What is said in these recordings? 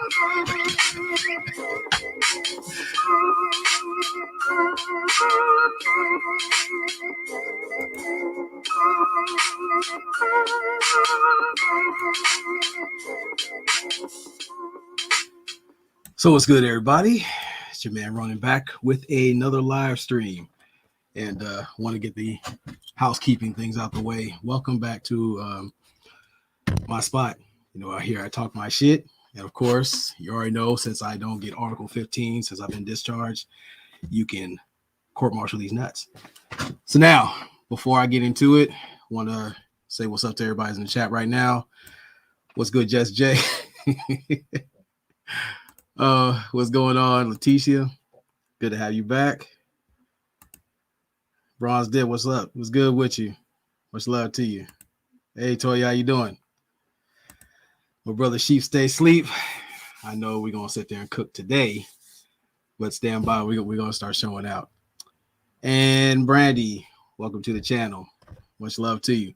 So what's good, everybody? It's your man Ronin back with another live stream, and want to get the housekeeping things out the way. Welcome back to my spot. You know, out here I talk my shit, and of course, you already know, since I don't get Article 15, since I've been discharged, you can court-martial these nuts. So now, before I get into it, I want to say what's up to everybody in the chat right now. What's good, Jess J? What's going on, Leticia? Good to have you back. Bronze Dip, what's up? What's good with you? Much love to you. Hey, Toya, how you doing? My brother Sheep stay asleep. I know we're gonna sit there and cook today, but stand by. We're gonna start showing out. And Brandy, welcome to the channel. Much love to you.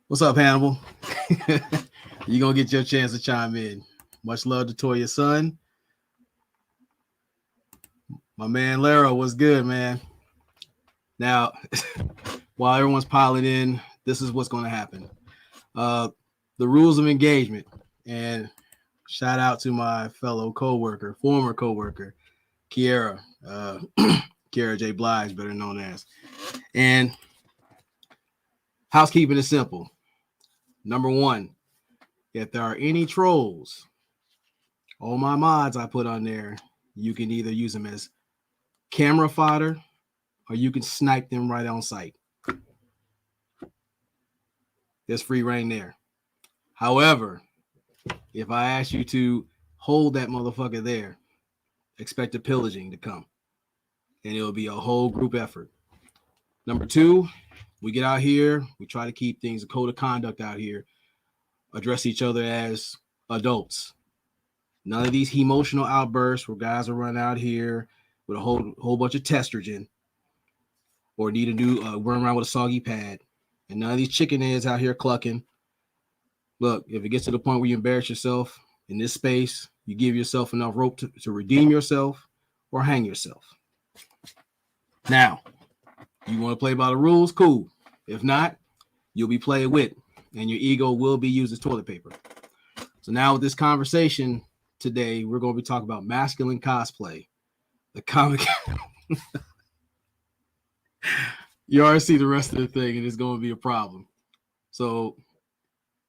What's up, Hannibal? You're gonna get your chance to chime in. Much love to Toya's son. My man Lara, what's good, man? Now, while everyone's piling in, this is what's going to happen. The rules of engagement, and shout out to my fellow co-worker, former co-worker, Kiara, Kiara J. Blige, better known as. And housekeeping is simple. Number one, if there are any trolls, all my mods I put on there, you can either use them as camera fodder or you can snipe them right on site. There's free reign there. However, if I ask you to hold that motherfucker there, expect a pillaging to come, and it'll be a whole group effort. Number two, we get out here, we try to keep things, a code of conduct out here, address each other as adults. None of these emotional outbursts where guys are running out here with a whole bunch of testosterone or need a new run around with a soggy pad. And none of these chicken heads out here clucking. Look, if it gets to the point where you embarrass yourself in this space, you give yourself enough rope to redeem yourself or hang yourself. Now, you want to play by the rules? Cool. If not, you'll be played with, and your ego will be used as toilet paper. So now with this conversation today, we're going to be talking about masculine cosplay. The comic. You already see the rest of the thing, and it's going to be a problem. So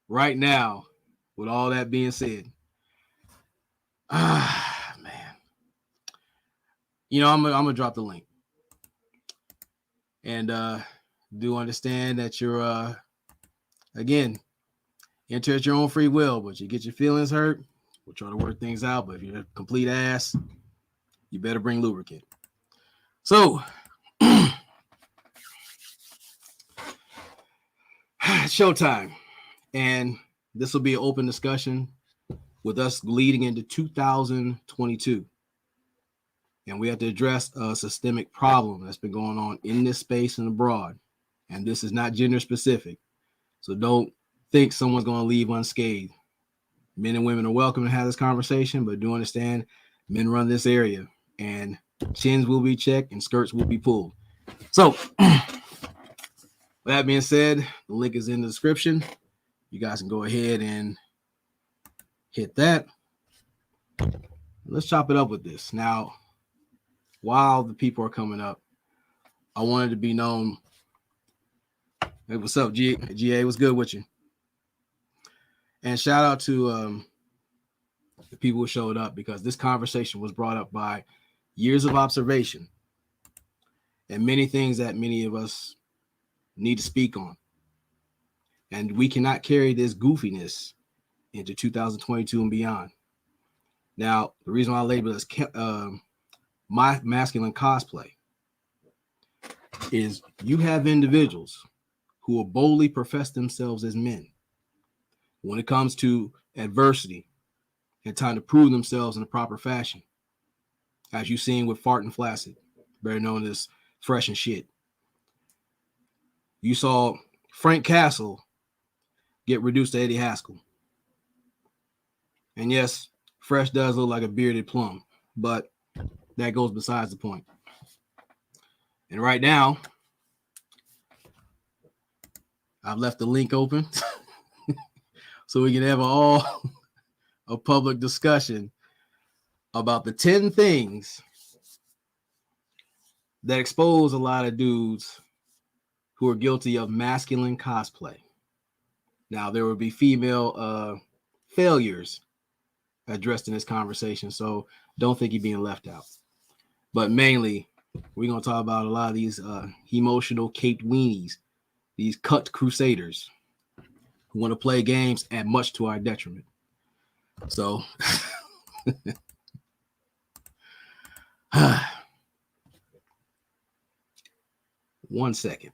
right now, with all that being said, man, you know, I'm gonna drop the link, and do understand that you're again, enter at your own free will, but you get your feelings hurt, we'll try to work things out. But if you're a complete ass, you better bring lubricant. So showtime, and this will be an open discussion with us leading into 2022, and we have to address a systemic problem that's been going on in this space and abroad. And this is not gender specific, so don't think someone's going to leave unscathed. Men and women are welcome to have this conversation, but do understand men run this area, and chins will be checked and skirts will be pulled. So with that being said, the link is in the description. You guys can go ahead and hit that. Let's chop it up with this. Now, while the people are coming up, I wanted to be known. Hey, what's up, GA? What's good with you? And shout out to the people who showed up, because this conversation was brought up by years of observation and many things that many of us need to speak on. And we cannot carry this goofiness into 2022 and beyond. Now, the reason why I label this my masculine cosplay is you have individuals who will boldly profess themselves as men when it comes to adversity and time to prove themselves in a proper fashion. As you've seen with Fart and Flaccid, better known as Fresh and Shit. You saw Frank Castle get reduced to Eddie Haskell. And yes, Fresh does look like a bearded plum, but that goes besides the point. And right now, I've left the link open so we can have a public discussion about the 10 things that expose a lot of dudes who are guilty of masculine cosplay. Now, there will be female failures addressed in this conversation, so don't think you're being left out. But mainly, we're going to talk about a lot of these emotional caped weenies, these cut crusaders who want to play games at much to our detriment. So, one second.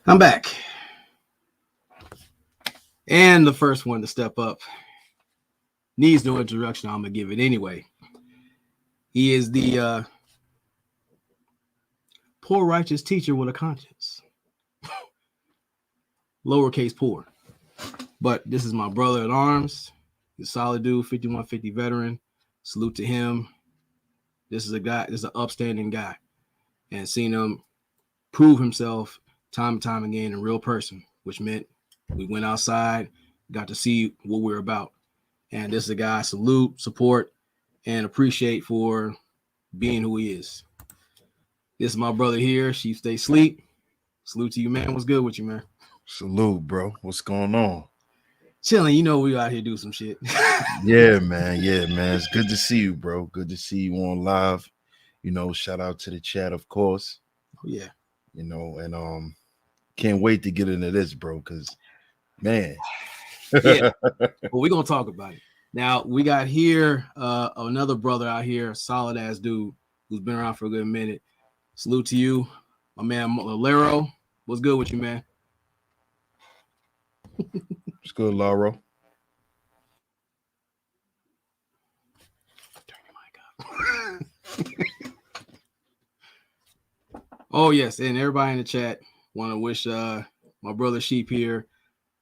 I'm back. And the first one to step up needs no introduction. I'm going to give it anyway. He is the poor righteous teacher with a conscience. Lowercase poor. But this is my brother at arms. He's a solid dude, 5150 veteran. Salute to him. This is a guy, this is an upstanding guy. And seen him prove himself time and time again in real person, which meant we went outside, got to see what we're about. And this is a guy I salute, support, and appreciate for being who he is. This is my brother here. She stay sleep. Salute to you, man. What's good with you, man? Salute, bro. What's going on? Chilling. You know we out here do some shit. Yeah, man. Yeah, man. It's good to see you, bro. Good to see you on live. You know, shout out to the chat, of course. Oh, yeah. You know, and can't wait to get into this, bro, because man. Yeah. Well, we're gonna talk about it. Now we got here another brother out here, a solid ass dude who's been around for a good minute. Salute to you, my man Lero. What's good with you, man? It's good, Lauro. Turn your mic up. Oh yes, and everybody in the chat want to wish my brother Sheep here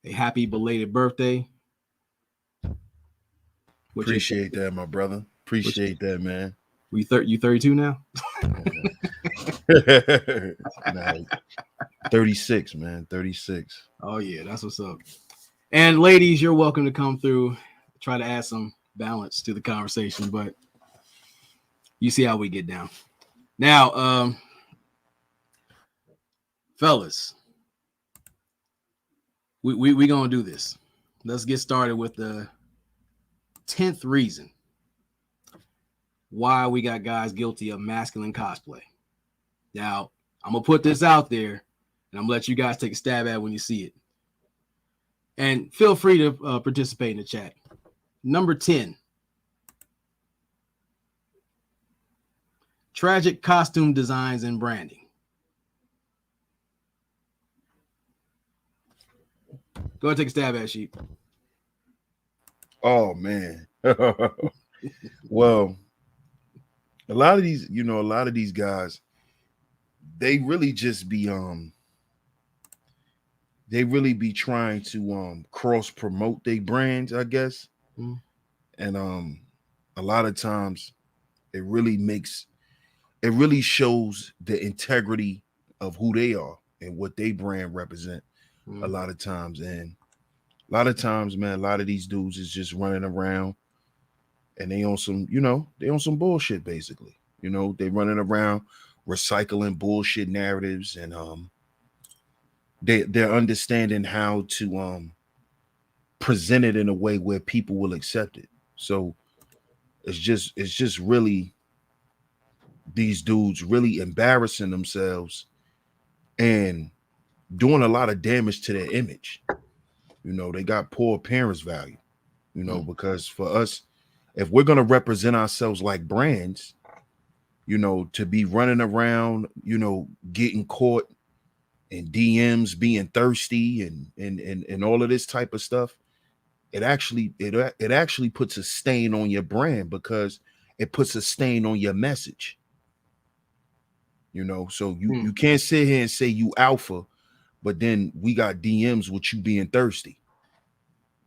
a happy belated birthday. Appreciate that, my brother. Appreciate that, man. You 32 now? Nah, 36, man. 36. Oh yeah, that's what's up. And ladies, you're welcome to come through, try to add some balance to the conversation, but you see how we get down. Now, fellas, we gonna do this. Let's get started with the 10th reason why we got guys guilty of masculine cosplay. Now, I'm gonna put this out there, and I'm gonna let you guys take a stab at it when you see it. And feel free to participate in the chat. Number 10. Tragic costume designs and branding. Go ahead and take a stab at it, Sheep. Oh, man. Well, a lot of these guys, they really just be trying to cross promote their brands, I guess. Mm. And a lot of times it really shows the integrity of who they are and what they brand represent a lot of times. And a lot of times, man, a lot of these dudes is just running around and they on some bullshit, basically. You know, they running around recycling bullshit narratives, and they're understanding how to present it in a way where people will accept it. So it's just really these dudes really embarrassing themselves and doing a lot of damage to their image. You know, they got poor appearance value, you know, because for us, if we're going to represent ourselves like brands, you know, to be running around, you know, getting caught in DMs, being thirsty and all of this type of stuff, it actually puts a stain on your brand because it puts a stain on your message. You know, so you can't sit here and say you alpha, but then we got DMs with you being thirsty.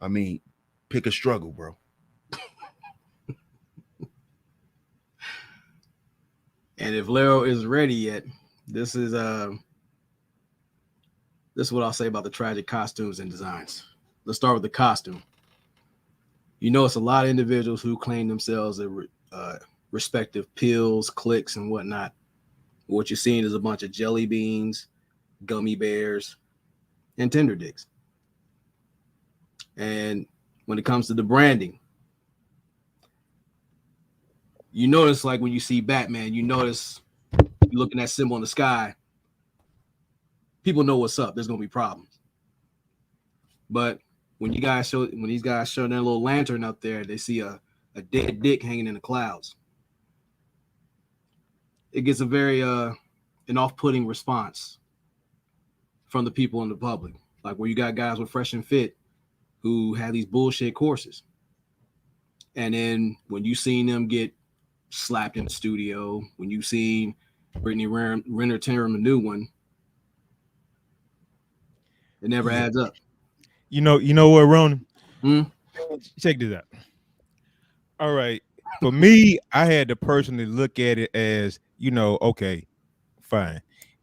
I mean, pick a struggle, bro. And if Lero isn't ready yet, this is what I'll say about the tragic costumes and designs. Let's start with the costume. You know, it's a lot of individuals who claim themselves as respective pills, cliques, and whatnot. What you're seeing is a bunch of jelly beans, gummy bears, and tender dicks. And when it comes to the branding, you notice, like when you see Batman, you notice you look at that symbol in the sky, people know what's up. There's gonna be problems. But when these guys show their little lantern up there, they see a dead dick hanging in the clouds. It gets a very an off-putting response from the people in the public. Like where you got guys with Fresh and Fit who have these bullshit courses. And then when you seen them get slapped in the studio, when you seen Brittany Renner tear him a new one, it never adds up. You know what, Ronin? Check this out. All right. For me, I had to personally look at it as, you know, okay, fine.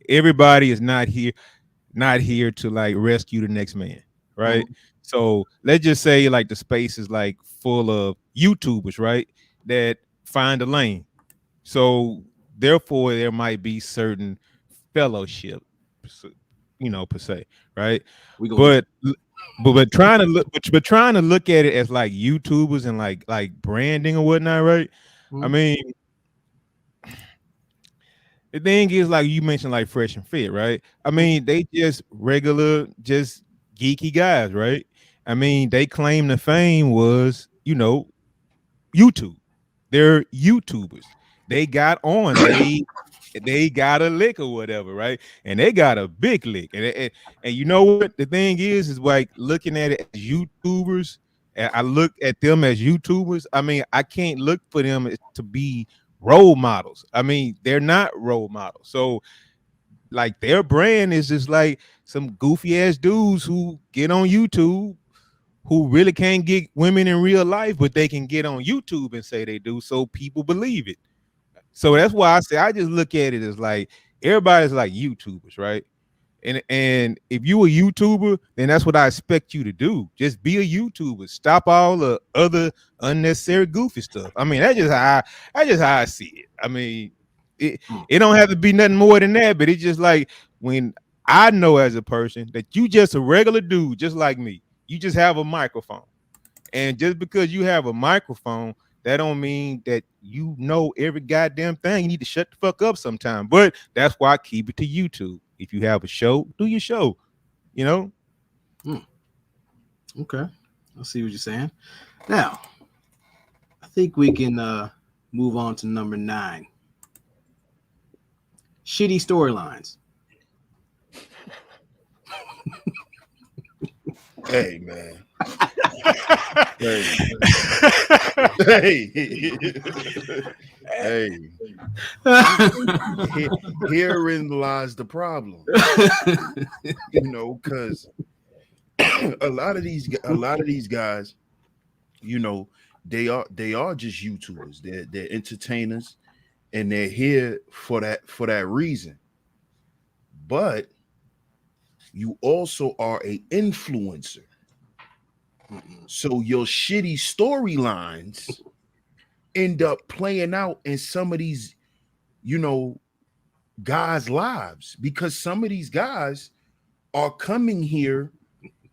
Everybody is not here to like rescue the next man, right? So let's just say like the space is like full of YouTubers, right? That find a lane. So therefore there might be certain fellowship, you know, per se, right? But trying to look at it as like YouTubers and like branding or whatnot, right? I mean, the thing is, like you mentioned, like Fresh and Fit, right? I mean, they just regular, just geeky guys, right? I mean, they claim the fame was, you know, YouTube. They're YouTubers. They got on. They got a lick or whatever, right? And they got a big lick. And you know what? The thing is like looking at it as YouTubers, and I look at them as YouTubers. I mean, I can't look for them to be role models. I mean, they're not role models. So like their brand is just like some goofy ass dudes who get on YouTube who really can't get women in real life, but they can get on YouTube and say they do, so people believe it. So that's why I say I just look at it as like everybody's like YouTubers, right? And if you a YouTuber, then that's what I expect you to do. Just be a YouTuber. Stop all the other unnecessary goofy stuff. I mean, that's just how I see it. I mean, it don't have to be nothing more than that, but it's just like when I know as a person that you just a regular dude, just like me. You just have a microphone. And just because you have a microphone, that don't mean that you know every goddamn thing. You need to shut the fuck up sometime. But that's why I keep it to YouTube. If you have a show, do your show, you know? Okay. I see what you're saying. Now, I think we can move on to number 9. Shitty storylines. Hey, man. Hey. Herein lies the problem. You know, because a lot of these guys, you know, they are just YouTubers. They're entertainers, and they're here for that reason. But you also are a influencer. So your shitty storylines end up playing out in some of these, you know, guys' lives, because some of these guys are coming here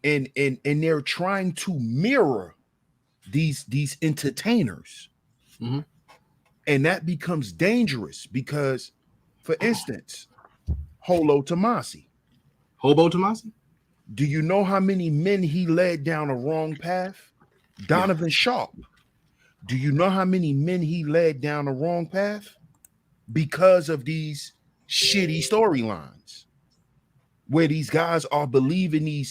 and they're trying to mirror these entertainers. And that becomes dangerous because, for instance, Holo Tomasi. Hobo Tomasi? Do you know how many men he led down a wrong path? Donovan Sharp. Do you know how many men he led down a wrong path? Because of these shitty storylines where these guys are believing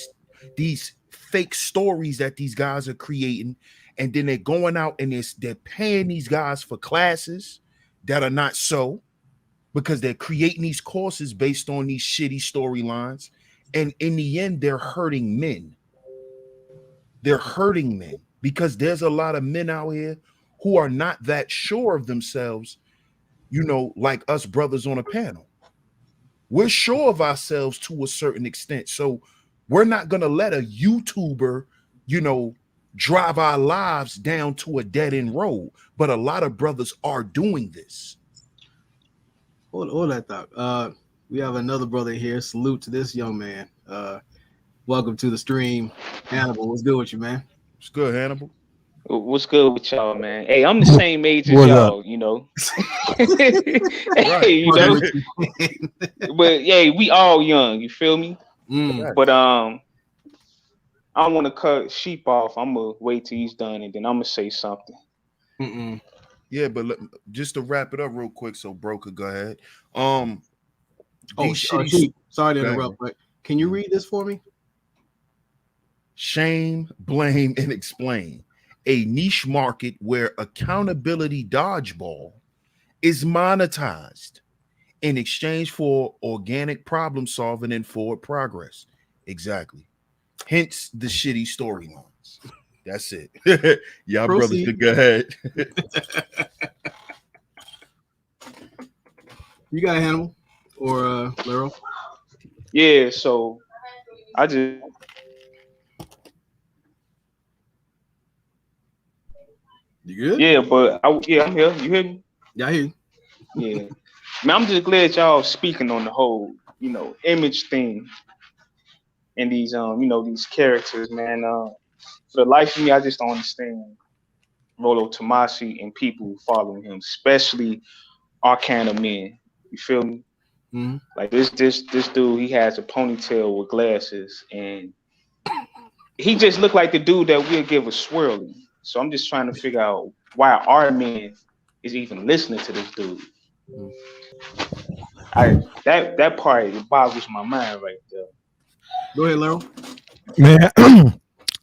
these fake stories that these guys are creating, and then they're going out and they're paying these guys for classes that are not so, because they're creating these courses based on these shitty storylines, and in the end they're hurting men. They're hurting men because there's a lot of men out here who are not that sure of themselves, you know, like us brothers on a panel. We're sure of ourselves to a certain extent. So we're not going to let a YouTuber, you know, drive our lives down to a dead end road. But a lot of brothers are doing this. Hold that thought. We have another brother here. Salute to this young man. Welcome to the stream. Hannibal, what's good with you, man? It's good, Hannibal. What's good with y'all, man? Hey, I'm the same age as What's y'all, you know. Hey, you know. But yeah, we all young, you feel me? But I don't want to cut Sheep off. I'm gonna wait till he's done and then I'm gonna say something. Yeah, but just to wrap it up real quick, so bro could go ahead. Sheep, sorry to interrupt, but can you read this for me? Shame, blame, and explain. A niche market where accountability dodgeball is monetized in exchange for organic problem solving and forward progress. Exactly. Hence the shitty storylines. That's it. Y'all brothers could go ahead. You got a Hannibal or Lero? Yeah, so I just You good? yeah, but I'm here. You hear me? Yeah, I hear you. Yeah. Man, I'm just glad y'all speaking on the whole, you know, image thing and these you know, these characters, man. For the life of me, I just don't understand Rolo Tomasi and people following him, especially Arcana men. You feel me? Mm-hmm. Like this dude, he has a ponytail with glasses, and he just looked like the dude that we'll give a swirly. So I'm just trying to figure out why our men is even listening to this dude. That part, it boggles my mind right there. Go ahead, Lero. Man,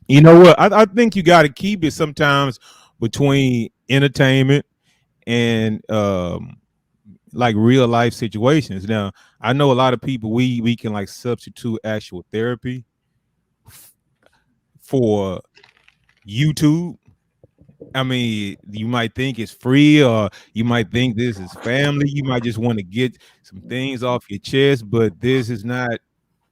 you know what? I think you got to keep it sometimes between entertainment and like real life situations. Now, I know a lot of people we can like substitute actual therapy for YouTube. I mean, you might think it's free, or you might think this is family. You might just want to get some things off your chest, but this is not,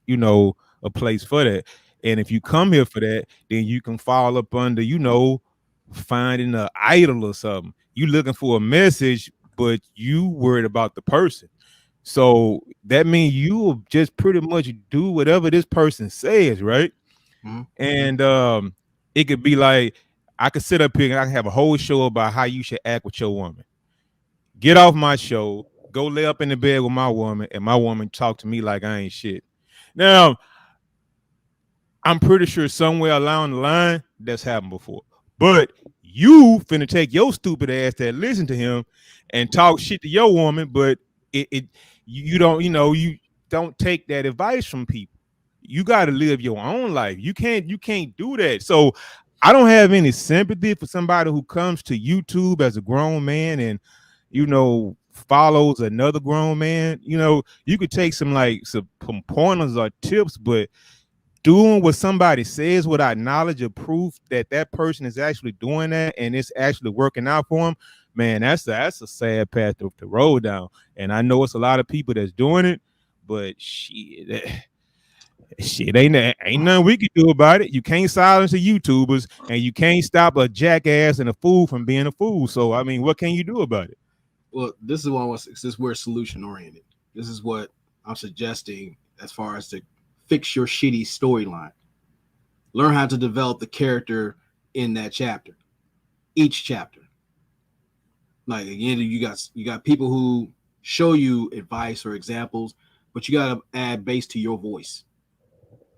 you know, a place for that. And if you come here for that, then you can fall up under, you know, finding an idol or something. You looking for a message, but you worried about the person. So that means you will just pretty much do whatever this person says, right? Mm-hmm. And it could be like, I could sit up here and I can have a whole show about how you should act with your woman. Get off my show, go lay up in the bed with my woman, and my woman talk to me like I ain't shit. Now, I'm pretty sure somewhere along the line that's happened before. But you finna take your stupid ass that listen to him and talk shit to your woman, but you don't, you know, you don't take that advice from people. You got to live your own life. You can't do that. So I don't have any sympathy for somebody who comes to YouTube as a grown man and, you know, follows another grown man. You know, you could take some pointers or tips, but doing what somebody says without knowledge or proof that that person is actually doing that and it's actually working out for them, man, that's a sad path to roll down. And I know it's a lot of people that's doing it, but shit ain't nothing we can do about it. You can't silence the YouTubers, and you can't stop a jackass and a fool from being a fool. So I mean, what can you do about it? Well, this is we're solution oriented. This is what I'm suggesting as far as to fix your shitty storyline. Learn how to develop the character in that chapter, each chapter. Like again, you got people who show you advice or examples, but you got to add bass to your voice,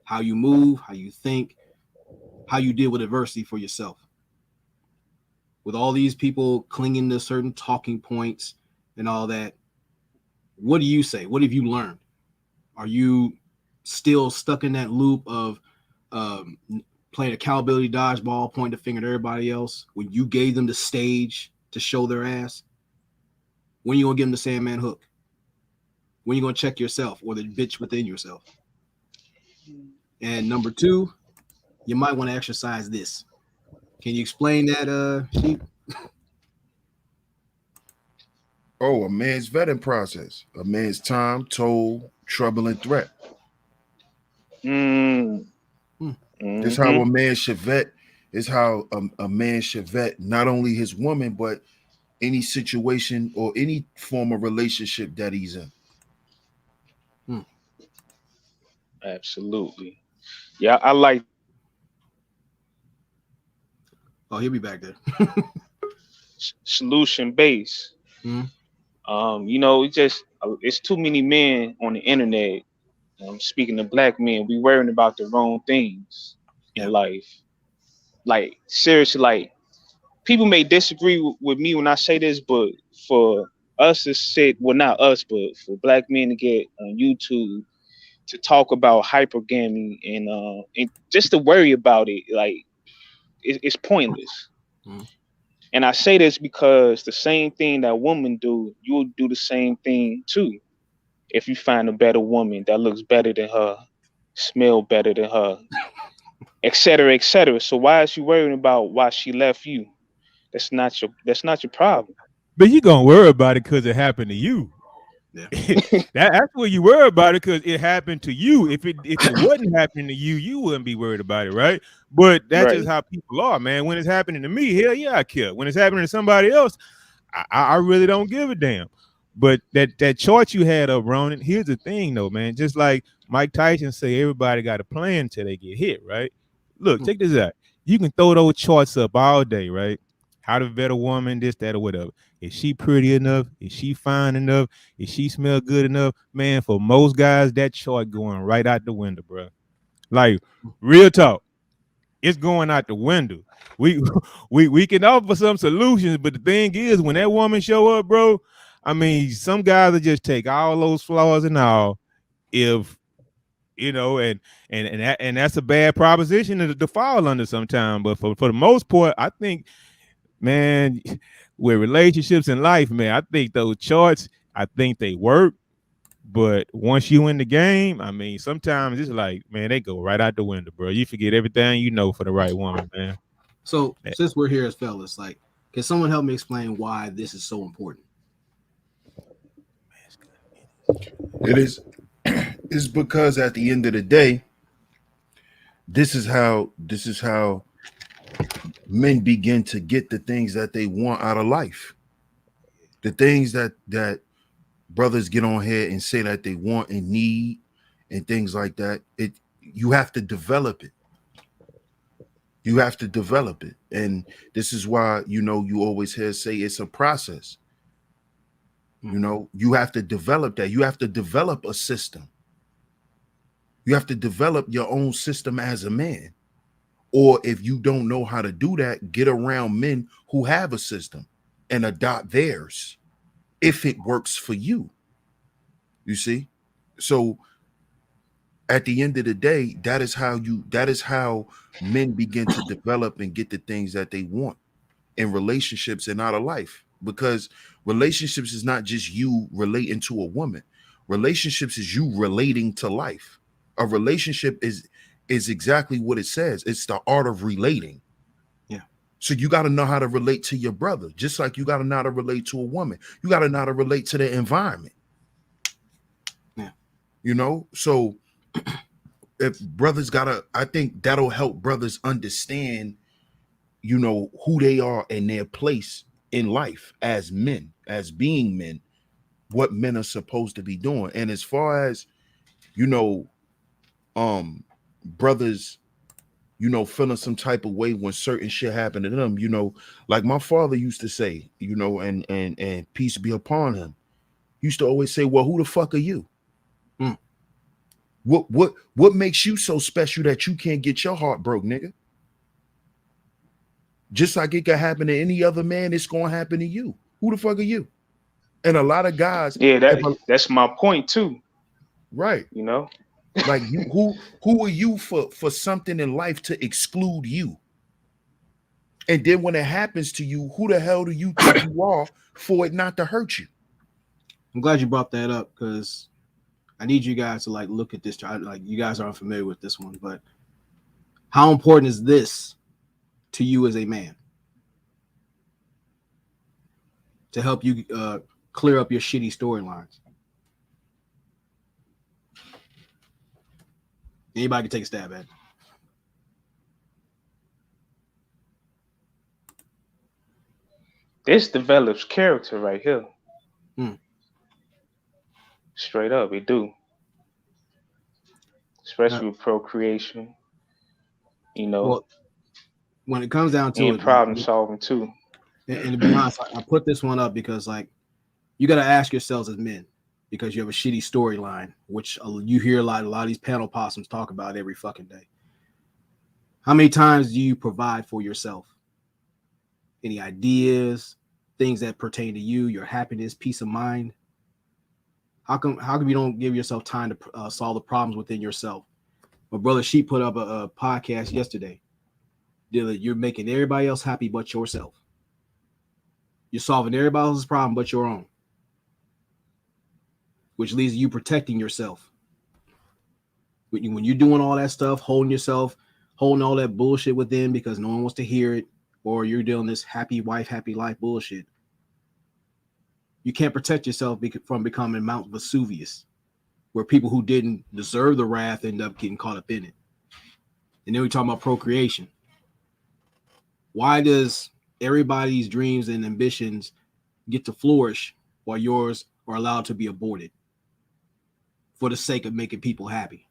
how you move, how you think, how you deal with adversity for yourself. With all these people clinging to certain talking points and all that, what do you say? What have you learned? Are you still stuck in that loop of um, playing accountability dodgeball, pointing the finger at everybody else when you gave them the stage to show their ass? When you gonna give them the Sandman hook? When you gonna check yourself or the bitch within yourself? And number two, you might want to exercise this. Can you explain that, Sheep? Oh, a man's vetting process, a man's time, toll, trouble, and threat. Mm. This how a man should vet. Is how a man should vet not only his woman, but any situation or any form of relationship that he's in. Absolutely. Yeah, I like Oh, he'll be back there. solution based. Mhm. You know, it's too many men on the internet. Speaking of black men, we worrying about the wrong things Yeah. in life. Like seriously, like people may disagree with me when I say this, but for us to sit, well, not us, but for black men to get on YouTube to talk about hypergamy and just to worry about it, like it's pointless. Mhm. And I say this because the same thing that women do, you'll do the same thing too. If you find a better woman that looks better than her, smell better than her, et cetera, et cetera. So why is you worrying about why she left you? That's not your problem. But you gonna worry about it because it happened to you. Yeah. That's what you worry about it because it happened to you. If it wasn't happening to you, you wouldn't be worried about it, right? But that's just Right. how people are, man. When it's happening to me, hell yeah, I care. When it's happening to somebody else, I really don't give a damn. But that chart you had up, Ronin, here's the thing though, man. Just like Mike Tyson say, everybody got a plan until they get hit, right? Look, check this out. You can throw those charts up all day, right? How to vet a woman, this, that, or whatever. Is she pretty enough? Is she fine enough? Is she smell good enough? Man, for most guys, that chart going right out the window, bro. Like, real talk. It's going out the window. We we can offer some solutions, but the thing is, when that woman show up, bro, I mean, some guys will just take all those flaws and all. If you know, and that's a bad proposition to fall under sometimes. But for the most part, I think, man, with relationships in life, man, I think those charts, I think they work. But once you in the game, I mean, sometimes it's like, man, they go right out the window, bro. You forget everything you know for the right woman, man. So since we're here as fellas, like, can someone help me explain why this is so important? It is. It's because at the end of the day, this is how men begin to get the things that they want out of life. The things that brothers get on here and say that they want and need and things like that. You have to develop it. You have to develop it. And this is why, you always hear say it's a process. You have to develop that. You have to develop a system. You have to develop your own system as a man. Or if you don't know how to do that, get around men who have a system and adopt theirs if it works for you. You see? So at the end of the day, that is how men begin to develop and get the things that they want in relationships and out of life. Because relationships is not just you relating to a woman. Relationships is you relating to life. A relationship is exactly what it says. It's the art of relating. Yeah. So you got to know how to relate to your brother, just like you got to know how to relate to a woman. You got to know how to relate to the environment. Yeah. So if brothers I think that'll help brothers understand, who they are and their place in life as men, as being men, what men are supposed to be doing. And as far as, brothers you know, feeling some type of way when certain shit happened to them, you know, like my father used to say, you know, and peace be upon him, used to always say, well, who the fuck are you? What makes you so special that you can't get your heart broke, nigga? Just like it could happen to any other man, it's gonna happen to you. Who the fuck are you? And a lot of guys, that's my point too. right? You know, Like you, who are you for something in life to exclude you? And then when it happens to you, who the hell do you think you are for it not to hurt you? I'm glad you brought that up because I need you guys to like look at this. Like you guys aren't familiar with this one, but how important is this to you as a man to help you clear up your shitty storylines? Anybody can take a stab at it. this develops character right here. Straight up, it do. Especially with procreation. You know, well, when it comes down to and it, problem solving too. And to be honest, I put this one up because like you got to ask yourselves as men, because you have a shitty storyline, which you hear a lot of these panel possums talk about every fucking day. How many times do you provide for yourself? Any ideas, things that pertain to you, your happiness, peace of mind? How come you don't give yourself time to solve the problems within yourself? My brother Sheep put up a podcast yesterday. You're making everybody else happy but yourself. You're solving everybody else's problem but your own, which leads to you protecting yourself. When you're doing all that stuff, holding all that bullshit within because no one wants to hear it, or you're doing this happy wife, happy life bullshit, you can't protect yourself from becoming Mount Vesuvius, where people who didn't deserve the wrath end up getting caught up in it. And then we talk about procreation. Why does everybody's dreams and ambitions get to flourish while yours are allowed to be aborted for the sake of making people happy?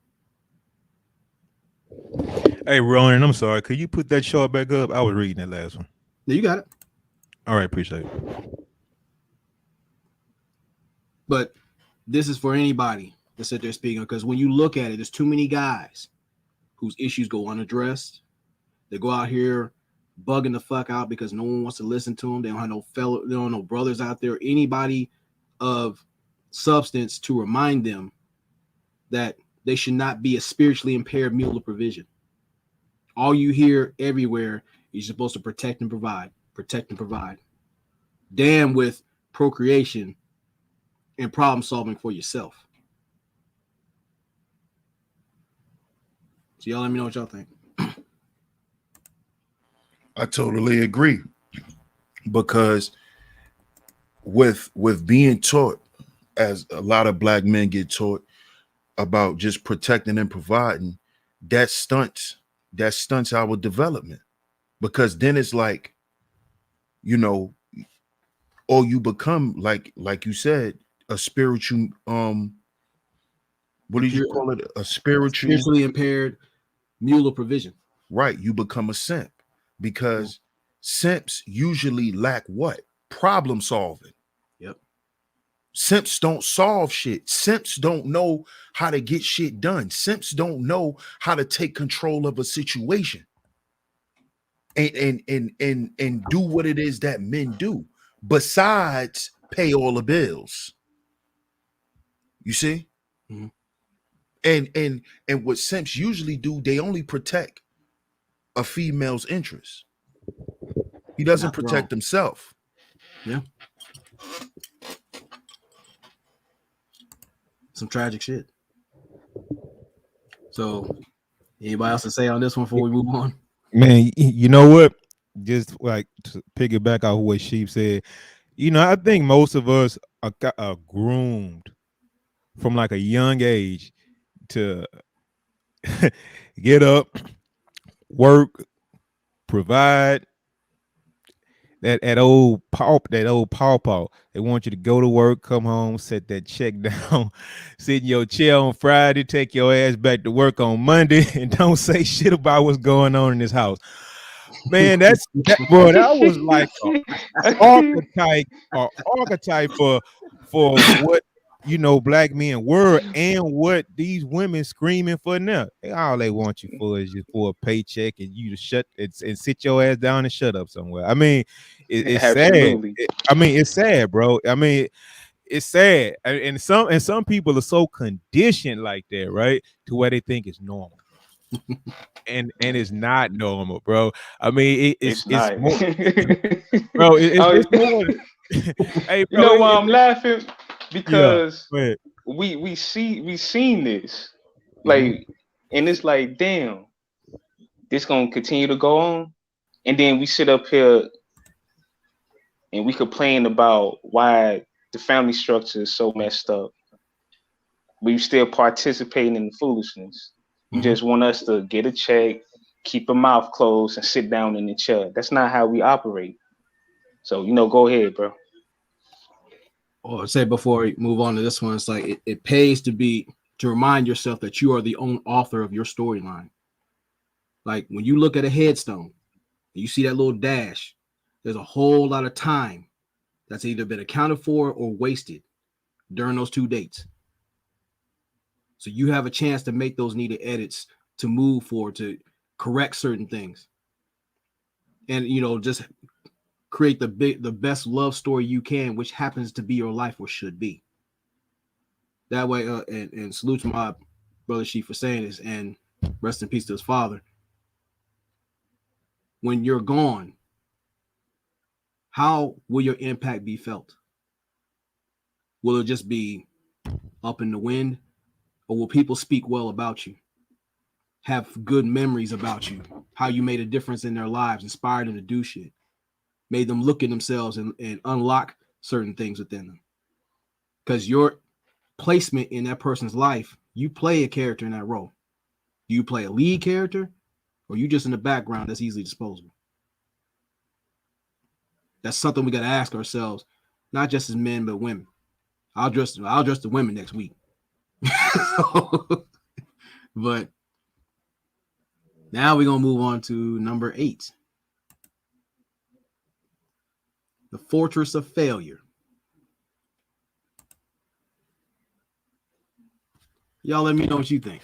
Hey, Ronin, I'm sorry. Could you put that chart back up? I was reading that last one. Yeah, you got it. All right, appreciate it. But this is for anybody that sit there speaking, because when you look at it, there's too many guys whose issues go unaddressed. They go out here bugging the fuck out because no one wants to listen to them. They don't have they don't know brothers out there, anybody of substance to remind them that they should not be a spiritually impaired mule of provision. All you hear everywhere is you're supposed to protect and provide. Damn with procreation and problem solving for yourself. So y'all let me know what y'all think. I totally agree, because with being taught, as a lot of black men get taught about just protecting and providing, that stunts our development, because then it's like, you know, or you become like you said, a spiritual what did you call it? A spiritually impaired mule of provision. Right, you become a simp, because simps usually lack what? Problem solving. Yep. Simps don't solve shit. Simps don't know how to get shit done. Simps don't know how to take control of a situation and do what it is that men do, besides pay all the bills. You see? Mm-hmm. And what simps usually do, they only protect a female's interest. He doesn't protect himself. Yeah. Some tragic shit. So, anybody else to say on this one before we move on? Man, you know what? Just like to piggyback off what Sheep said, you know, I think most of us are groomed from like a young age to get up, work, provide. that old pawpaw. They want you to go to work, come home, set that check down, sit in your chair on Friday, take your ass back to work on Monday, and don't say shit about what's going on in this house. Man, bro. That was like archetype for what black men were and what these women screaming for now. All they want you for is just for a paycheck and you to shut and sit your ass down and shut up somewhere. I mean, it's Absolutely. sad. It's sad, bro. I mean, it's sad, and some people are so conditioned like that, right, to where they think it's normal. And it's not normal, bro. I mean, it's not. more, bro. It's more. Hey, You bro. know why I'm laughing? Yeah. Because Go ahead. we seen this, Mhm. like, and it's like, damn, this gonna continue to go on, and then we sit up here and we complain about why the family structure is so messed up. We still participating in the foolishness. You just want us to get a check, keep a mouth closed, and sit down in the chair. That's not how we operate. So, go ahead, bro. Or say before we move on to this one, it's like it pays to remind yourself that you are the own author of your storyline. Like when you look at a headstone, you see that little dash, there's a whole lot of time that's either been accounted for or wasted during those 2 dates. So you have a chance to make those needed edits to move forward, to correct certain things. And, just create the best love story you can, which happens to be your life or should be. That way, and salute to my brother Chief for saying this, and rest in peace to his father. When you're gone, how will your impact be felt? Will it just be up in the wind, or will people speak well about you, have good memories about you, how you made a difference in their lives, inspired them to do shit, made them look at themselves and unlock certain things within them? Because your placement in that person's life, you play a character in that role. Do you play a lead character, or you just in the background that's easily disposable? That's something we got to ask ourselves, not just as men but women. I'll address the women next week. But now we're gonna move on to number 8, the fortress of failure. Y'all let me know what you think.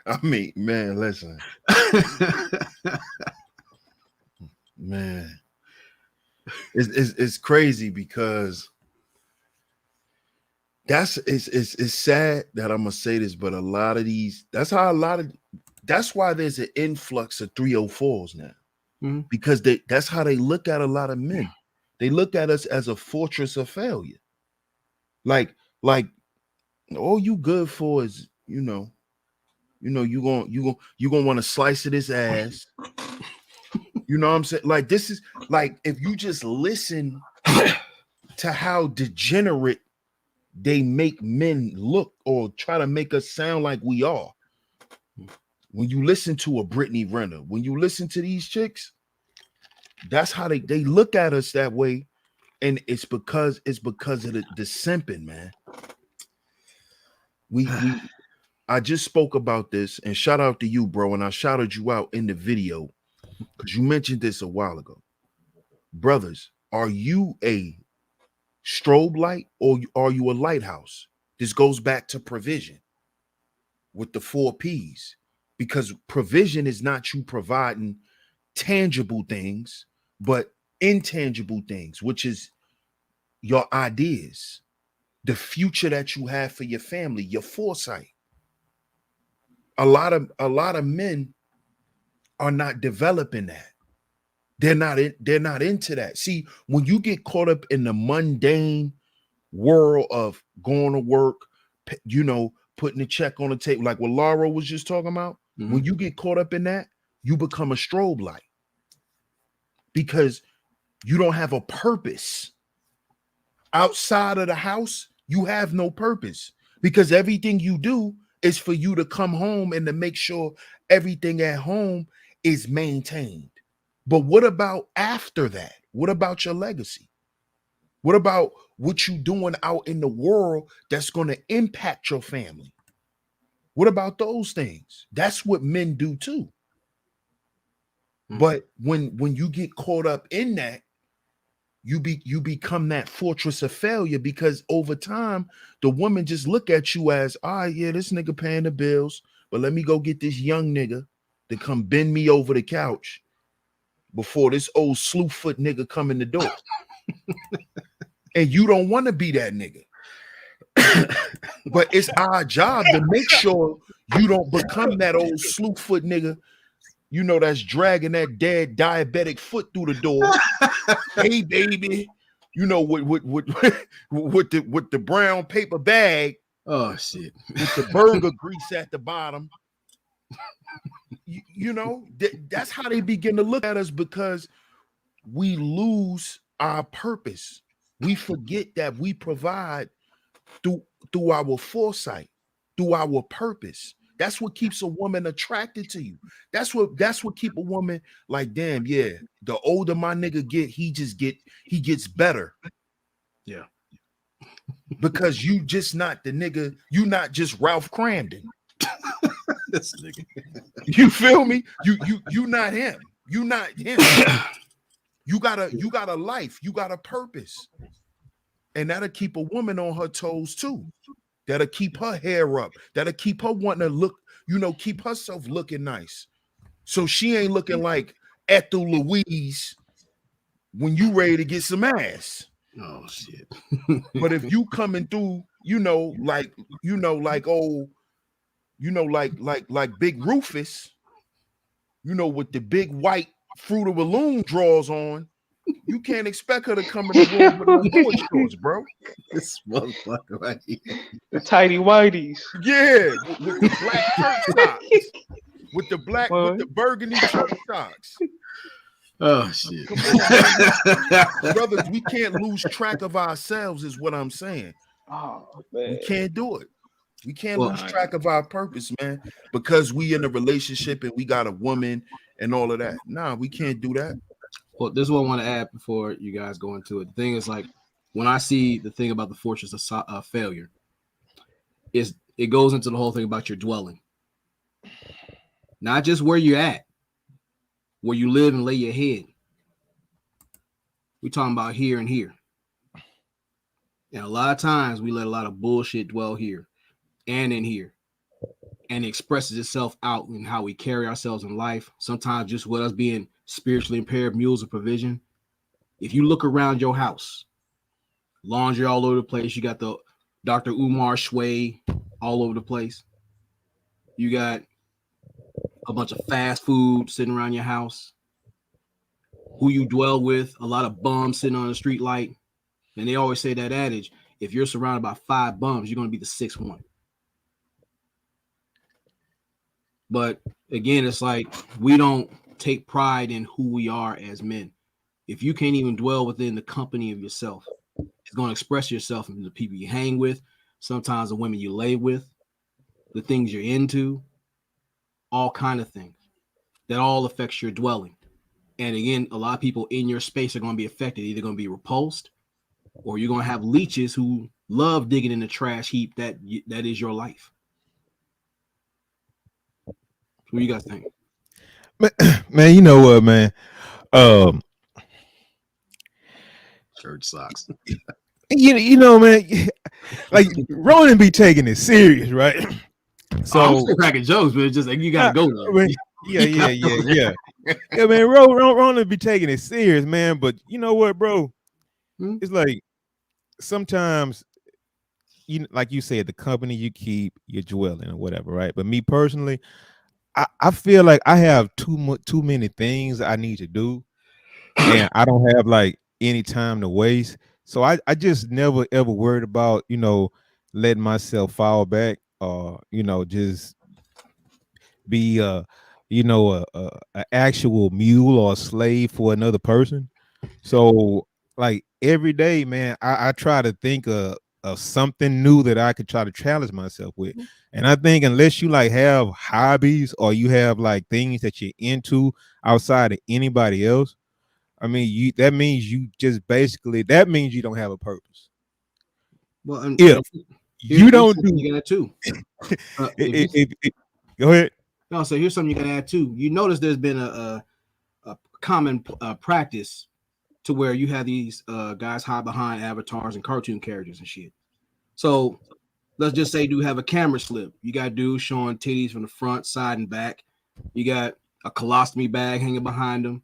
I mean, man, listen. Man, it's crazy because it's sad that I'm gonna say this, but a lot of these, that's why there's an influx of 304s now. Mm-hmm. Because that's how they look at a lot of men. They look at us as a fortress of failure. Like all you good for is, you gonna want to slice of this ass. You know what I'm saying? Like, this is like, if you just listen to how degenerate they make men look, or try to make us sound like we are. When you listen to a Brittany Renner, when you listen to these chicks, that's how they look at us that way. And it's because of the simping, man. I just spoke about this, and shout out to you, bro. And I shouted you out in the video because you mentioned this a while ago. Brothers, are you a strobe light or are you a lighthouse? This goes back to provision with the 4 P's, because provision is not you providing tangible things, but intangible things, which is your ideas, the future that you have for your family, your foresight. A lot of men are not developing that. They're not into that. See, when you get caught up in the mundane world of going to work, putting a check on the table, like what Laura was just talking about, when you get caught up in that, you become a strobe light because you don't have a purpose. Outside of the house, you have no purpose because everything you do is for you to come home and to make sure everything at home is maintained. But what about after that? What about your legacy? What about what you doing out in the world that's going to impact your family? What about those things? That's what men do too. But when you get caught up in that, you become that fortress of failure, because over time the woman just look at you as, yeah, this nigga paying the bills, but let me go get this young nigga to come bend me over the couch before this old slew foot nigga come in the door. And you don't want to be that nigga. But it's our job to make sure you don't become that old slew foot nigga, you know, that's dragging that dead diabetic foot through the door. Hey baby, you know, with the brown paper bag. Oh shit. With the burger grease at the bottom. You know, that's how they begin to look at us, because we lose our purpose. We forget that we provide through our foresight, through our purpose. That's what keeps a woman attracted to you. That's what keep a woman like, damn, yeah, the older my nigga get, he gets better. Yeah. Because you just not the nigga, you not just Ralph Cramden. This nigga. You feel me? You not him. You not him. You got a life, you got a purpose. And that'll keep a woman on her toes too. That'll keep her hair up. That'll keep her wanting to look, you know, keep herself looking nice. So she ain't looking like Ethel Louise when you ready to get some ass. Oh shit. But if you coming through, like Big Rufus, with the big white Fruit of the Loom drawers on, you can't expect her to come in the room with no board shorts, bro. This motherfucker right here. The tidy whities. Yeah, with the black church socks. With the burgundy church socks. Oh shit. Come on, brothers, we can't lose track of ourselves, is what I'm saying. Oh, man. We can't do it. We can't lose track of our purpose, man, because we in a relationship and we got a woman and all of that. Nah, we can't do that. Well, this is what I want to add before you guys go into it. The thing is, like, when I see the thing about the fortress of failure, is it goes into the whole thing about your dwelling. Not just where you're at, where you live and lay your head. We're talking about here and here. And a lot of times we let a lot of bullshit dwell here and in here. And it expresses itself out in how we carry ourselves in life. Sometimes just with us being spiritually impaired mules of provision. If you look around your house, laundry all over the place. You got the Dr. Umar Shway all over the place. You got a bunch of fast food sitting around your house. Who you dwell with, a lot of bums sitting on the street light. And they always say that adage, if you're surrounded by 5 bums, you're going to be the 6th one. But again, it's like we don't take pride in who we are as men. If you can't even dwell within the company of yourself, it's going to express yourself in the people you hang with, sometimes the women you lay with, the things you're into, all kind of things. That all affects your dwelling. And again, a lot of people in your space are going to be affected. Either going to be repulsed, or you're going to have leeches who love digging in the trash heap that is your life. What do you guys think? Man, you know what, man? Church socks. You know, man, like Ronin be taking it serious, right? So I'm still cracking jokes, but it's just like you gotta go though. I mean, yeah. Yeah, man, Ronin be taking it serious, man. But you know what, bro? It's like sometimes, like you said, the company you keep, your dwelling or whatever, right? But me personally, I feel like I have too many things I need to do, and I don't have like any time to waste. So I just never ever worried about letting myself fall back, or just be a actual mule or a slave for another person. So like every day, man, I try to think of of something new that I could try to challenge myself with. And I think unless you like have hobbies or you have like things that you're into outside of anybody else, I mean, that means you just basically, that means you don't have a purpose. Well, and If you don't do, you got too. Go ahead. No, so here's something you can add too. You notice there's been a common practice to where you have these guys hide behind avatars and cartoon characters and shit. So let's just say do have a camera slip. You got dudes showing titties from the front, side, and back. You got a colostomy bag hanging behind them,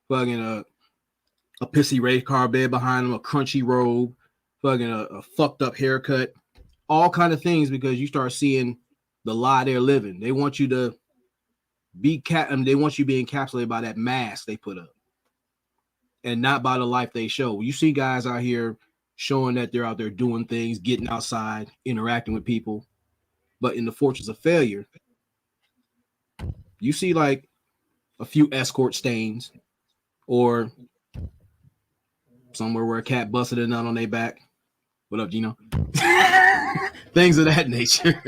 fucking a pissy race car bed behind them, a crunchy robe, fucking a fucked up haircut, all kind of things, because you start seeing the lie they're living. They want you to be they want you to be encapsulated by that mask they put up, and not by the life they show. You see guys out here showing that they're out there doing things, getting outside, interacting with people, but in the fortunes of failure, you see like a few escort stains, or somewhere where a cat busted a nut on their back. What up, Gino? Things of that nature.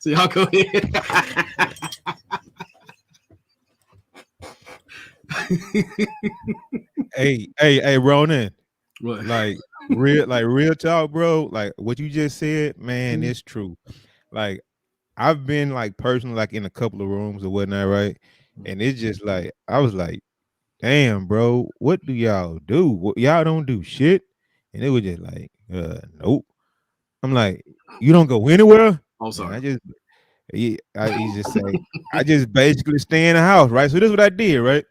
So y'all go ahead. Hey, Ronin. What? Like real talk, bro. Like what you just said, man, it's true. Like I've been like personally like in a couple of rooms or whatnot, right? And it's just like I was like, damn, bro, what do y'all do? Y'all don't do shit. And it was just like, nope. I'm like, you don't go anywhere? Oh, sorry. He just say, I just basically stay in the house, right? So this is what I did, right?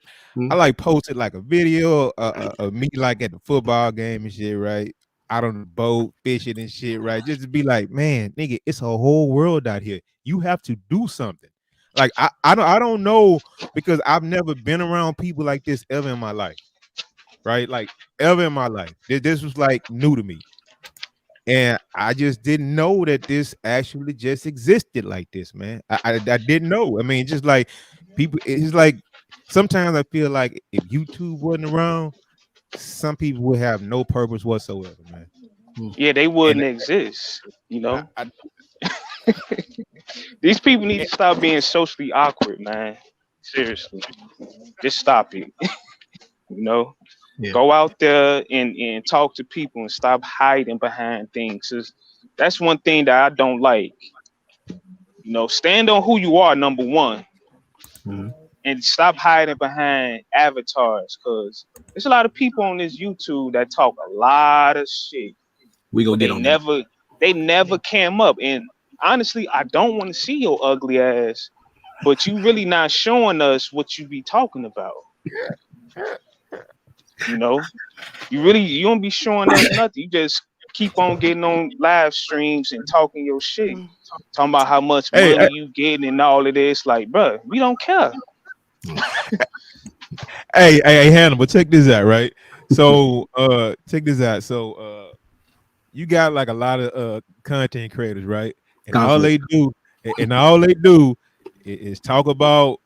I like posted like a video of me like at the football game and shit, right? Out on the boat, fishing and shit, right? Just to be like, man, nigga, it's a whole world out here. You have to do something. Like I don't know, because I've never been around people like this ever in my life, right? Like ever in my life. This was like new to me. And I just didn't know that this actually just existed like this, man. I didn't know. I mean, just like people, it's like sometimes I feel like if YouTube wasn't around, some people would have no purpose whatsoever, man. Yeah, they wouldn't exist, you know. These people need to stop being socially awkward, man. Seriously. Just stop it. You know? Yeah. Go out there and talk to people and stop hiding behind things. That's one thing that I don't like. You know, stand on who you are, number one. And stop hiding behind avatars, because there's a lot of people on this YouTube that talk a lot of shit. We gonna get on that. They never came up. And honestly, I don't want to see your ugly ass, but you really not showing us what you be talking about. You know, you don't be showing us nothing. You just keep on getting on live streams and talking your shit, talking about how much money you getting and all of this. Like, bro, we don't care. Hey, Hannibal, check this out, right? So, check this out. So, you got like a lot of content creators, right? And all they do is talk about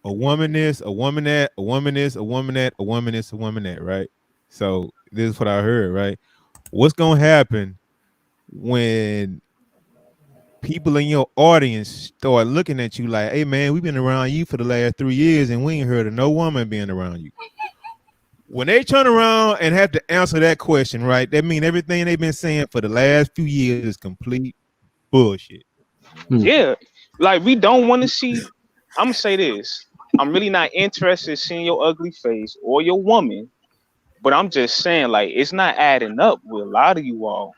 a woman this, a woman that, a woman this, a woman that, a woman this, a woman that, right? So this is what I heard, right? What's gonna happen when people in your audience start looking at you like, hey man, we've been around you for the last 3 years and we ain't heard of no woman being around you? When they turn around and have to answer that question, right? That means everything they've been saying for the last few years is complete bullshit. Yeah, like we don't want to see. I'm gonna say this. I'm really not interested in seeing your ugly face or your woman, but I'm just saying, like, it's not adding up with a lot of you all.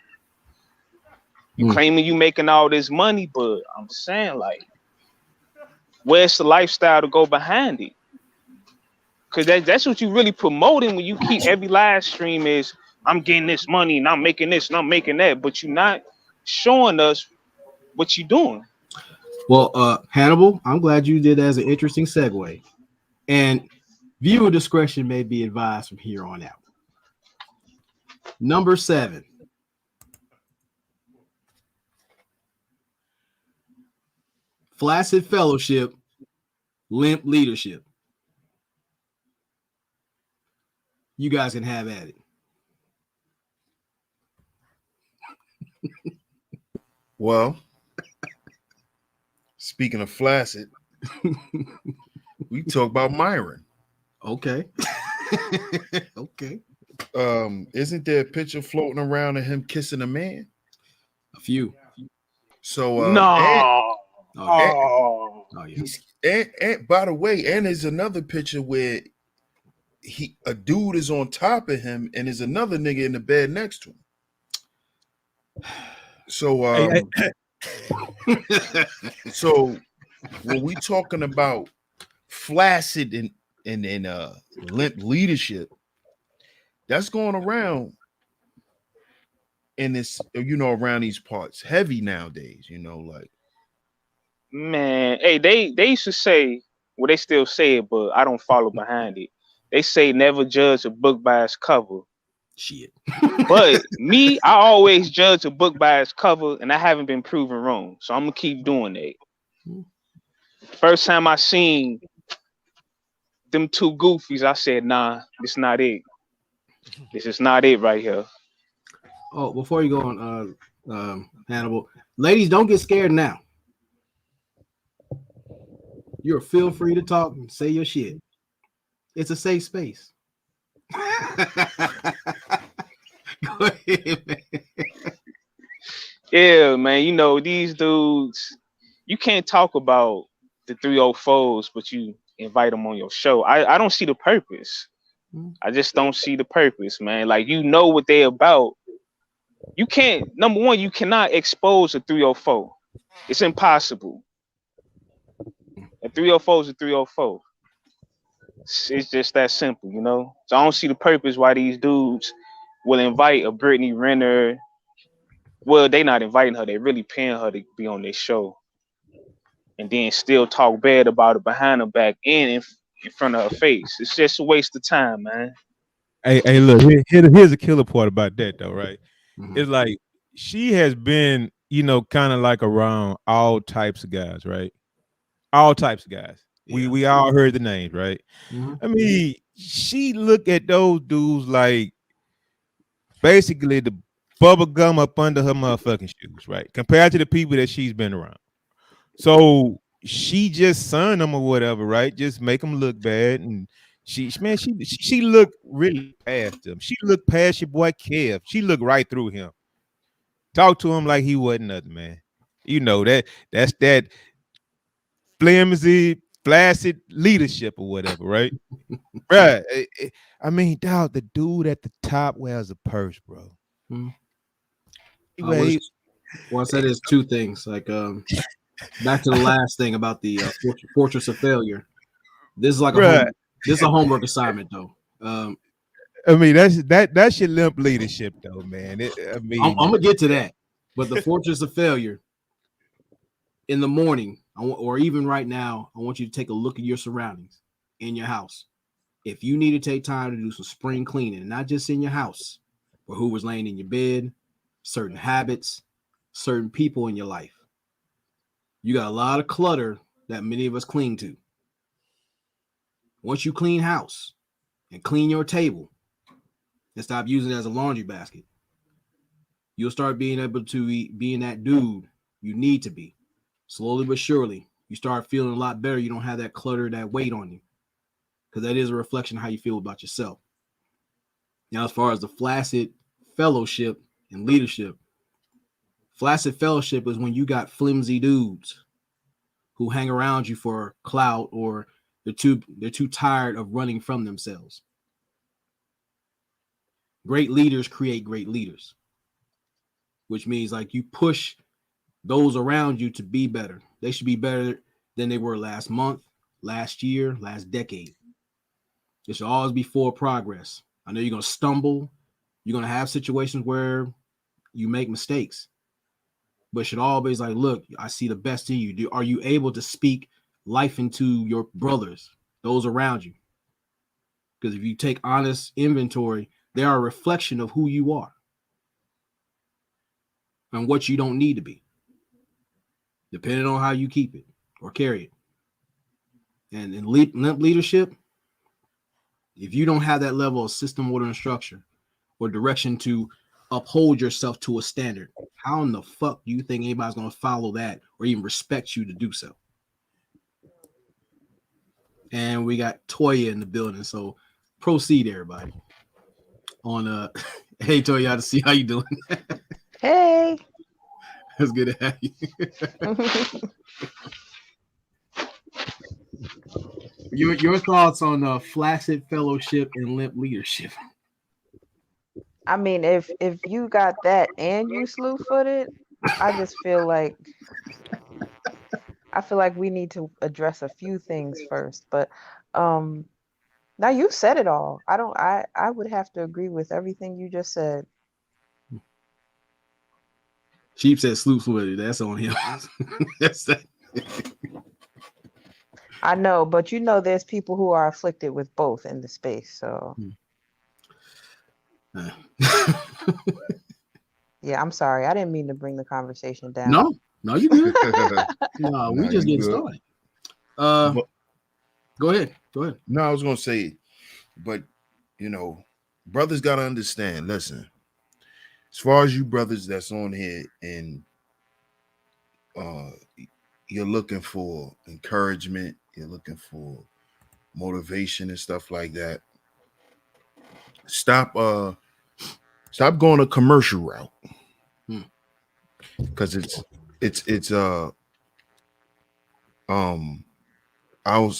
You claiming you making all this money, but I'm saying, like, where's the lifestyle to go behind it? Because that's what you really promoting when you keep every live stream is, I'm getting this money and I'm making this and I'm making that, but you're not showing us what you're doing. Well, Hannibal, I'm glad you did that as an interesting segue. And viewer discretion may be advised from here on out. Number 7. Flaccid fellowship, limp leadership. You guys can have at it. Well, speaking of Flaccid, we talk about Myron. Okay. Okay. Isn't there a picture floating around of him kissing a man? A few. So No. Oh, yeah. and by the way, and there's another picture where a dude is on top of him and there's another nigga in the bed next to him. So so when we talking about Flaccid and limp leadership, that's going around in this, around these parts heavy nowadays, like. Man, hey, they used to say, well, they still say it, but I don't follow behind it. They say never judge a book by its cover. Shit. But me, I always judge a book by its cover, and I haven't been proven wrong. So I'm gonna keep doing that. First time I seen them two goofies, I said, nah, this not it. This is not it right here. Oh, before you go on, Hannibal, ladies, don't get scared now. You're feel free to talk and say your shit. It's a safe space. Go ahead, man. Yeah, man. These dudes, you can't talk about the 304s, but you invite them on your show. I don't see the purpose. I just don't see the purpose, man. Like, what they about. You can't, number one, you cannot expose a 304. It's impossible. A 304 is a 304. It's just that simple, So I don't see the purpose why these dudes will invite a Brittany Renner. Well, they not inviting her. They really paying her to be on this show. And then still talk bad about it behind her back and in front of her face. It's just a waste of time, man. Hey, look, here's a killer part about that, though, right? Mhm. It's like she has been, kind of like around all types of guys, right? All types of guys. Yeah. We all heard the names, right? Mhm. I mean, she look at those dudes like basically the bubble gum up under her motherfucking shoes, right? Compared to the people that she's been around. So she just son them or whatever, right? Just make them look bad. And she looked really past them. She looked past your boy Kev. She looked right through him. Talk to him like he wasn't nothing, man. That's that flimsy, flaccid leadership or whatever, right? Right. I mean, dog, the dude at the top wears a purse, bro. Well, I said there's two things. Like, back to the last thing about the Fortress of Failure. This is like this is a homework assignment, though. I mean, that's your limp leadership, though, man. I'm gonna get to that, but the Fortress of Failure. In the morning, or even right now, I want you to take a look at your surroundings in your house. If you need to take time to do some spring cleaning, not just in your house, but who was laying in your bed, certain habits, certain people in your life. You got a lot of clutter that many of us cling to. Once you clean house and clean your table and stop using it as a laundry basket, you'll start being able to being that dude you need to be. Slowly but surely, you start feeling a lot better. You don't have that clutter, that weight on you, because that is a reflection of how you feel about yourself. Now, as far as the Flaccid fellowship and leadership, Flaccid fellowship is when you got flimsy dudes who hang around you for clout, or they're too tired of running from themselves. Great leaders create great leaders, which means like you push those around you to be better. They should be better than they were last month, last year, last decade. It should always be forward progress. I know you're going to stumble. You're going to have situations where you make mistakes, but it should always like, look, I see the best in you. Are you able to speak life into your brothers, those around you? Because if you take honest inventory, they are a reflection of who you are and what you don't need to be, depending on how you keep it or carry it. And in limp leadership, if you don't have that level of system, order, and structure or direction to uphold yourself to a standard, how in the fuck do you think anybody's going to follow that or even respect you to do so? And we got Toya in the building, so proceed, everybody. On hey Toya, to see how you doing. Hey. It's good to have you. Your thoughts on Flaccid Fellowship and Limp Leadership? I mean, if you got that and you slew-footed, I feel like we need to address a few things first. But now you said it all. I would have to agree with everything you just said. Sheep said slew-footed. That's on him. That's that. I know, but you know there's people who are afflicted with both in the space, so yeah, I'm sorry. I didn't mean to bring the conversation down. No, you good. No, we just getting started. Go ahead. No, I was gonna say, but you know, brothers gotta understand. Listen, as far as you brothers that's on here and you're looking for encouragement, you're looking for motivation and stuff like that. Stop going a commercial route. Because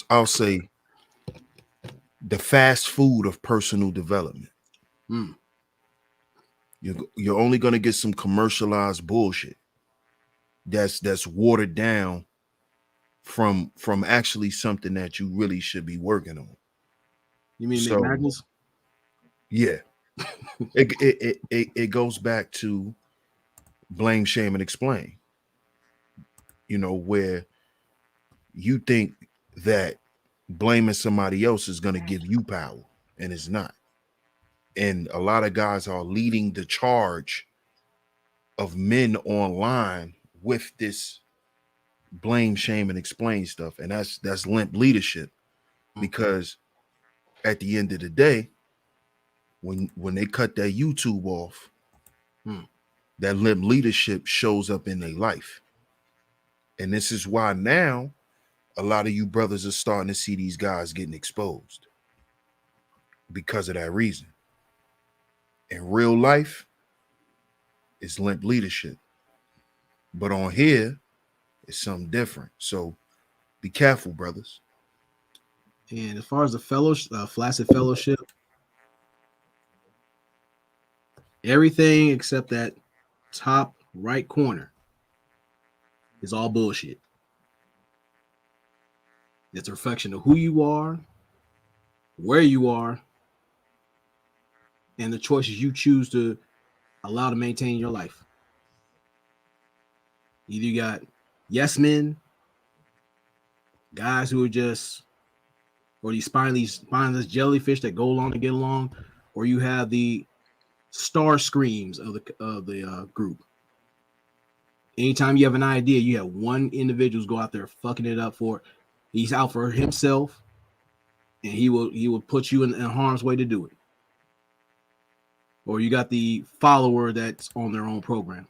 I'll say the fast food of personal development. You're only gonna get some commercialized bullshit that's watered down from actually something that you really should be working on. You mean McMaggles? Yeah. it goes back to blame, shame, and explain. You know, where you think that blaming somebody else is going to give you power, and it's not. And a lot of guys are leading the charge of men online with this blame, shame, and explain stuff, and that's limp leadership. Because at the end of the day, when they cut that YouTube off, that limp leadership shows up in their life. And this is why now a lot of you brothers are starting to see these guys getting exposed because of that reason. In real life, it's limp leadership. But on here, it's something different. So be careful, brothers. And as far as the Flaccid Fellowship, everything except that top right corner is all bullshit. It's a reflection of who you are, where you are, and the choices you choose to allow to maintain your life. Either you got yes men, guys who are just, or these spineless jellyfish that go along to get along, or you have the star screams of the group. Anytime you have an idea, you have one individual go out there fucking it up for. He's out for himself, and he will put you in harm's way to do it. Or you got the follower that's on their own program.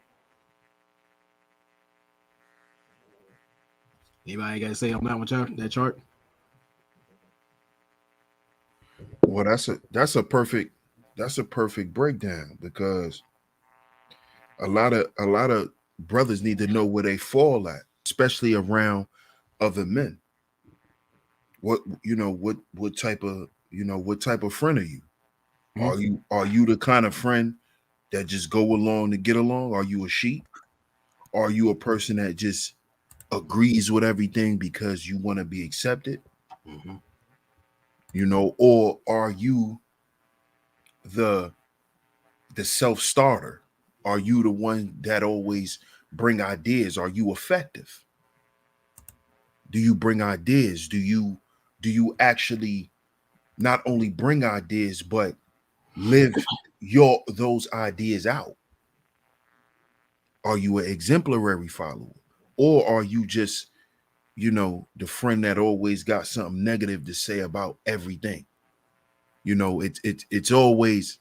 Anybody got to say on that one, that chart? Well, that's a perfect breakdown, because a lot of brothers need to know where they fall at, especially around other men. What type of friend are you? Are you the kind of friend that just go along to get along? Are you a sheep? Are you a person that just agrees with everything because you want to be accepted? Or are you the self-starter? Are you the one that always bring ideas? Are you effective? Do you bring ideas? Do you actually not only bring ideas but live those ideas out? Are you an exemplary follower? Or are you just, the friend that always got something negative to say about everything? you know, it's always,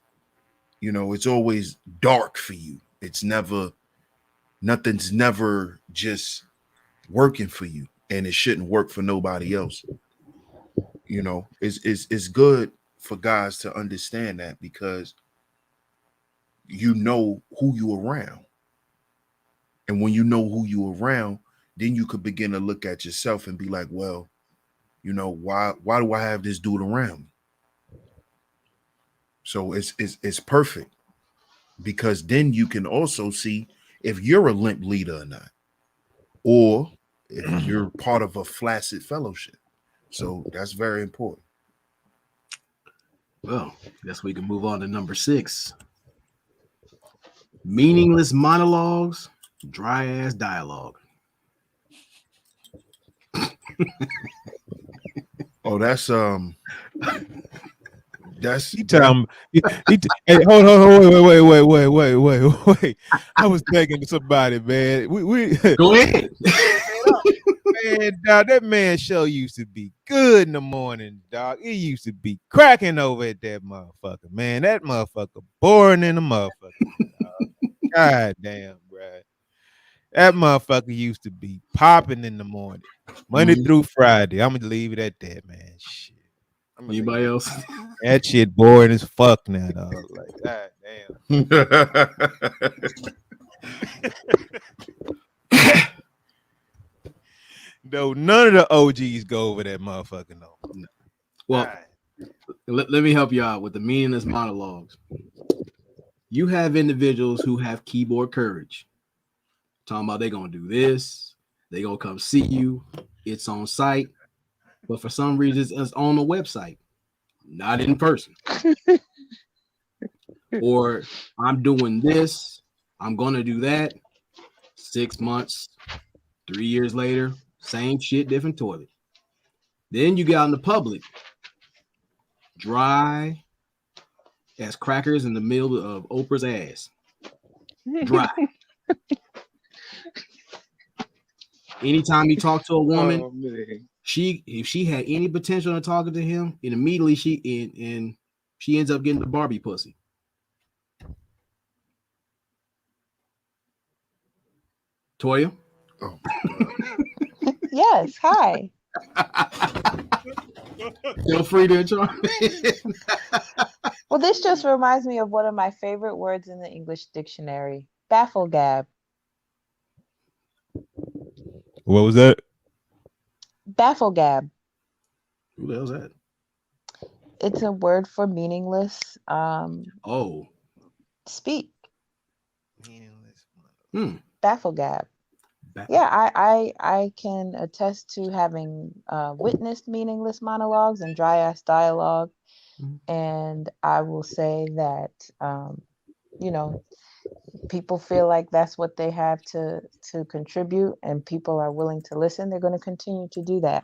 you know, it's always dark for you. It's never, nothing's never just working for you, and it shouldn't work for nobody else. You know, it's good for guys to understand that, because you know who you around. And when you know who you around, then you could begin to look at yourself and be like, well, you know, why do I have this dude around me? So it's perfect, because then you can also see if you're a limp leader or not, or if you're part of a flaccid fellowship. So that's very important. Well, guess we can move on to number 6. Meaningless monologues, dry ass dialogue. Oh, that's He tell hey, hold wait. I was taking to somebody, man. We Go ahead. man, dog, that man show used to be good in the morning, dog. He used to be cracking over at that motherfucker, man. That motherfucker boring in the motherfucker. God damn, bro. That motherfucker used to be popping in the morning, Monday through Friday. I'm gonna leave it at that, man. Shit. Anybody else? That shit boring as fuck now, dog. Like, god damn. No, none of the OGs go over that motherfucker, no. Well, let me help you out with the meaningless monologues. You have individuals who have keyboard courage, talking about they're gonna do this, they gonna come see you, it's on site, but for some reason it's on the website, not in person. Or I'm doing this, I'm gonna do that. 6 months, 3 years later, same shit, different toilet. Then you get out in the public, dry as crackers in the middle of Oprah's ass. Dry. Anytime you talk to a woman, if she had any potential of talking to him, and immediately she ends up getting the Barbie pussy. Toya? Oh. Yes, hi. Feel free to chime in. Well, this just reminds me of one of my favorite words in the English dictionary, bafflegab. What was that? Bafflegab. Who the hell's that? It's a word for meaningless speak. Meaningless. Bafflegab. Yeah, I can attest to having witnessed meaningless monologues and dry ass dialogue. And I will say that, you know, people feel like that's what they have to contribute, and people are willing to listen. They're going to continue to do that.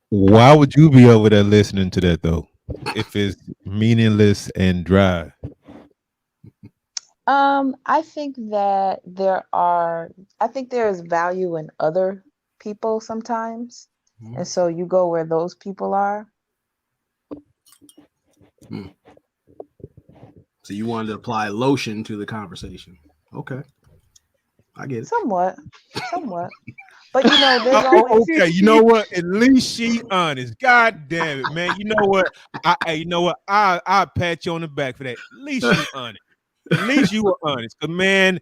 Why would you be over there listening to that though? If it's meaningless and dry. I think that there is value in other people sometimes. And so you go where those people are. So you wanted to apply lotion to the conversation. Okay. I get it. Somewhat. But you know, there's always okay. You know what? At least she honest. God damn it, man. You know what? I'll pat you on the back for that. At least you honest. At least you were honest. Cause man,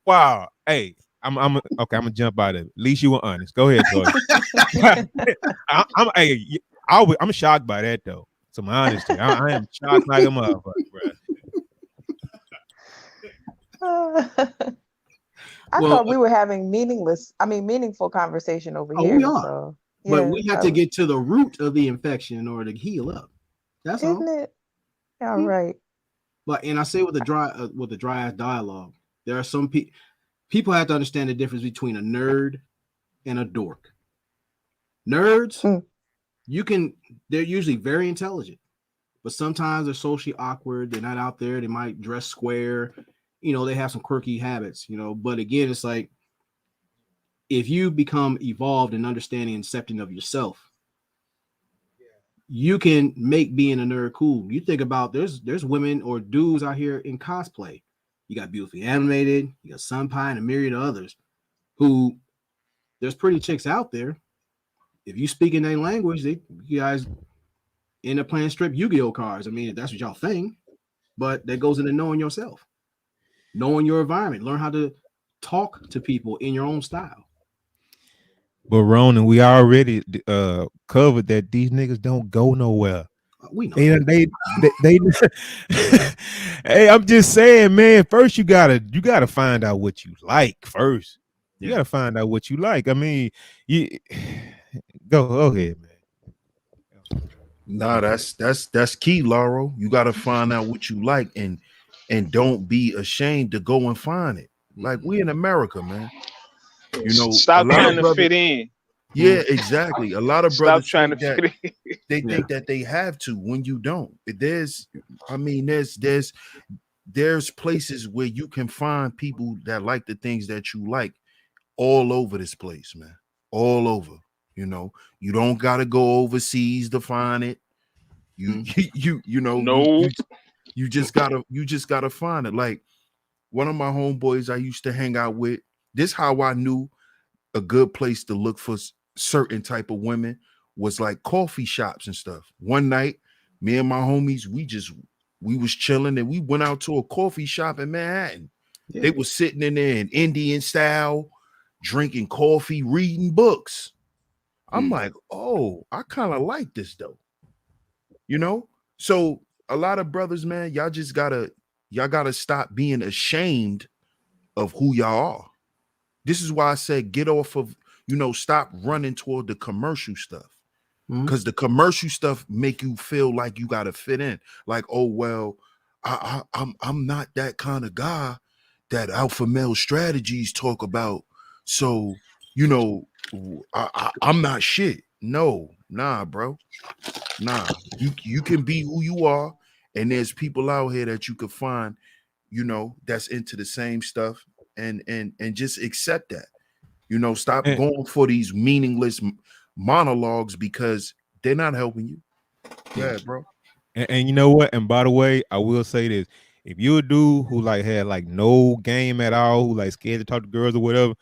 wow. Hey, I'm gonna jump out of it. At least you were honest. Go ahead, Toy. I'm shocked by that though. So my honesty, I am shocked like a motherfucker, bro. I thought we were having meaningful conversation over here. We are. So, but we have to get to the root of the infection in order to heal up. That's all. Isn't it? All right. But and I say with the dry ass dialogue, there are some people have to understand the difference between a nerd and a dork. Nerds, they're usually very intelligent, but sometimes they're socially awkward. They're not out there. They might dress square. You know, they have some quirky habits, you know, but again, it's like if you become evolved in understanding and accepting of yourself, you can make being a nerd cool. You think about there's women or dudes out here in cosplay. You got Beautifully Animated, you got Sunpie, and a myriad of others who there's pretty chicks out there. If you speak in their language, you guys end up playing strip Yu-Gi-Oh cards. I mean, if that's what y'all think, but that goes into knowing yourself, knowing your environment, learn how to talk to people in your own style. But Ronin, we already covered that these niggas don't go nowhere. We know. They hey, I'm just saying, man. First, you gotta find out what you like first. You gotta find out what you like. I mean, you go ahead, man. Nah, that's key, Laurel. You gotta find out what you like and don't be ashamed to go and find it. Like, we in America, man. You know, stop trying to fit in. Yeah, exactly. A lot of brothers trying to fit in. They think that they have to when you don't. There's places where you can find people that like the things that you like all over this place, man. All over. You know, you don't gotta go overseas to find it. You just gotta find it. Like, one of my homeboys I used to hang out with. This how I knew a good place to look for certain type of women was like coffee shops and stuff. One night, me and my homies, we was chilling and we went out to a coffee shop in Manhattan. Yeah. They was sitting in there in Indian style, drinking coffee, reading books. I'm like, oh, I kind of like this though. You know? So a lot of brothers, man, y'all gotta stop being ashamed of who y'all are. This is why I said get off of, stop running toward the commercial stuff. Because the commercial stuff make you feel like you gotta fit in. Like, oh well, I'm not that kind of guy that alpha male strategies talk about. So, I'm not shit. No, nah, bro. Nah. You can be who you are, and there's people out here that you could find, that's into the same stuff. And just accept that, stop going for these meaningless monologues because they're not helping you. Yeah, bro. And you know what? And by the way, I will say this: if you're a dude who had no game at all, who scared to talk to girls or whatever,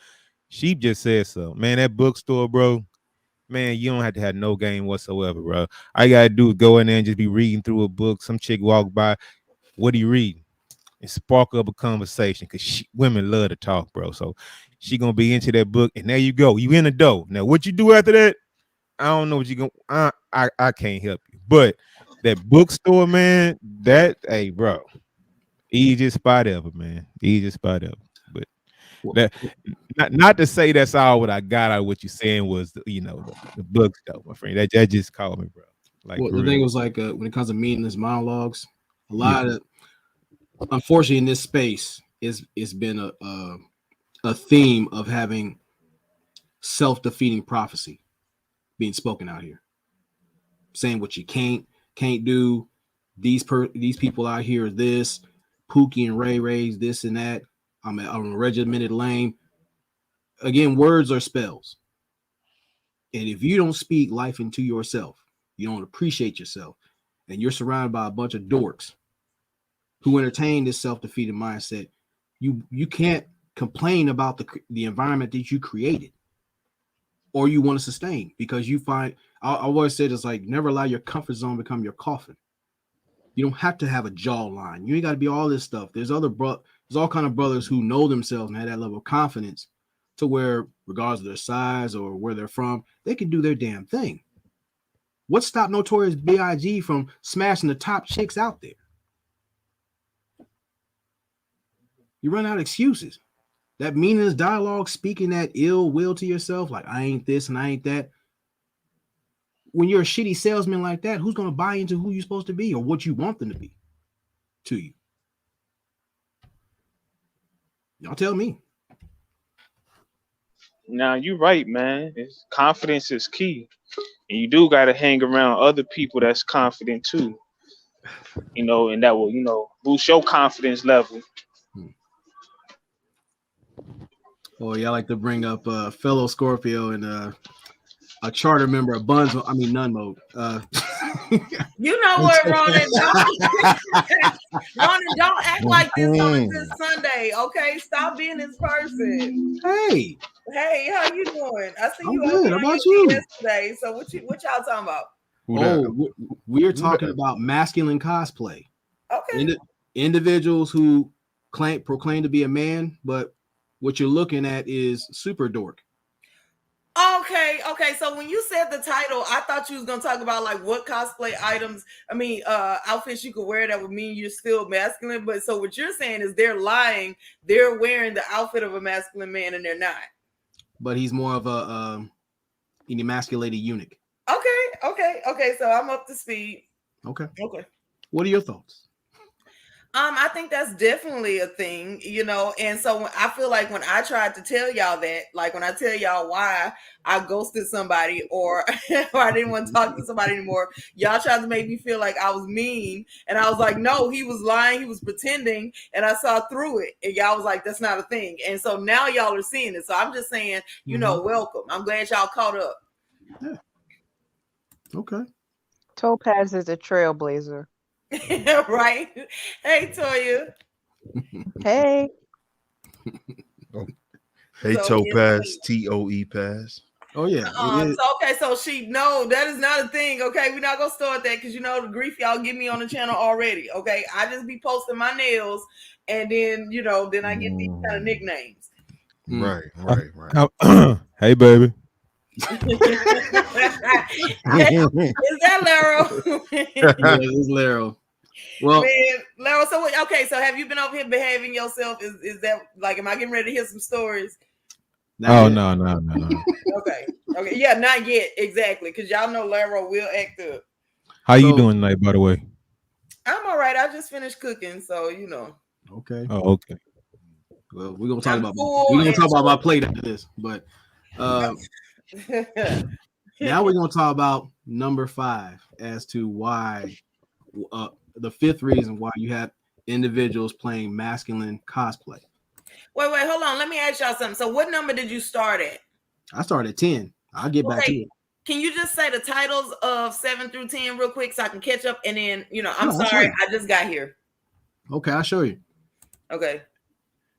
she just said so. Man, that bookstore, bro. Man, you don't have to have no game whatsoever, bro. All you gotta do is go in there and just be reading through a book. Some chick walk by. What are you reading? And spark up a conversation because women love to talk, bro. So she gonna be into that book, and there you go. You in the door. Now, what you do after that? I don't know what you gonna. I can't help you. But that bookstore, man, hey, bro, easiest spot ever, man. Easiest spot ever. But that not to say that's all what I got out of what you're saying was the bookstore, my friend. That just called me, bro. The thing was when it comes to meaningless monologues, a lot of unfortunately in this space it's been a theme of having self-defeating prophecy being spoken out here, saying what you can't do. These people out here are this, Pookie and Ray Ray's this and that. I'm a regimented lame. Again, words are spells, and if you don't speak life into yourself, you don't appreciate yourself, and you're surrounded by a bunch of dorks who entertain this self-defeating mindset, you can't complain about the environment that you created or you want to sustain, because you find, I always said, it's like never allow your comfort zone become your coffin. You don't have to have a jawline. You ain't got to be all this stuff. There's all kind of brothers who know themselves and have that level of confidence to where, regardless of their size or where they're from, they can do their damn thing. What stopped Notorious B.I.G. from smashing the top chicks out there? You run out of excuses. That meaningless dialogue, speaking that ill will to yourself, like I ain't this and I ain't that. When you're a shitty salesman like that, who's going to buy into who you're supposed to be or what you want them to be to you? Y'all tell me. Now, you're right, man. Confidence is key. And you do got to hang around other people that's confident too. And that will, boost your confidence level. Oh, yeah, I like to bring up fellow Scorpio and a charter member of None Mode. You know what, Ronin? Ronin, don't act like this on a good Sunday, okay? Stop being this person. Hey, how you doing? I see you good. How on about your you? yesterday. So what y'all talking about? We're talking about masculine cosplay. Okay. Individuals who proclaim to be a man, but what you're looking at is super dork. Okay. So when you said the title, I thought you was gonna talk about like what cosplay items, outfits you could wear that would mean you're still masculine. But so what you're saying is they're lying. They're wearing the outfit of a masculine man and they're not. But he's more of an emasculated eunuch. Okay. So I'm up to speed. Okay. What are your thoughts? I think that's definitely a thing, and so I feel like when I tried to tell y'all that, like when I tell y'all why I ghosted somebody or I didn't want to talk to somebody anymore, y'all tried to make me feel like I was mean. And I was like, no, he was lying. He was pretending. And I saw through it. And y'all was like, that's not a thing. And so now y'all are seeing it. So I'm just saying, welcome. I'm glad y'all caught up. Yeah. Okay. Topaz is a trailblazer. Right. Hey, Toya. Hey. Hey, Topaz, Toe Pass. Oh yeah. So that is not a thing. Okay, we're not gonna start that because the grief y'all give me on the channel already. Okay, I just be posting my nails, and then then I get these kind of nicknames. Right. Hey, baby. Is that Laro? Yeah, it's Laro. Well, man, Laro. So have you been over here behaving yourself? Is that like, am I getting ready to hear some stories? No. Okay. Yeah, not yet. Exactly. Because y'all know Laro will act up. How you doing tonight, by the way? I'm all right. I just finished cooking, so Okay. Oh, okay. Well, we're gonna talk about my plate after this, but now we're gonna talk about number 5 as to why the 5th reason why you have individuals playing masculine cosplay. Wait, hold on. Let me ask y'all something. So what number did you start at? I started at 10. I'll get back to it. Can you just say the titles of 7 through 10 real quick so I can catch up? And then, I'm sorry, I just got here. Okay, I'll show you. Okay.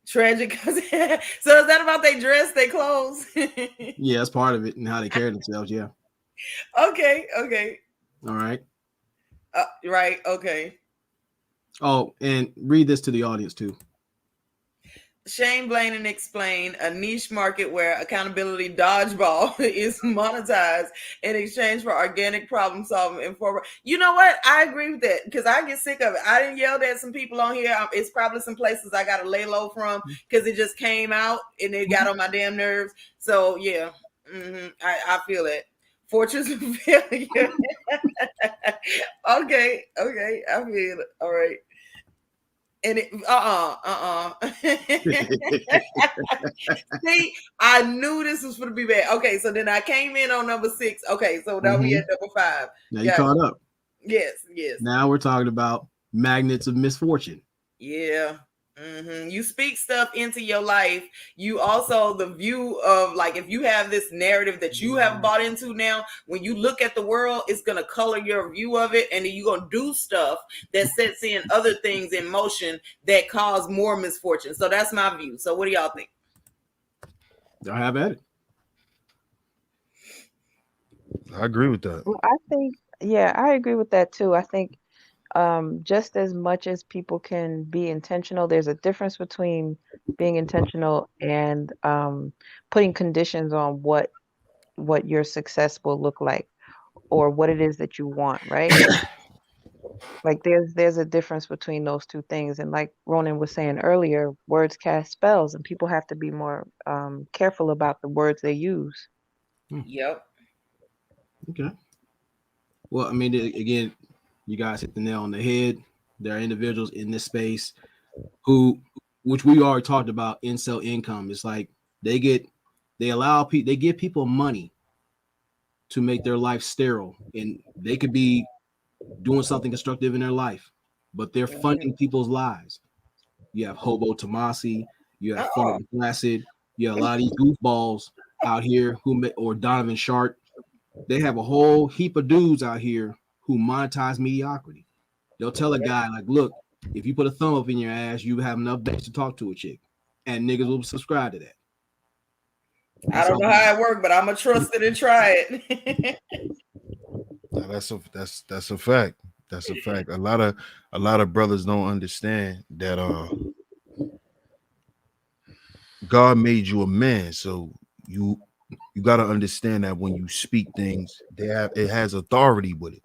Tragic. So is that about they dress, they clothes? Yeah, that's part of it and how they carry themselves. Yeah. Okay. All right. Right. Okay. Oh, and read this to the audience too. Shane, blame, and explain a niche market where accountability dodgeball is monetized in exchange for organic problem solving and forward. You know what? I agree with that because I get sick of it. I didn't yell at some people on here. It's probably some places I got to lay low from because it just came out and it got on my damn nerves. So yeah, I feel it. Fortress of failure. Okay, I feel it. All right. And See, I knew this was going to be bad. Okay, so then I came in on number 6. Okay, so now we at number 5. Now you caught up. Yes. Now we're talking about magnets of misfortune. Yeah. You speak stuff into your life. You also, the view of like, if you have this narrative that you have bought into now, when you look at the world, it's going to color your view of it. And then you're going to do stuff that sets in other things in motion that cause more misfortune. So that's my view. So what do y'all think? Y'all have at it. I agree with that. Well, I agree with that too. I think just as much as people can be intentional, there's a difference between being intentional and putting conditions on what your success will look like or what it is that you want, right? Like there's a difference between those two things. And like Ronin was saying earlier, words cast spells and people have to be more careful about the words they use. Yep. Okay. Well, I mean, again, you guys hit the nail on the head. There are individuals in this space which we already talked about, incel income. It's like they give people money to make their life sterile, and they could be doing something constructive in their life, but they're funding people's lives. You have Hobo Tomasi, you have Flaccid, you have a lot of these goofballs out here or Donovan Sharp. They have a whole heap of dudes out here who monetize mediocrity. They'll tell a guy like, look, if you put a thumb up in your ass, you have enough base to talk to a chick, and niggas will subscribe to that. I don't know how it works, but I'm gonna trust it and try it. That's a fact. That's a fact. A lot of brothers don't understand that God made you a man, so you got to understand that when you speak things, it has authority with it.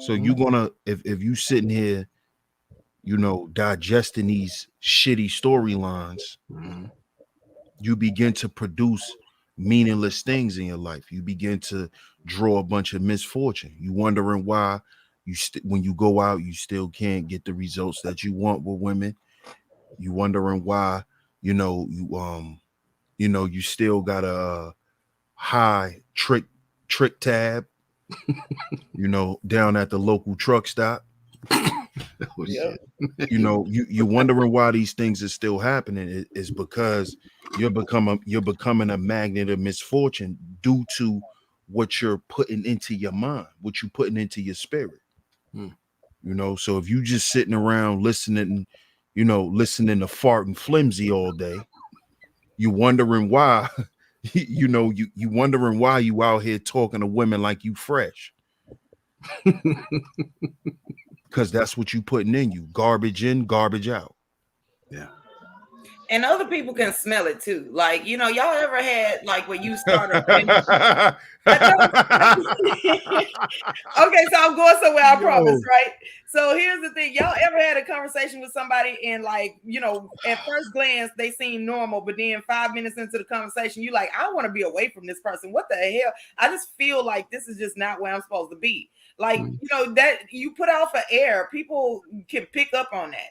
So you're gonna, if you sitting here, you know, digesting these shitty storylines, you begin to produce meaningless things in your life. You begin to draw a bunch of misfortune. You wondering why when you go out, you still can't get the results that you want with women. You wondering why, you still got a high trick tab, down at the local truck stop. You're wondering why these things are still happening. Is because you're becoming a magnet of misfortune due to what you're putting into your mind, what you're putting into your spirit. So if you just sitting around listening to fart and flimsy all day, you wondering why, you wondering why you out here talking to women like you fresh. Because that's what you putting in you. Garbage in, garbage out. Yeah. And other people can smell it too. Like, y'all ever had like when you start a friendship? Okay, so I'm going somewhere, I promise, right? So here's the thing. Y'all ever had a conversation with somebody and like, at first glance, they seem normal, but then 5 minutes into the conversation, you like, I want to be away from this person. What the hell? I just feel like this is just not where I'm supposed to be. Like, that you put out for air, people can pick up on that.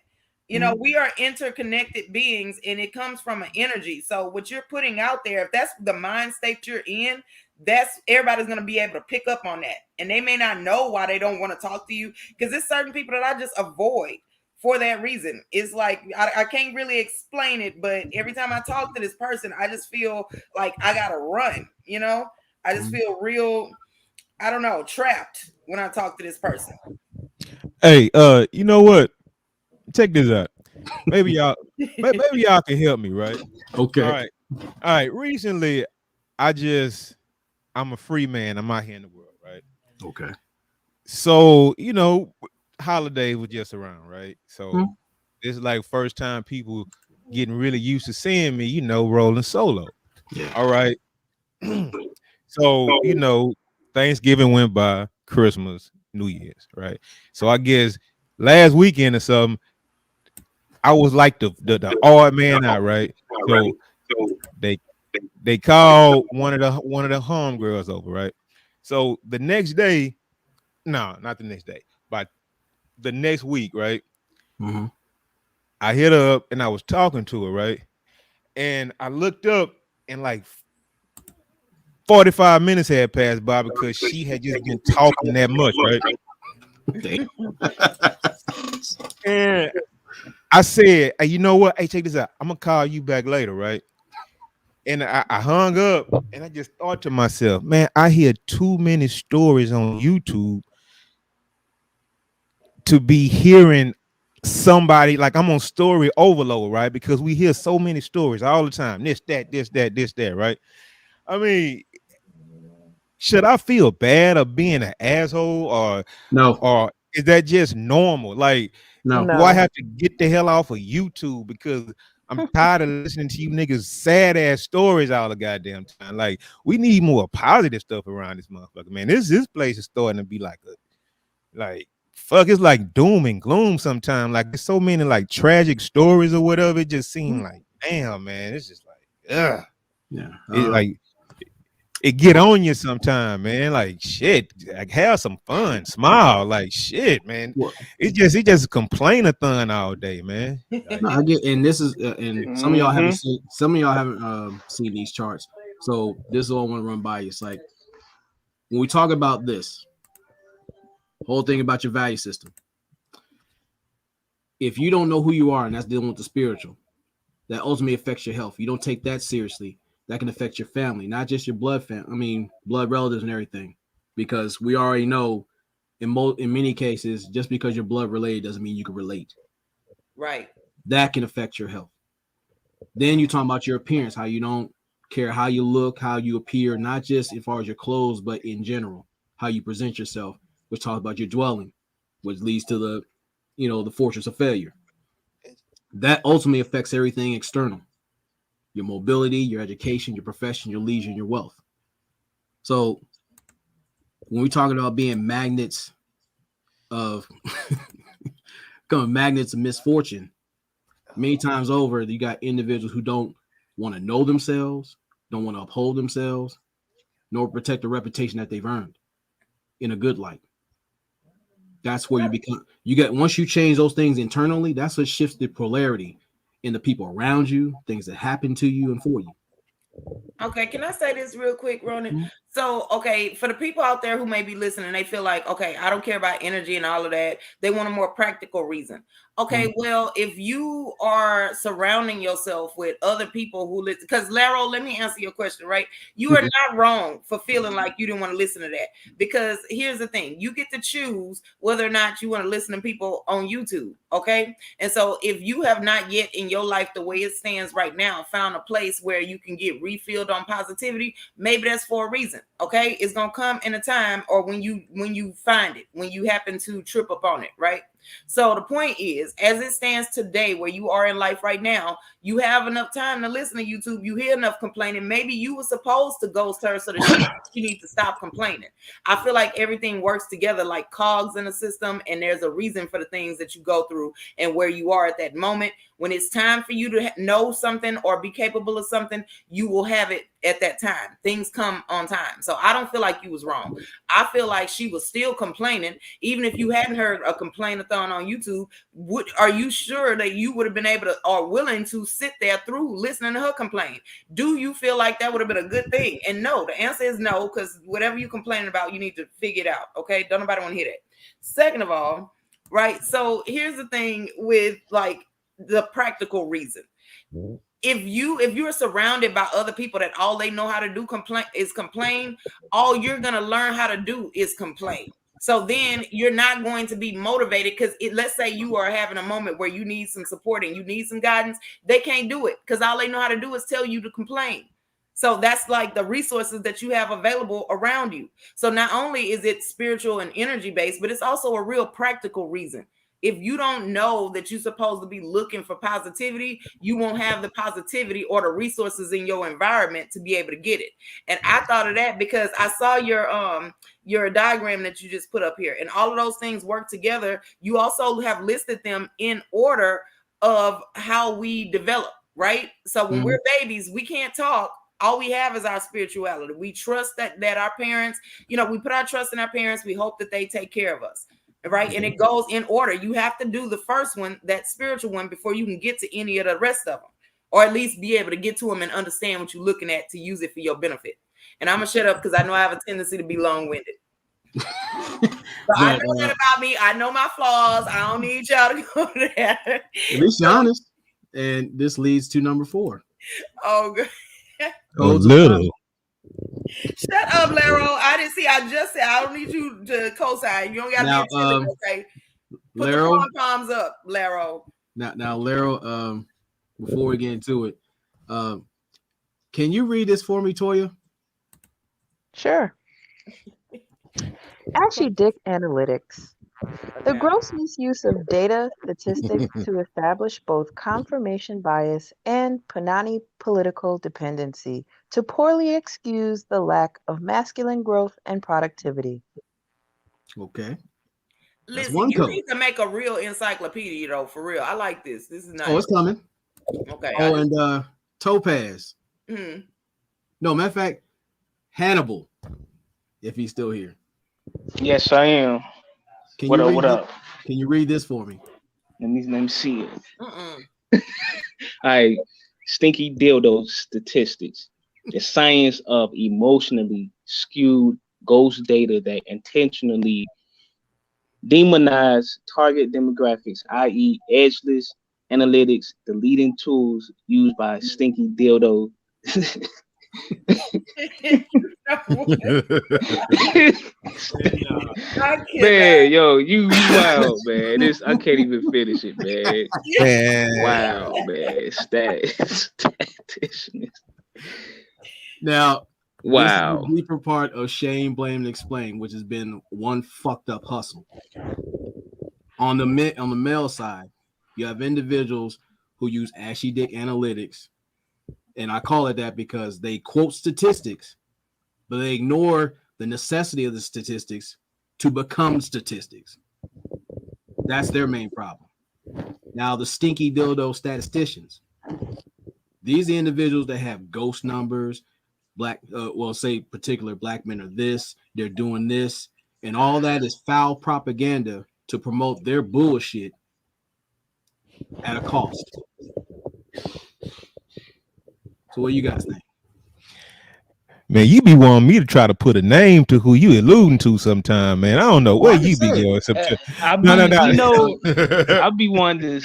We are interconnected beings and it comes from an energy. So what you're putting out there, if that's the mind state you're in, that's everybody's going to be able to pick up on that. And they may not know why they don't want to talk to you, because there's certain people that I just avoid for that reason. It's like, I can't really explain it, but every time I talk to this person, I just feel like I got to run, I just feel real, I don't know, trapped when I talk to this person. Hey, you know what? Check this out. Maybe y'all can help me, right? Okay. All right. Recently, I'm a free man. I'm out here in the world, right? Okay. So, holidays were just around, right? So this is like first time people getting really used to seeing me, rolling solo. Yeah. All right. So, Thanksgiving went by, Christmas, New Year's, right? So I guess last weekend or something, I was like the odd man out, right? So they called one of the homegirls over, right? So the next day, no, not the next day, but the next week, right? I hit her up and I was talking to her, right? And I looked up and like 45 minutes had passed by because she had just been talking that much, right? And I said, hey, you know what? Hey, check this out. I'm gonna call you back later, right? And I hung up and I just thought to myself, man, I hear too many stories on YouTube to be hearing somebody like I'm on story overload, right? Because we hear so many stories all the time. This, that, right? I mean, should I feel bad of being an asshole or is that just normal? Like, no. Do I have to get the hell off of YouTube because I'm tired of listening to you niggas sad ass stories all the goddamn time? Like, we need more positive stuff around this motherfucker, man. This place is starting to be like fuck, it's like doom and gloom sometimes. Like, there's so many like tragic stories or whatever. It just seems like, damn, man, it's just like, ugh. Yeah. It get on you sometime, man. Like, shit, like, have some fun, smile, like, shit, man. It just complain-a-thon all day, man. Like, no, I get, and this is, and some of y'all haven't seen these charts. So this is all I want to run by you. It's like when we talk about this whole thing about your value system, if you don't know who you are, and that's dealing with the spiritual, that ultimately affects your health. You don't take that seriously. That can affect your family, not just your blood relatives and everything, because we already know in many cases, just because you're blood related doesn't mean you can relate. Right. That can affect your health. Then you're talking about your appearance, how you don't care how you look, how you appear, not just as far as your clothes, but in general, how you present yourself, which talks about your dwelling, which leads to the, the fortress of failure. That ultimately affects everything external, your mobility, your education, your profession, your leisure, and your wealth. So when we're talking about being magnets of magnets of misfortune, many times over, you got individuals who don't want to know themselves, don't want to uphold themselves, nor protect the reputation that they've earned in a good light. That's where once you change those things internally, that's what shifts the polarity in the people around you, things that happen to you and for you. Okay, can I say this real quick, Ronin? Mm-hmm. So, okay, for the people out there who may be listening, they feel like, okay, I don't care about energy and all of that. They want a more practical reason. Okay, well, if you are surrounding yourself with other people who listen, because Laro, let me answer your question, right? You are not wrong for feeling like you didn't want to listen to that. Because here's the thing, you get to choose whether or not you want to listen to people on YouTube, okay? And so if you have not yet in your life, the way it stands right now, found a place where you can get refilled on positivity, maybe that's for a reason, okay? It's gonna come in a time, or when you find it, when you happen to trip up on it, right? So the point is, as it stands today, where you are in life right now, you have enough time to listen to YouTube. You hear enough complaining. Maybe you were supposed to ghost her so that she needs to stop complaining. I feel like everything works together like cogs in a system, and there's a reason for the things that you go through and where you are at that moment. When it's time for you to know something or be capable of something, you will have it at that time. Things come on time. So I don't feel like you was wrong. I feel like she was still complaining. Even if you hadn't heard a complainathon on YouTube, are you sure that you would have been able to or willing to sit there through listening to her complain? Do you feel like that would have been a good thing? And no, the answer is no, because whatever you're complaining about, you need to figure it out. Okay. Don't nobody want to hear that. Second of all, right. So here's the thing with like the practical reason. If you're surrounded by other people that all they know how to do complain, all you're gonna learn how to do is complain. So then you're not going to be motivated, because let's say you are having a moment where you need some support and you need some guidance. They can't do it because all they know how to do is tell you to complain. So that's like the resources that you have available around you. So not only is it spiritual and energy based, but it's also a real practical reason. If you don't know that you're supposed to be looking for positivity, you won't have the positivity or the resources in your environment to be able to get it. And I thought of that because I saw your diagram that you just put up here, and all of those things work together. You also have listed them in order of how we develop, right? So when we're babies, we can't talk. All we have is our spirituality. We trust that our parents, we put our trust in our parents. We hope that they take care of us. Right. And it goes in order. You have to do the first one, that spiritual one, before you can get to any of the rest of them, or at least be able to get to them and understand what you're looking at to use it for your benefit. And I'm going to shut up because I know I have a tendency to be long-winded. But I know that about me. I know my flaws. I don't need y'all to go there. At least you're honest. And this leads to number 4. Oh, good. A little. Shut up, Laro. I didn't see. I just said I don't need you to co-sign. You don't got to be attentive, okay? Put Laro, the palms up, Laro. Now, Laro. Before we get into it, can you read this for me, Toya? Sure. Ashy Dick Analytics. The gross misuse of data statistics to establish both confirmation bias and Punani political dependency to poorly excuse the lack of masculine growth and productivity. Okay. Listen, you need to make a real encyclopedia, though, for real. I like this. This is nice. Oh, it's coming. Okay. Oh, and Topaz. Mm-hmm. No, matter of fact, Hannibal, if he's still here. Yes, I am. What up? Can you read this for me? Let me see it. All right. Stinky dildo statistics. The science of emotionally skewed ghost data that intentionally demonize target demographics, i.e. edgeless analytics, the leading tools used by stinky dildo. Man, yo, you wild, man. This I can't even finish it, man. Wow, man. Statistician. Now, this is Wow. the deeper part of shame, blame, and explain, which has been one fucked up hustle. On the male side, you have individuals who use ashy dick analytics, and I call it that because they quote statistics, but they ignore the necessity of the statistics to become statistics. That's their main problem. Now, the stinky dildo statisticians. These are individuals that have ghost numbers, say particular black men are this, they're doing this, and all that is foul propaganda to promote their bullshit at a cost. So what do you guys think? Man, you be wanting me to try to put a name to who you alluding to sometime, man. I don't know where you be going. I'll be one to.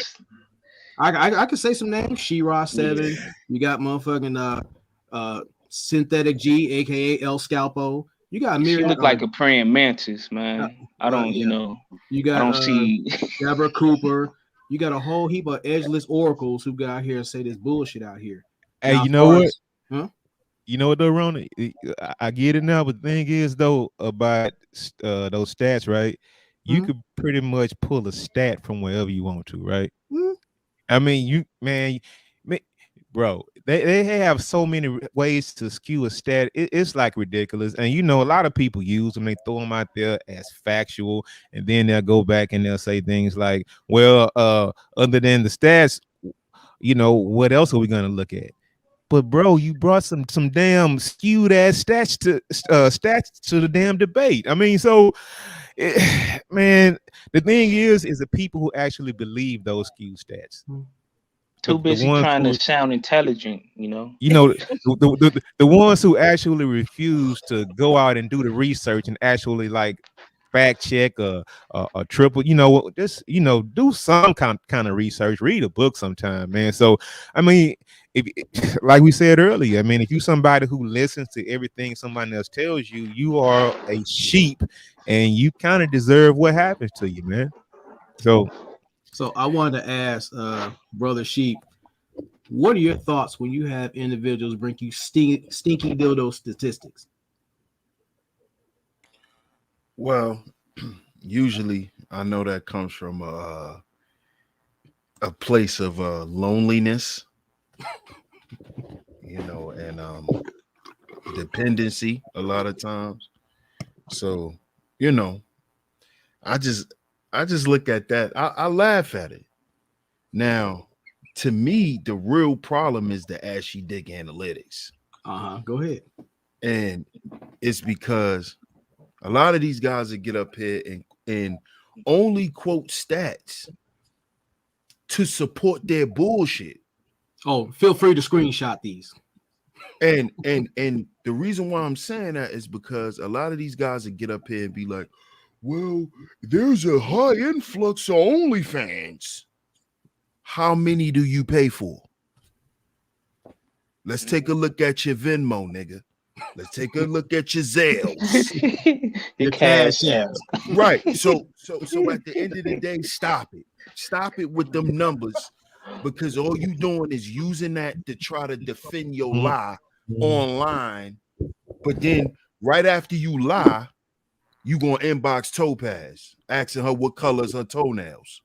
I could say some names. She-Ra 7. Yeah. You got motherfucking Synthetic G, aka El Scalpo. You got She look like a praying mantis, man. I don't, you know. You got I don't see Deborah Cooper. You got a whole heap of edgeless oracles who got out here and say this bullshit out here. Hey, now, you know what? Huh? You know what though, Ronin? I get it now, but the thing is though about those stats, right? You could pretty much pull a stat from wherever you want to, right? I mean, bro, they have so many ways to skew a stat. It's like ridiculous. And you know, a lot of people use them, they throw them out there as factual, and then they'll go back and they'll say things like, well, other than the stats, you know, what else are we gonna look at? But bro, you brought some damn skewed ass stats to the damn debate. I mean, so man, the thing is the people who actually believe those skewed stats. Too busy trying to sound intelligent, you know. You know, the ones who actually refuse to go out and do the research and actually like fact check or triple, you know, just, you know, do some kind of research, read a book sometime, man. So I mean, if like we said earlier, I mean, if you somebody who listens to everything somebody else tells you, you are a sheep and you kind of deserve what happens to you, man. So I wanted to ask Brother Sheep, what are your thoughts when you have individuals bring you stinky dildo statistics? Well, usually I know that comes from a place of loneliness, you know, and dependency a lot of times. So, you know, I just look at that. I laugh at it. Now, to me, the real problem is the ashy dick analytics. Go ahead. And it's because a lot of these guys that get up here and only quote stats to support their bullshit. Oh, feel free to screenshot these. And the reason why I'm saying that is because a lot of these guys that get up here and be like, well, there's a high influx of OnlyFans. How many do you pay for? Let's take a look at your Venmo, nigga. Let's take a look at your Zales. Your cash app. Right. So at the end of the day, stop it. Stop it with them numbers, because all you doing is using that to try to defend your lie online. But then right after you lie, you gonna inbox Topaz asking her what color's her toenails.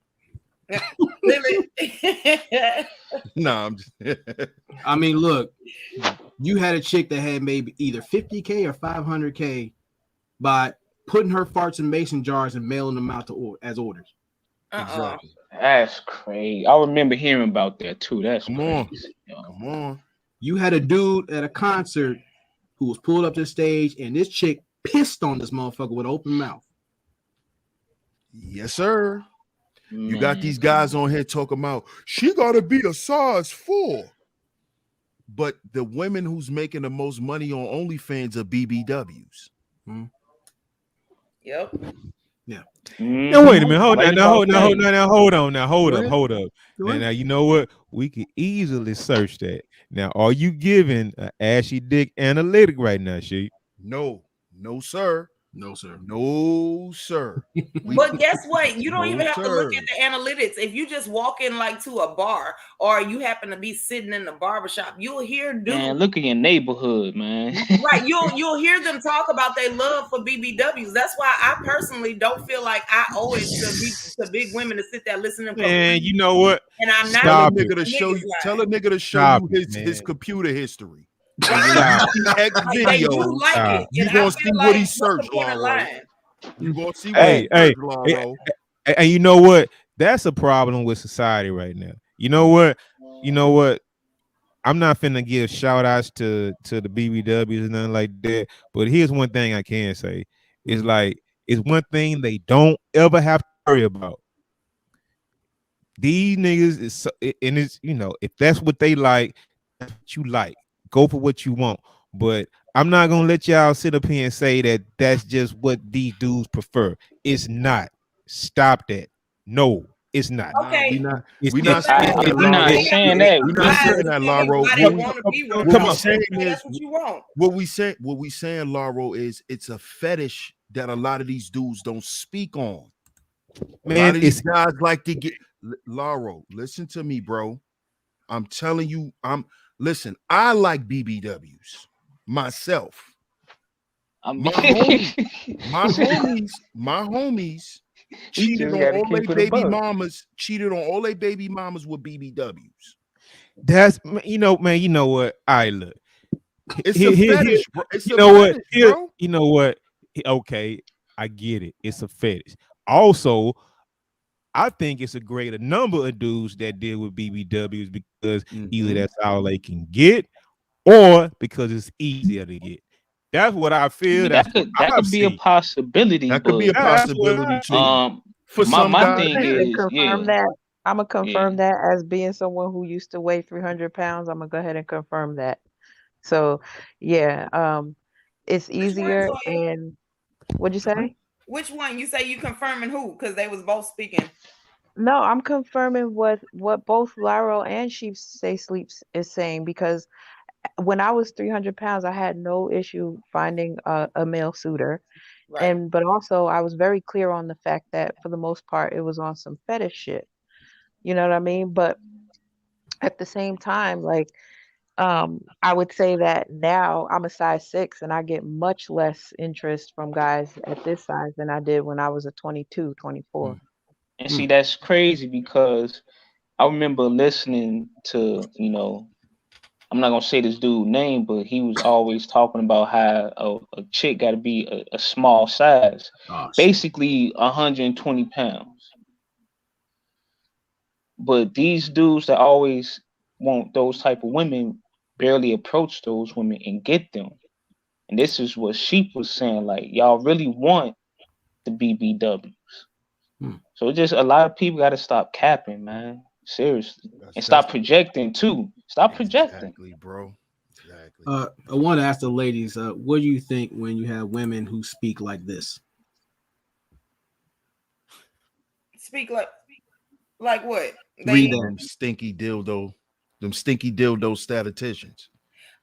Nah, I'm just I mean, look, you had a chick that had maybe either 50K or 500K by putting her farts in mason jars and mailing them out as orders. Exactly. That's crazy. I remember hearing about that too. That's crazy. Come on. You had a dude at a concert who was pulled up to the stage, and this chick pissed on this motherfucker with an open mouth. Yes, sir. You got these guys on here talking about she gotta be a size 4. But the women who's making the most money on OnlyFans are BBWs. Yep. Yeah. Now wait a minute. Hold on. Now you know what? We could easily search that. Now, are you giving an ashy dick analytic right now, Sheep? No, sir. No, sir. No, sir. But guess what? You don't No, even have to look sir. at the analytics. If you just walk in like to a bar or you happen to be sitting in the barbershop, you'll hear dudes. Man, look at your neighborhood, man. Right. You'll hear them talk about their love for BBWs. That's why I personally don't feel like I owe it to big women to sit there listening to Man, you know what? and I'm not Tell a Stop it. nigga to show you. Tell a nigga to show Stop you it, his man. computer history. Stop. X They do videos. like it. You And gonna I see feel what like, he what's the searched, point of Laro. lying? You gonna see what Hey, he hey, searched, Laro. and you know what? That's a problem with society right now. You know what? You know what? I'm not finna give shout outs to the BBWs and nothing like that. But here's one thing I can say. It's like it's one thing they don't ever have to worry about. These niggas is so, and it's, you know, if that's what they like, that's what you like. Go for what you want. But I'm not gonna let y'all sit up here and say that that's just what these dudes prefer. It's not. Stop that. No, it's not. Okay. We not But saying that's- that, we're not Laro. saying that. We're not saying that, Laro. Why they want to be with What them. we saying is That's what you want. what we saying, Laro, is it's a fetish that a lot of these dudes don't speak on. A Man, lot of these it's guys like to get Laro. Listen to me, bro. I'm telling you. Listen. I like BBWs myself. My homies cheated on all their baby mamas. Cheated on all their baby mamas with BBWs. that's, you know, man. You know what? I look. It's a fetish, bro. It's you a know fetish, what? bro. You know what? Okay, I get it. It's a fetish. Also, I think it's a greater number of dudes that deal with BBWs because either that's all they can get or because it's easier to get. That's what I feel. That could be a possibility. That could be a possibility too. For some my guys, thing is, confirm that. I'm gonna confirm that as being someone who used to weigh 300 pounds. I'm gonna go ahead and confirm that. So, yeah, it's easier. And what'd you say? Which one? You say you confirming who? Because they was both speaking. No, I'm confirming what both Laro and Sheep Say Sleeps is saying, because when I was 300 pounds, I had no issue finding a male suitor. Right. But also I was very clear on the fact that for the most part it was on some fetish shit. You know what I mean? But at the same time, like, I would say that now I'm a size 6 and I get much less interest from guys at this size than I did when I was a 22, 24. And see, that's crazy because I remember listening to, you know, I'm not gonna say this dude's name, but he was always talking about how a chick got to be a small size, basically 120 pounds. But these dudes that always want those type of women barely approach those women and get them. And this is what Sheep was saying, like, y'all really want the BBWs. So just a lot of people got to stop capping, man. Seriously. And stop projecting too. Stop projecting. Exactly, bro. Exactly. I want to ask the ladies, what do you think when you have women who speak like this? Speak like what? Read them stinky dildo statisticians.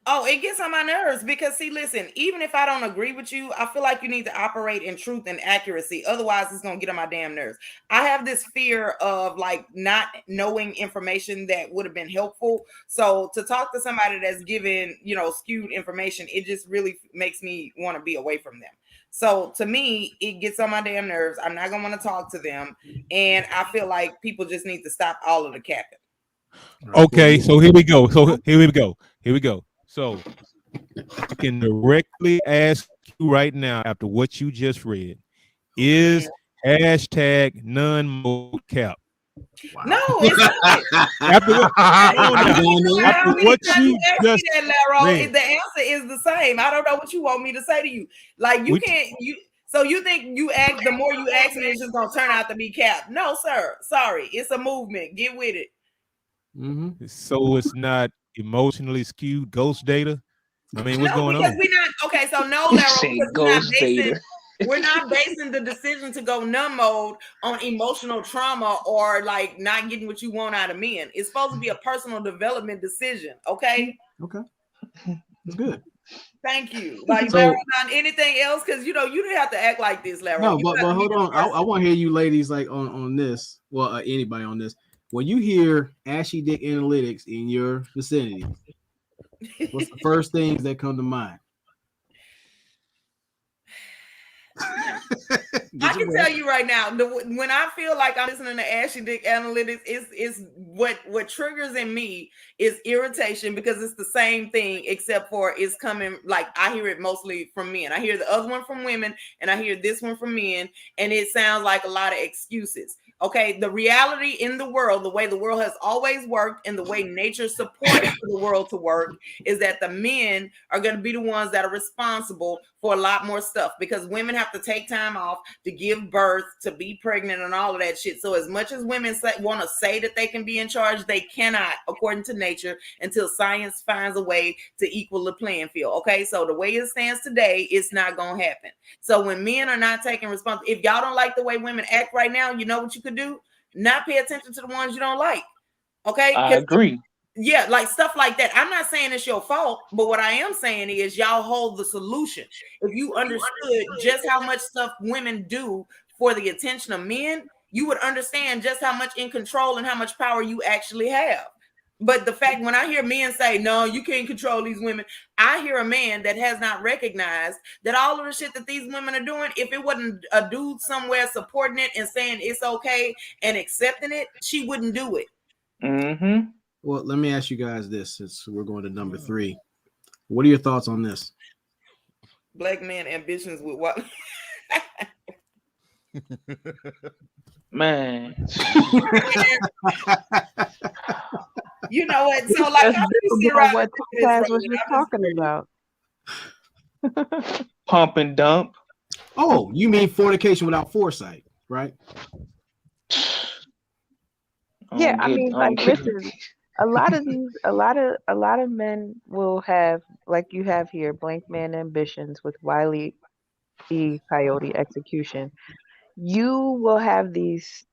Oh, it gets on my nerves because, see, listen, even if I don't agree with you, I feel like you need to operate in truth and accuracy. Otherwise, it's going to get on my damn nerves. I have this fear of like not knowing information that would have been helpful. So to talk to somebody that's given, you know, skewed information, it just really makes me want to be away from them. So to me, it gets on my damn nerves. I'm not going to want to talk to them. And I feel like people just need to stop all of the capping. Okay, so here we go. Here we go. So I can directly ask you right now, after what you just read, is hashtag none-mode cap? Wow. No, it's not. After what you just read. The answer is the same. I don't know what you want me to say to you. Like so you think the more you ask me, it's just gonna turn out to be cap? No, sir. Sorry, it's a movement. Get with it. Mm-hmm. So it's not emotionally skewed ghost data. I mean, what's going on? We're not okay. So no, Larry, we're not basing the decision to go numb mode on emotional trauma or like not getting what you want out of men. It's supposed to be a personal development decision. Okay. Okay. That's good. Thank you. Like, So- Larry, on anything else? Because you didn't have to act like this, Larry. No, You but got to be hold the on. person. I want to hear you ladies like on this. Well, anybody on this. When you hear ashy dick analytics in your vicinity, what's the first things that come to mind? I can tell you right now, when I feel like I'm listening to Ashy Dick Analytics, is what triggers in me is irritation, because it's the same thing except for it's coming, like, I hear it mostly from men. I hear the other one from women, and I hear this one from men, and it sounds like a lot of excuses. Okay, the reality in the world, the way the world has always worked and the way nature supported the world to work, is that the men are going to be the ones that are responsible for a lot more stuff, because women have to take time off to give birth, to be pregnant, and all of that shit. So as much as women want to say that they can be in charge, they cannot, according to nature, until science finds a way to equal the playing field. Okay, so the way it stands today, it's not going to happen. So when men are not taking responsibility, if y'all don't like the way women act right now, you know what you could do? Not pay attention to the ones you don't like. Okay, I agree. Yeah, like stuff like that. I'm not saying it's your fault, but what I am saying is y'all hold the solution. If you understood just how much stuff women do for the attention of men, you would understand just how much in control and how much power you actually have. But the fact, when I hear men say, no, you can't control these women, I hear a man that has not recognized that all of the shit that these women are doing, if it wasn't a dude somewhere supporting it and saying it's okay and accepting it, she wouldn't do it. Mm-hmm. Well, let me ask you guys this, since we're going to number 3. What are your thoughts on this? Black men ambitions with what? Man. You know what? So like, That's I'm different sit from around what and Two do this, Times was Ronin. just I'm just talking curious. about. Pump and dump. Oh, you mean fornication without foresight, right? Yeah, I mean, like, listen, a lot of men will have, like you have here, blank man ambitions with Wiley E. Coyote execution. You will have these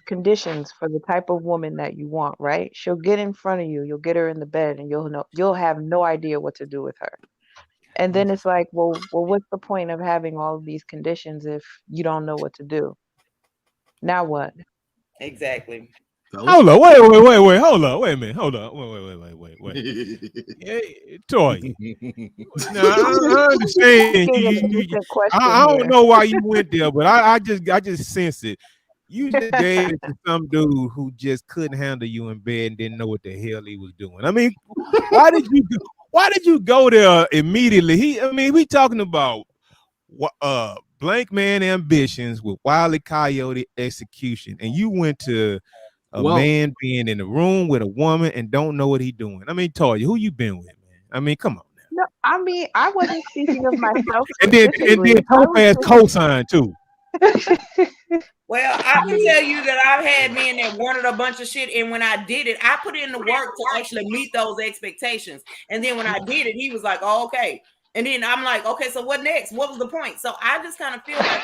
conditions for the type of woman that you want, right? She'll get in front of you, you'll get her in the bed, and you'll have no idea what to do with her. And then it's like, well, what's the point of having all of these conditions if you don't know what to do? Now what? Exactly. Hold on, wait, hold on, wait a minute, hold on, wait. Hey, Toy. No, I understand. I don't know why you went there, but I just sense it. You just gave it to some dude who just couldn't handle you in bed and didn't know what the hell he was doing. I mean, why did you go there immediately? We talking about blank man ambitions with Wile E. Coyote execution, and you went to a man being in the room with a woman and don't know what he doing. I mean, Toya, who you been with, man? I mean, come on now. No, I mean, I wasn't speaking of myself. And then Topaz co-signed too. Well, I can tell you that I've had men that wanted a bunch of shit, and when I did it, I put in the work to actually meet those expectations. And then when I did it, he was like, oh, okay. And then I'm like, okay, so what next? What was the point? So I just kind of feel like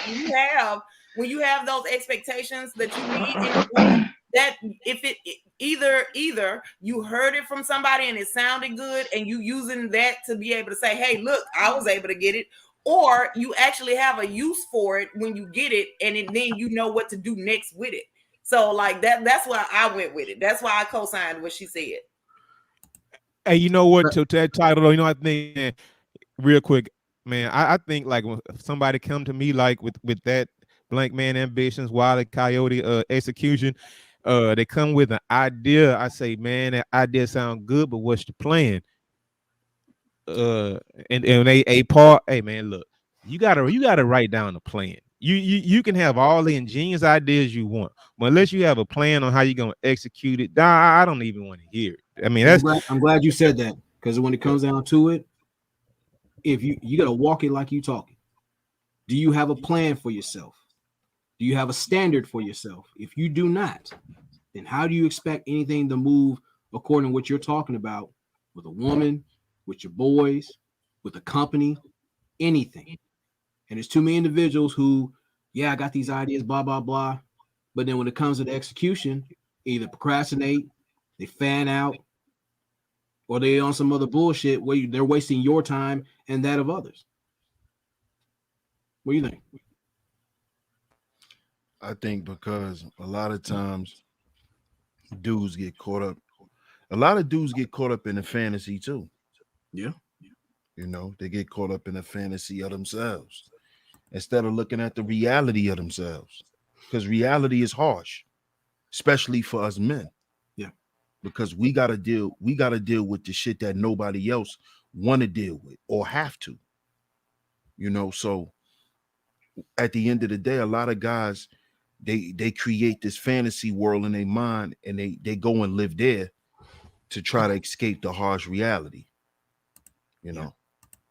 when you have those expectations that you need, that if it either you heard it from somebody and it sounded good and you using that to be able to say, hey, look, I was able to get it, or you actually have a use for it when you get it, and then you know what to do next with it. So like that's why I went with it. That's why I co-signed what she said. Hey, you know what, to that title, you know, I think, man, real quick, man, I think like when somebody come to me like with that blank man ambitions, Wile E. Coyote execution, they come with an idea. I say, man, that idea sound good, but what's the plan? And a part, hey man, look, you gotta write down a plan. You can have all the ingenious ideas you want, but unless you have a plan on how you're gonna execute it, I don't even want to hear it. I mean, I'm glad you said that, because when it comes down to it, if you gotta walk it like you talking. Do you have a plan for yourself? Do you have a standard for yourself? If you do not, then how do you expect anything to move according to what you're talking about with a woman, with your boys, with a company, anything? And there's too many individuals who, I got these ideas, blah, blah, blah. But then when it comes to the execution, either procrastinate, they fan out, or they on some other bullshit where they're wasting your time and that of others. What do you think? I think because a lot of times dudes get caught up. A lot of dudes get caught up in the fantasy too. Yeah. You know, they get caught up in the fantasy of themselves instead of looking at the reality of themselves. Because reality is harsh, especially for us men. Yeah. Because we gotta deal with the shit that nobody else want to deal with or have to. You know, so at the end of the day, a lot of guys they create this fantasy world in their mind and they go and live there to try to escape the harsh reality. You know,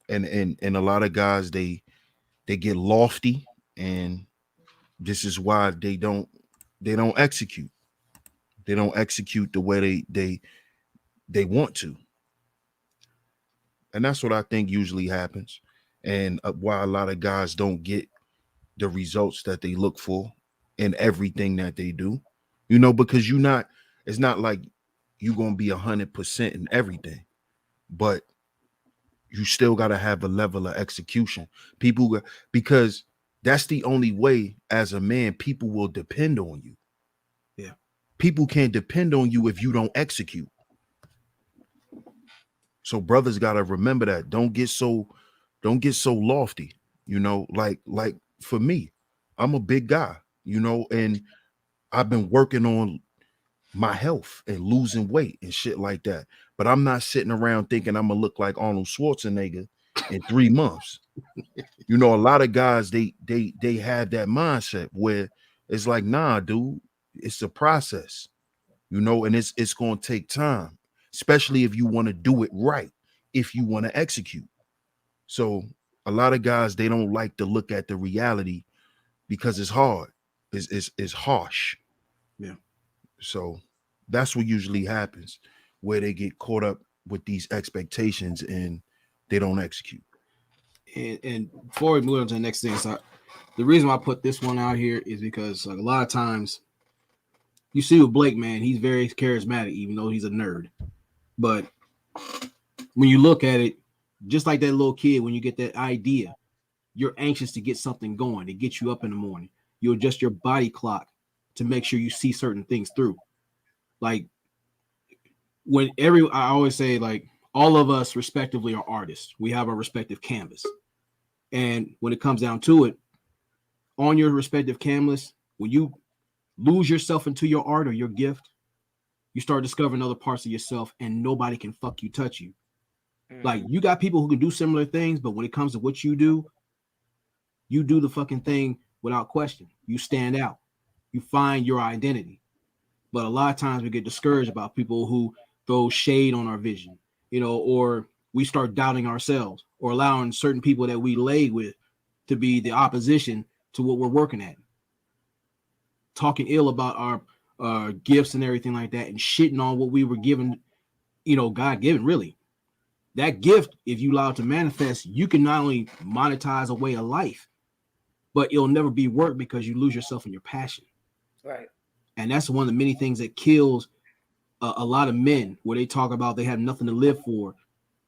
and a lot of guys they get lofty, and this is why they don't execute. They don't execute the way they want to. And that's what I think usually happens. And why a lot of guys don't get the results that they look for in everything that they do, you know, because it's not like you're going to be 100% in everything, but you still got to have a level of execution. Because that's the only way as a man, people will depend on you. Yeah. People can't depend on you if you don't execute. So brothers got to remember that. Don't get so lofty, you know, like for me, I'm a big guy, you know, and I've been working on my health and losing weight and shit like that. But I'm not sitting around thinking I'm gonna look like Arnold Schwarzenegger in 3 months. You know, a lot of guys they have that mindset where it's like, nah, dude, it's a process, you know, and it's gonna take time, especially if you want to do it right, if you want to execute. So a lot of guys they don't like to look at the reality because it's hard, it's harsh. Yeah. So that's what usually happens, where they get caught up with these expectations and they don't execute. And before we move on to the next thing, so the reason why I put this one out here is because like, a lot of times you see with Blake, man, he's very charismatic, even though he's a nerd. But when you look at it, just like that little kid, when you get that idea, you're anxious to get something going, to get you up in the morning. You adjust your body clock to make sure you see certain things through. Like I always say, like, all of us respectively are artists. We have our respective canvas. And when it comes down to it, on your respective canvas, when you lose yourself into your art or your gift, you start discovering other parts of yourself and nobody can fuck you, touch you. Like, you got people who can do similar things, but when it comes to what you do the fucking thing without question. You stand out. You find your identity. But a lot of times we get discouraged about people who throw shade on our vision, you know, or we start doubting ourselves or allowing certain people that we lay with to be the opposition to what we're working at. Talking ill about our gifts and everything like that and shitting on what we were given, you know, God given, really. That gift, if you allow it to manifest, you can not only monetize a way of life, but it'll never be work because you lose yourself in your passion. Right. And that's one of the many things that kills a lot of men, where they talk about they have nothing to live for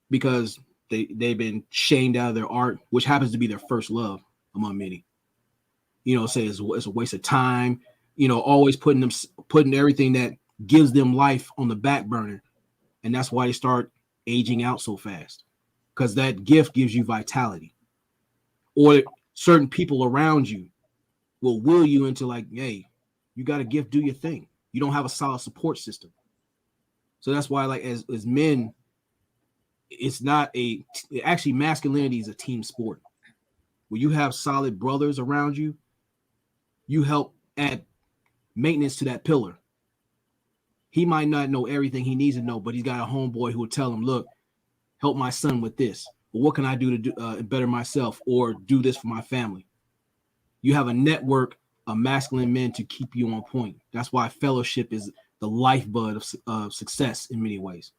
because they've been shamed out of their art, which happens to be their first love among many. You know, say it's a waste of time, you know, always putting everything that gives them life on the back burner. And that's why they start aging out so fast, because that gift gives you vitality. Or certain people around you will you into like, hey, you got a gift, do your thing. You don't have a solid support system. So that's why, like, as men, it's not actually masculinity is a team sport. When you have solid brothers around you, you help add maintenance to that pillar. He might not know everything he needs to know, but he's got a homeboy who will tell him, look, help my son with this. Or what can I do to better myself or do this for my family? You have a network of masculine men to keep you on point. That's why fellowship is the lifeblood of success in many ways.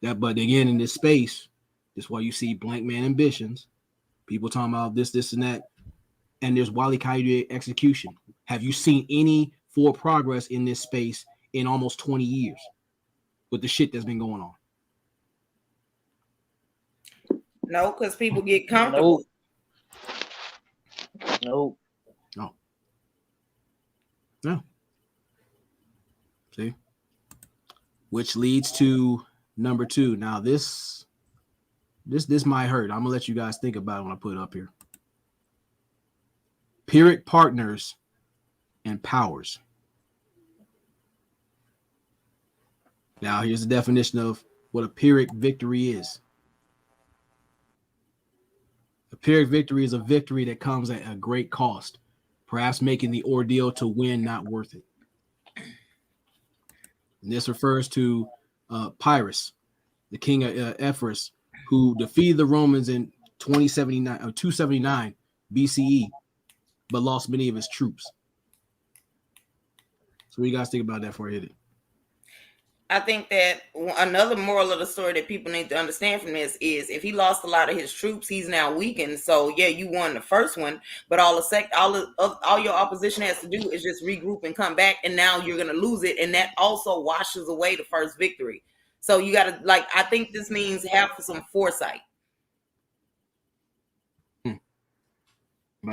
But again, in this space, that's why you see blank man ambitions, people talking about this, and that. And there's Wile E. Coyote execution. Have you seen any forward progress in this space in almost 20 years with the shit that's been going on? No, because people get comfortable. Nope. Oh. No. See? Which leads to number 2. Now this might hurt. I'm gonna let you guys think about it when I put it up here. Pyrrhic partners and powers. Now here's the definition of what a Pyrrhic victory is. A Pyrrhic victory is a victory that comes at a great cost, perhaps making the ordeal to win not worth it. And this refers to Pyrrhus, the king of Epirus, who defeated the Romans in 279 BCE, but lost many of his troops. So what do you guys think about that before I hit it? I think that another moral of the story that people need to understand from this is if he lost a lot of his troops, he's now weakened. So yeah, you won the first one, but all your opposition has to do is just regroup and come back, and now you're gonna lose it, and that also washes away the first victory. So you gotta I think this means have some foresight. Anybody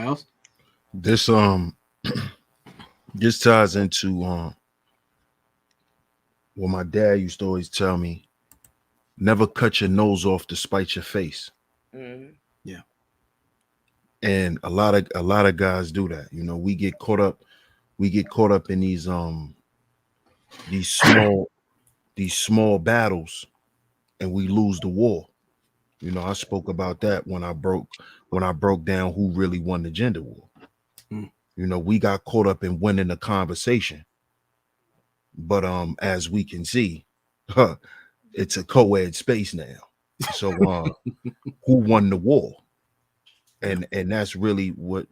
else? This this ties into what my dad used to always tell me: never cut your nose off to spite your face. Mm-hmm. Yeah. And a lot of guys do that. You know, we get caught up in these small battles, and we lose the war. You know, I spoke about that when I broke down who really won the gender war. You know, we got caught up in winning the conversation. But as we can see, it's a co-ed space now. So who won the war? And that's really what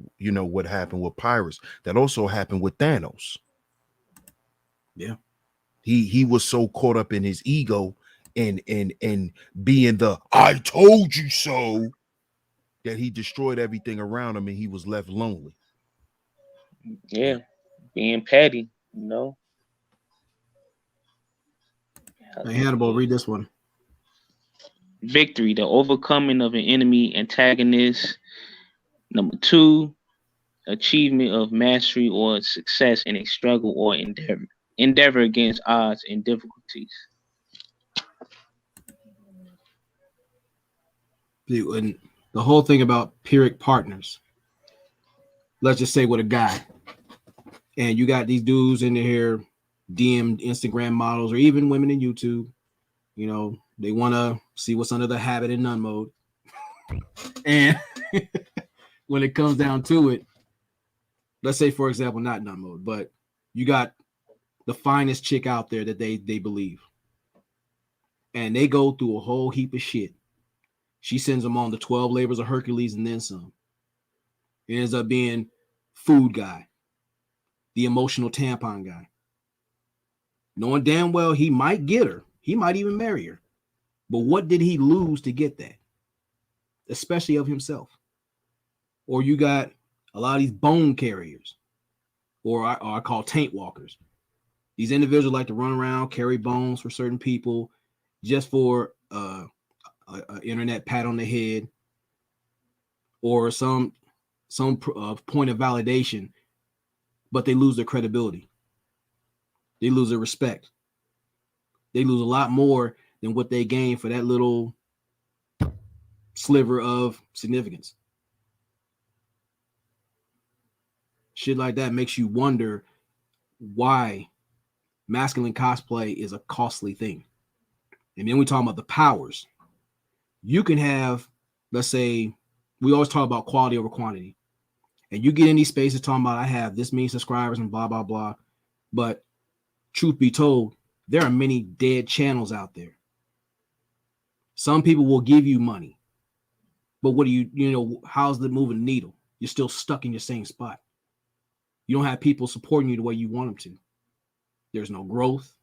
happened with Pyrrhus. That also happened with Thanos. Yeah. He was so caught up in his ego and being the I told you so that he destroyed everything around him and he was left lonely. Yeah. Being petty, you know. Hey, Hannibal, read this one. Victory, the overcoming of an enemy antagonist. Number 2, achievement of mastery or success in a struggle or endeavor against odds and difficulties. And the whole thing about Pyrrhic partners, let's just say with a guy, and you got these dudes in here, DM Instagram models, or even women in YouTube, you know, they want to see what's under the habit in none mode. And when it comes down to it, let's say, for example, not none mode, but you got the finest chick out there that they believe. And they go through a whole heap of shit. She sends them on the 12 labors of Hercules and then some. It ends up being food guy, the emotional tampon guy. Knowing damn well he might get her. He might even marry her. But what did he lose to get that? Especially of himself. Or you got a lot of these bone carriers, or I call taint walkers. These individuals like to run around, carry bones for certain people just for an internet pat on the head or some point of validation, but they lose their credibility. They lose their respect. They lose a lot more than what they gain for that little sliver of significance. Shit like that makes you wonder why masculine cosplay is a costly thing. And then we talk about the powers. You can have, let's say, we always talk about quality over quantity. And you get in these spaces talking about, I have this many subscribers and blah, blah, blah. But truth be told, there are many dead channels out there. Some people will give you money. But what do how's the moving needle? You're still stuck in your same spot. You don't have people supporting you the way you want them to. There's no growth.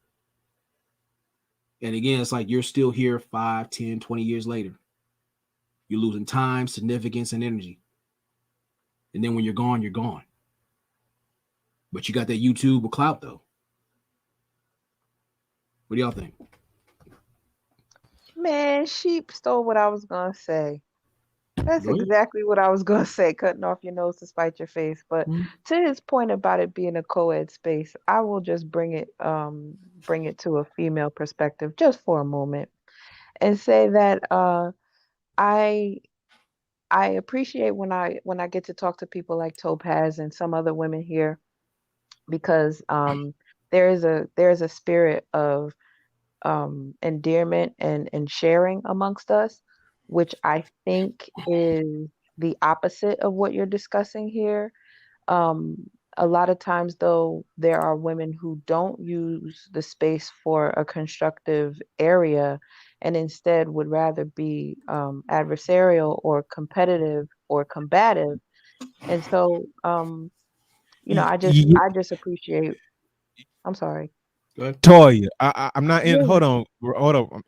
And again, it's like you're still here 5, 10, 20 years later. You're losing time, significance, and energy. And then when you're gone, you're gone. But you got that YouTube with clout, though. What do y'all think? Man, Sheep stole what I was going to say. That's exactly what I was going to say, cutting off your nose to spite your face. But to his point about it being a co-ed space, I will just bring it to a female perspective just for a moment and say that I appreciate when I get to talk to people like Topaz and some other women here because there is a spirit of endearment and sharing amongst us, which I think is the opposite of what you're discussing here. A lot of times, though, there are women who don't use the space for a constructive area and instead would rather be adversarial or competitive or combative. And so, I just appreciate. I'm sorry. Go ahead. Toya, I'm not in. Yeah. Hold on.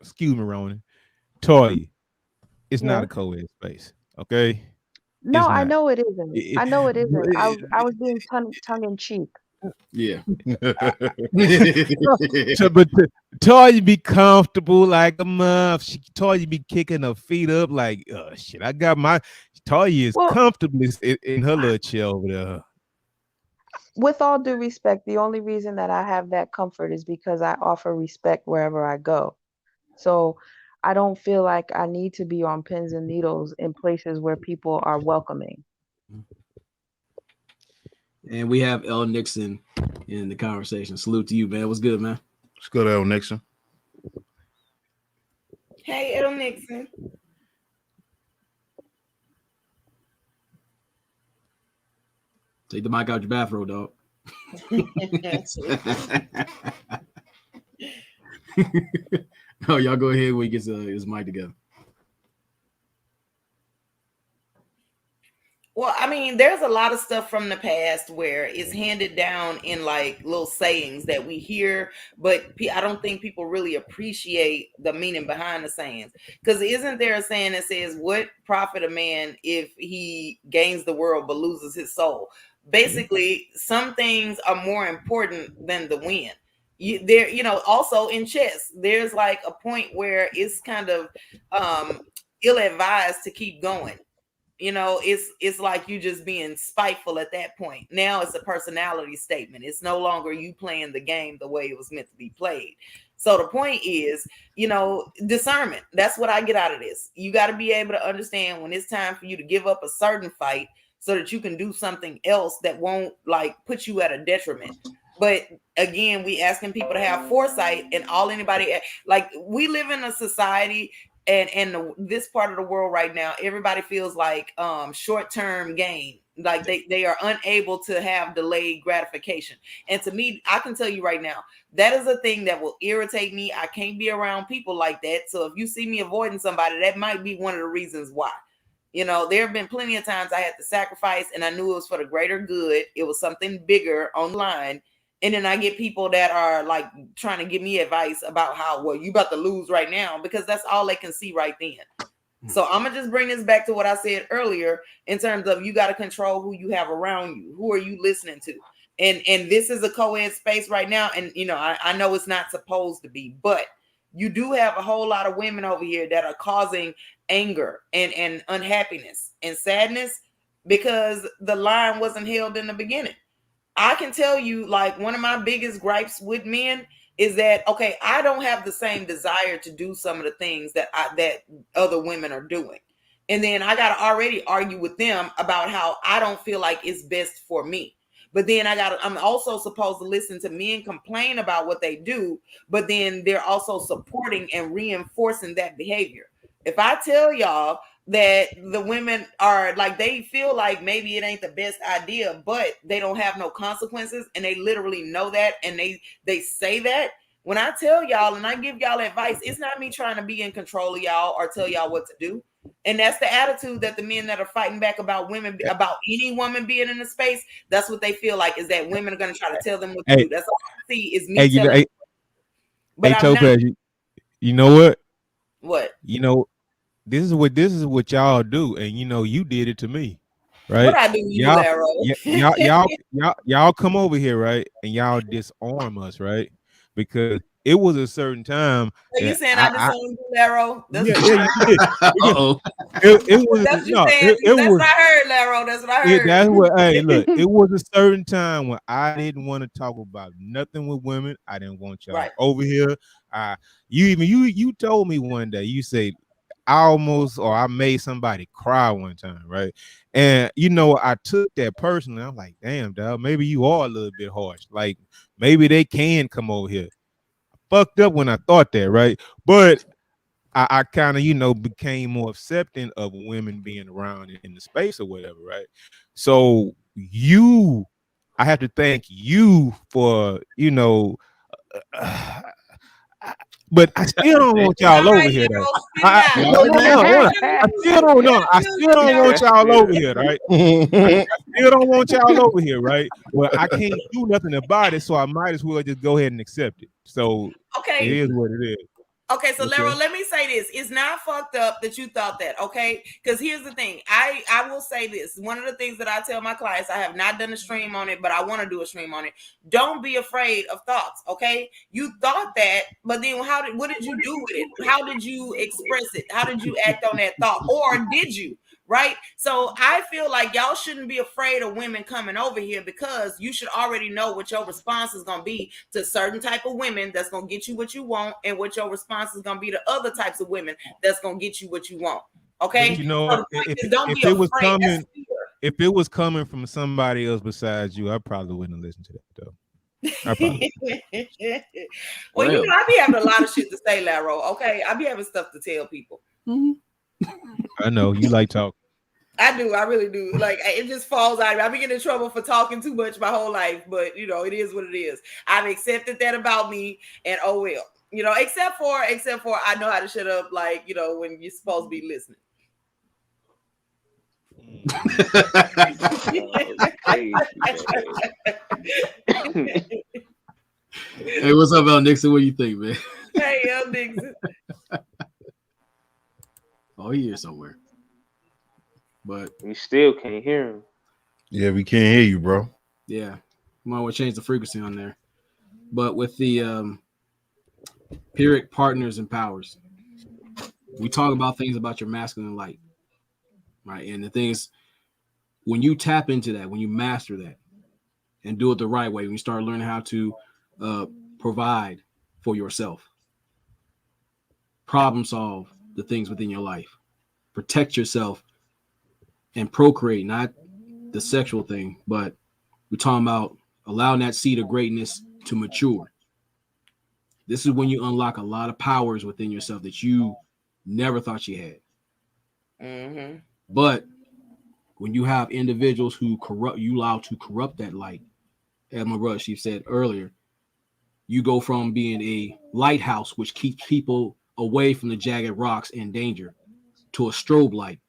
Excuse me, Ronin. Toya, it's not Yeah. a co-ed space. Okay. No, It's I not. know it isn't. It- I know it isn't. I it- was being tongue in cheek. Yeah. but Toya be comfortable like a muff. Toya be kicking her feet up like, shit. I got my Toya is Well, comfortable in her little chair over there. with all due respect, the only reason that I have that comfort is because I offer respect wherever I go. So I don't feel like I need to be on pins and needles in places where people are welcoming. And we have L. Nixon in the conversation. Salute to you, man. What's good, man? Let's go to L. Nixon. Hey, L. Nixon. Take the mic out your bathrobe, dog. Oh, y'all go ahead when he gets his mic together. Well, I mean, there's a lot of stuff from the past where it's handed down in like little sayings that we hear, but I don't think people really appreciate the meaning behind the sayings. Because isn't there a saying that says, "What profit a man if he gains the world but loses his soul?" Basically, some things are more important than the win. Also in chess, there's like a point where it's kind of ill-advised to keep going. It's like you just being spiteful at that point. Now it's a personality statement. It's no longer you playing the game the way it was meant to be played. So the point is, discernment. That's what I get out of this. You got to be able to understand when it's time for you to give up a certain fight so that you can do something else that won't like put you at a detriment. But again, we asking people to have foresight, and like we live in a society and this part of the world right now, everybody feels like short-term gain, like they are unable to have delayed gratification. And to me, I can tell you right now, that is a thing that will irritate me. I can't be around people like that. So if you see me avoiding somebody, that might be one of the reasons why. There have been plenty of times I had to sacrifice and I knew it was for the greater good. It was something bigger on the line. And then I get people that are like trying to give me advice about how, well, you about to lose right now, because that's all they can see right then. So I'm going to just bring this back to what I said earlier in terms of you got to control who you have around you. Who are you listening to? And this is a co-ed space right now. And, I know it's not supposed to be, but you do have a whole lot of women over here that are causing anger and unhappiness and sadness because the line wasn't held in the beginning. I can tell you, like, one of my biggest gripes with men is that, okay, I don't have the same desire to do some of the things that other women are doing. And then I got to already argue with them about how I don't feel like it's best for me. But then I'm also supposed to listen to men complain about what they do, but then they're also supporting and reinforcing that behavior. If I tell y'all that the women are like, they feel like maybe it ain't the best idea, but they don't have no consequences, and they literally know that, and they say that. When I tell y'all and I give y'all advice, it's not me trying to be in control of y'all or tell y'all what to do. And that's the attitude that the men that are fighting back about women, about any woman being in the space, that's what they feel like, is that women are going to try to tell them what to do. That's all I see is me telling them. But I'm Topaz, not. You know what? What? This is what y'all do, and you did it to me, right? What I do, y'all come over here, right? And y'all disarm us, right? Because it was a certain time. So you saying I disowned you, Laro? Yeah, you did. Uh-oh. It was That's what you no, saying. it That's was. what I heard, Laro. That's what I heard. That's what. Hey, look, it was a certain time when I didn't want to talk about nothing with women. I didn't want y'all over here. You told me one day. You said I made somebody cry one time, right? And you know, I took that personally. I'm like, damn, dog, maybe you are a little bit harsh. Like maybe they can come over here. I fucked up when I thought that, right? But I kind of, you know, became more accepting of women being around in the space or whatever, right? So I have to thank you for, you know, but I still don't want y'all over here, though. No. I still don't know. I still don't want y'all over here, right? I still don't want y'all over here, right? Well, I can't do nothing about it, so I might as well just go ahead and accept it. So it is what it is. Okay, so Laro, let me say this. It's not fucked up that you thought that, okay? Because here's the thing. I will say this. One of the things that I tell my clients, I have not done a stream on it, but I want to do a stream on it. Don't be afraid of thoughts, okay? You thought that, but then what did you do with it? How did you express it? How did you act on that thought? Or did you? Right? So I feel like y'all shouldn't be afraid of women coming over here because you should already know what your response is going to be to certain type of women that's going to get you what you want, and what your response is going to be to other types of women that's going to get you what you want. Okay? But you know, so if it was coming from somebody else besides you, I probably wouldn't listen to that though. Well, you know, I be having a lot of shit to say, Laro. Okay, I be having stuff to tell people. I know you like talk. I do. I really do. Like, it just falls out of me. I've been getting in trouble for talking too much my whole life, but you know, it is what it is. I've accepted that about me, and oh well. You know, except for I know how to shut up, like, you know, when you're supposed to be listening. Hey, what's up, El Nixon? What do you think, man? Hey, El Nixon. Oh, he here somewhere. But we still can't hear him. Yeah, we can't hear you, bro. Yeah. Might want to change the frequency on there. But with the Pyrrhic partners and powers, we talk about things about your masculine light. Right. And the thing is, when you tap into that, when you master that and do it the right way, when you start learning how to provide for yourself, problem solve the things within your life, protect yourself, and procreate, not the sexual thing, but we're talking about allowing that seed of greatness to mature. This is when you unlock a lot of powers within yourself that you never thought you had. Mm-hmm. But when you have individuals who you allow to corrupt that light, as my brother Chief said earlier, you go from being a lighthouse, which keeps people away from the jagged rocks and danger, to a strobe light,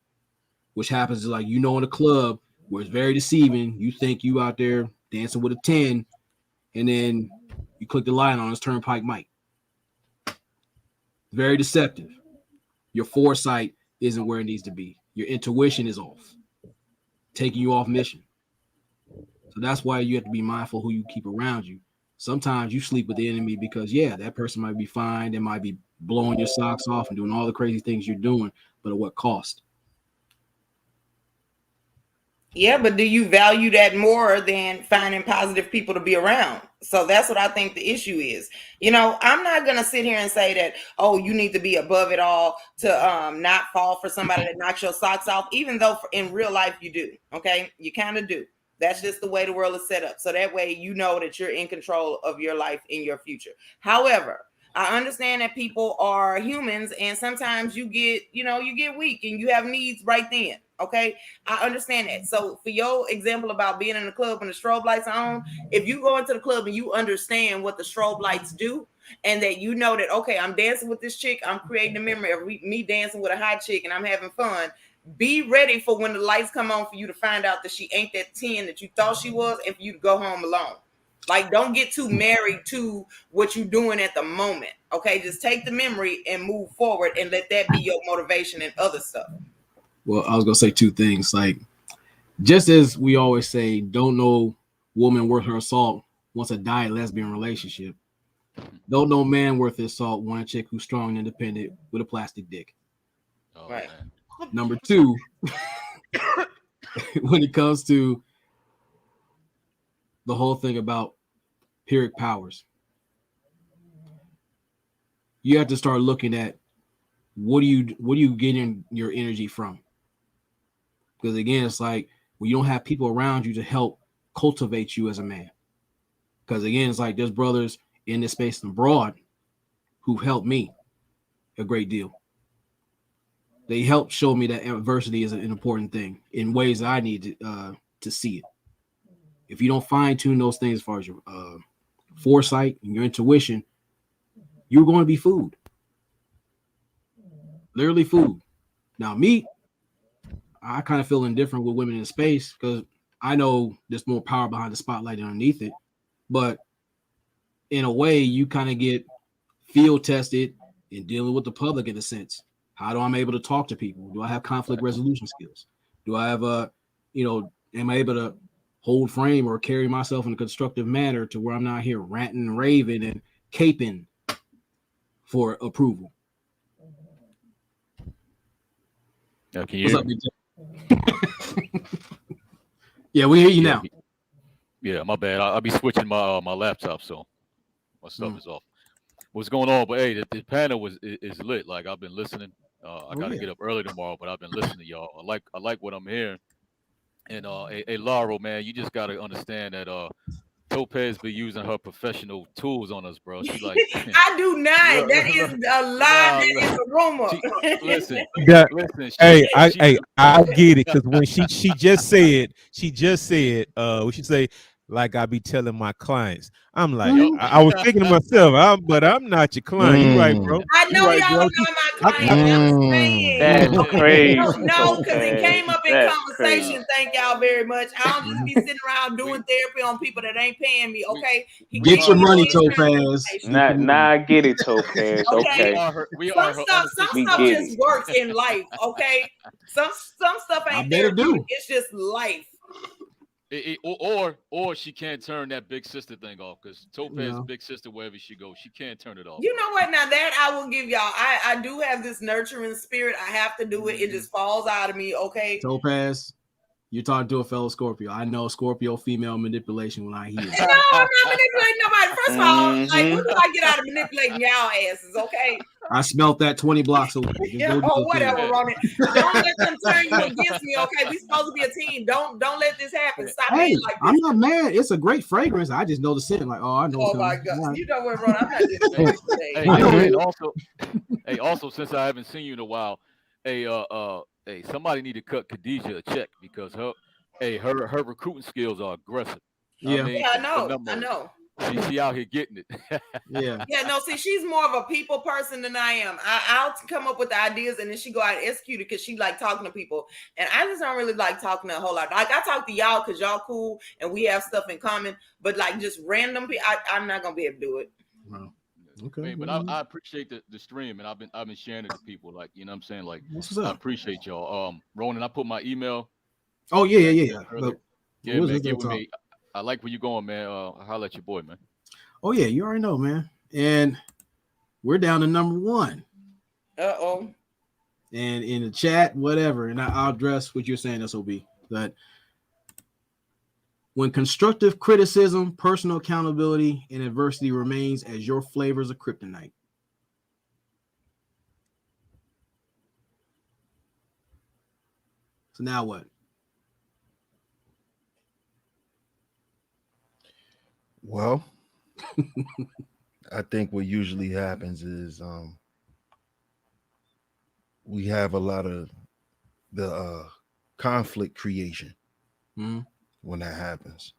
which happens like, you know, in a club where it's very deceiving. You think you out there dancing with a 10, and then you click the light on his turnpike mic. Very deceptive. Your foresight isn't where it needs to be. Your intuition is off, taking you off mission. So that's why you have to be mindful who you keep around you. Sometimes you sleep with the enemy because, yeah, that person might be fine. They might be blowing your socks off and doing all the crazy things you're doing, but at what cost? Yeah, but do you value that more than finding positive people to be around? So that's what I think the issue is. You know, I'm not going to sit here and say that, oh, you need to be above it all to not fall for somebody that knocks your socks off, even though in real life you do. Okay, you kind of do. That's just the way the world is set up. So that way, you know that you're in control of your life in your future. However, I understand that people are humans, and sometimes you get weak and you have needs right then. Okay, I understand that. So for your example about being in the club when the strobe lights are on, if you go into the club and you understand what the strobe lights do, and that you know that, okay, I'm dancing with this chick, I'm creating a memory of me dancing with a hot chick and I'm having fun. Be ready for when the lights come on for you to find out that she ain't that 10 that you thought she was, and for you to go home alone. Like, don't get too married to what you're doing at the moment. Okay, just take the memory and move forward, and let that be your motivation and other stuff. Well, I was gonna say two things. Like, just as we always say, don't know woman worth her salt wants a diet lesbian relationship. Don't know man worth his salt. Want a chick who's strong and independent with a plastic dick. Oh, Right. man. Number two, when it comes to the whole thing about Pyrrhic powers, you have to start looking at what are you getting your energy from? Because again, it's like when you don't have people around you to help cultivate you as a man. Because again, it's like there's brothers in this space and abroad who've helped me a great deal. They helped show me that adversity is an important thing in ways that I need to see it. If you don't fine tune those things as far as your foresight and your intuition, you're going to be food. Literally food. Now, me, I kind of feel indifferent with women in space because I know there's more power behind the spotlight underneath it. But in a way, you kind of get field tested in dealing with the public in a sense. How do I'm able to talk to people? Do I have conflict resolution skills? Do I have am I able to hold frame or carry myself in a constructive manner to where I'm not here ranting and raving and caping for approval? Yeah, can What's you? up, Big J? Yeah, we hear you now. Yeah, my bad. I'll be switching my laptop, so my stuff is off. What's going on? But hey, the panel is lit. Like I've been listening. I got to get up early tomorrow, but I've been listening to y'all. I like what I'm hearing. And hey, Laurel, man, you just got to understand that Topaz be using her professional tools on us, bro. She like I do not. That is a lie. That is a rumor. Listen, Hey, I get it because when she just said we should say like I be telling my clients. I'm like I was thinking to myself, but I'm not your client. You right, bro. I know right, y'all bro. are not my client. I'm saying. That's crazy. No, because it came up in That's conversation. crazy. Thank y'all very much. I don't just be sitting around doing therapy on people that ain't paying me. Okay, Get your money, Topaz. Nah, I get it, Topaz. Okay. Some stuff just works in life. Okay, some stuff ain't therapeutic. It's just life. Or she can't turn that big sister thing off because Topaz big sister wherever she goes, she can't turn it off. You know what? Now that I will give y'all, I do have this nurturing spirit. I have to do it. It just falls out of me. Okay, Topaz, you're talking to a fellow Scorpio. I know Scorpio female manipulation when I hear it. No, I'm not manipulating nobody. First of all, like when do I get out of manipulating y'all asses? Okay. I smelt that 20 blocks away. Whatever, Ronin. Don't let them turn you against me. Okay, we supposed to be a team. Don't let this happen. Stop being like this. I'm not mad. It's a great fragrance. I just know the scent. Like, I know. Oh my God, right. You know what, Ronin? I'm not Hey, also since I haven't seen you in a while, hey, somebody need to cut Khadijah a check because her recruiting skills are aggressive. I know. She out here getting it. Yeah. No, see, she's more of a people person than I am. I'll come up with the ideas and then she go out and execute it because she like talking to people. And I just don't really like talking a whole lot. Like I talk to y'all because y'all cool and we have stuff in common. But like just random people, I'm not gonna be able to do it. Wow. Okay. But I appreciate the stream and I've been sharing it to people. Like, you know what I'm saying? Like I appreciate y'all. Ronin, I put my email. Oh, yeah. Yeah, man, get with me. I like where you going, man. Holla at your boy, man. Oh, yeah, you already know, man. And we're down to number 1. Uh-oh. And in the chat, whatever, and I'll address what you're saying, SOB. But when constructive criticism, personal accountability, and adversity remains as your flavors of kryptonite. So now what? Well, I think what usually happens is we have a lot of the conflict creation when that happens,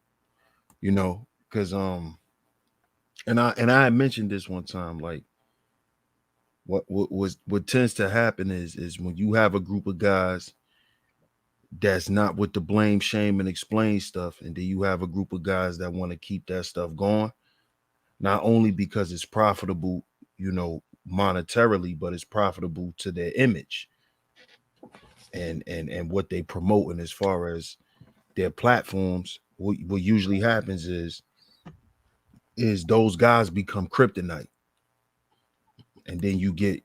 because and I mentioned this one time, like what tends to happen is when you have a group of guys that's not with the blame, shame, and explain stuff, and then you have a group of guys that want to keep that stuff going, not only because it's profitable, monetarily, but it's profitable to their image and what they promoting as far as their platforms. What usually happens is is those guys become kryptonite. And then you get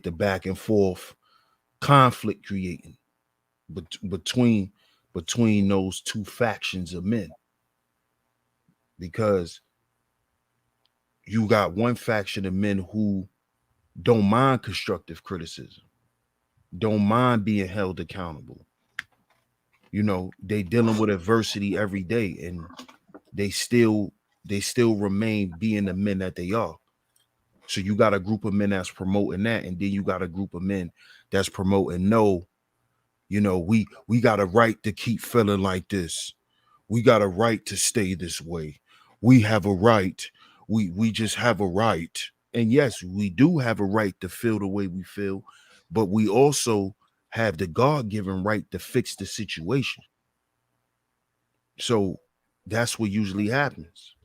the back and forth conflict creating between those two factions of men. Because you got one faction of men who don't mind constructive criticism, don't mind being held accountable. They dealing with adversity every day, and they still remain being the men that they are. So you got a group of men that's promoting that, and then you got a group of men that's promoting we got a right to keep feeling like this. We got a right to stay this way. We have a right. We just have a right. And yes, we do have a right to feel the way we feel, but we also have the God-given right to fix the situation. So that's what usually happens.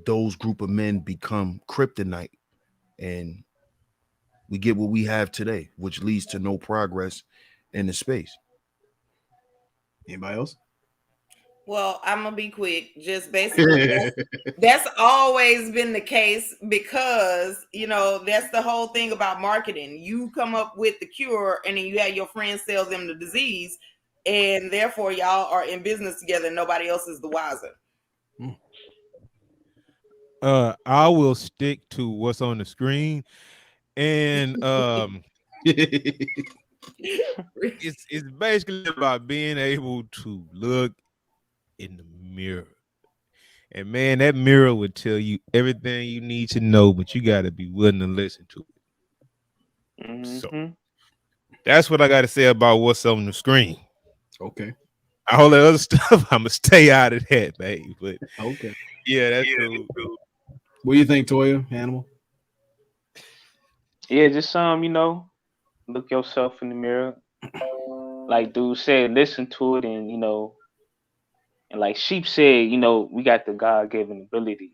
Those group of men become kryptonite, and we get what we have today, which leads to no progress in the space. Anybody else? Well, I'm gonna be quick. Just basically, that's always been the case because that's the whole thing about marketing. You come up with the cure, and then you have your friends sell them the disease, and therefore y'all are in business together. Nobody else is the wiser. I will stick to what's on the screen, and it's basically about being able to look in the mirror. And man, that mirror would tell you everything you need to know, but you got to be willing to listen to it. Mm-hmm. So that's what I got to say about what's on the screen. Okay. All that other stuff, I'm gonna stay out of that, babe. But okay, yeah, that's cool. What do you think, Toya? Animal? Yeah, just look yourself in the mirror. Like dude said, listen to it, and and like Sheep said, we got the God-given ability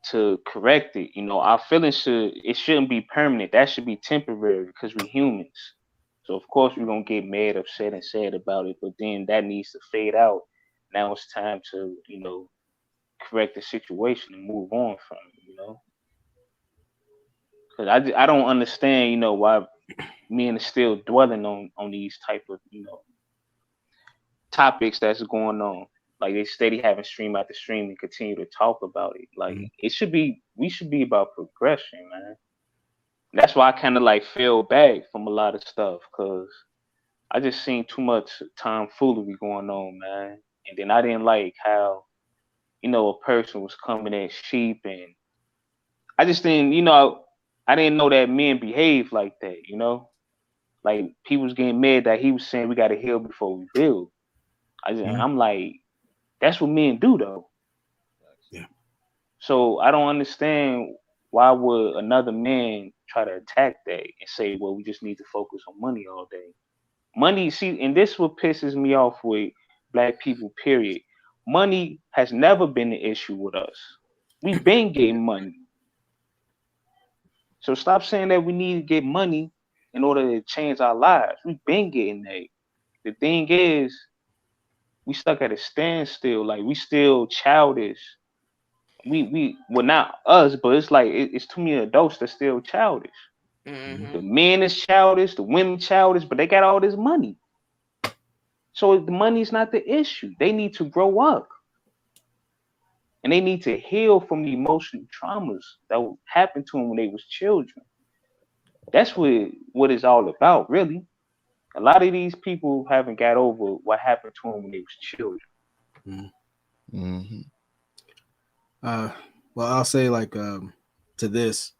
to correct it. Our feelings shouldn't be permanent. That should be temporary because we're humans. So of course we're gonna get mad, upset, and sad about it, but then that needs to fade out. Now it's time to, correct the situation and move on from it, Because I don't understand, why men are still dwelling on these type of, topics that's going on. Like they steady having stream after stream and continue to talk about it. Like we should be about progression, man. That's why I kind of like fell back from a lot of stuff because I just seen too much tomfoolery going on, man. And then I didn't like how, a person was coming at Sheep, and I just didn't, I didn't know that men behave like that, Like people was getting mad that he was saying we gotta heal before we build. I'm like, that's what men do though. Yeah. So I don't understand why would another man try to attack that and say, well, we just need to focus on money all day. Money, see, and this what pisses me off with black people, period. Money has never been an issue with us. We've been getting money. So stop saying that we need to get money in order to change our lives. We've been getting that. The thing is, we stuck at a standstill. Like we still childish. Well, not us, but it's like it's too many adults that's still childish. Mm-hmm. The men is childish, the women childish, but they got all this money. So the money's not the issue. They need to grow up. And they need to heal from the emotional traumas that happened to them when they was children. That's what it's all about, really. A lot of these people haven't got over what happened to them when they was children. Well, I'll say to this,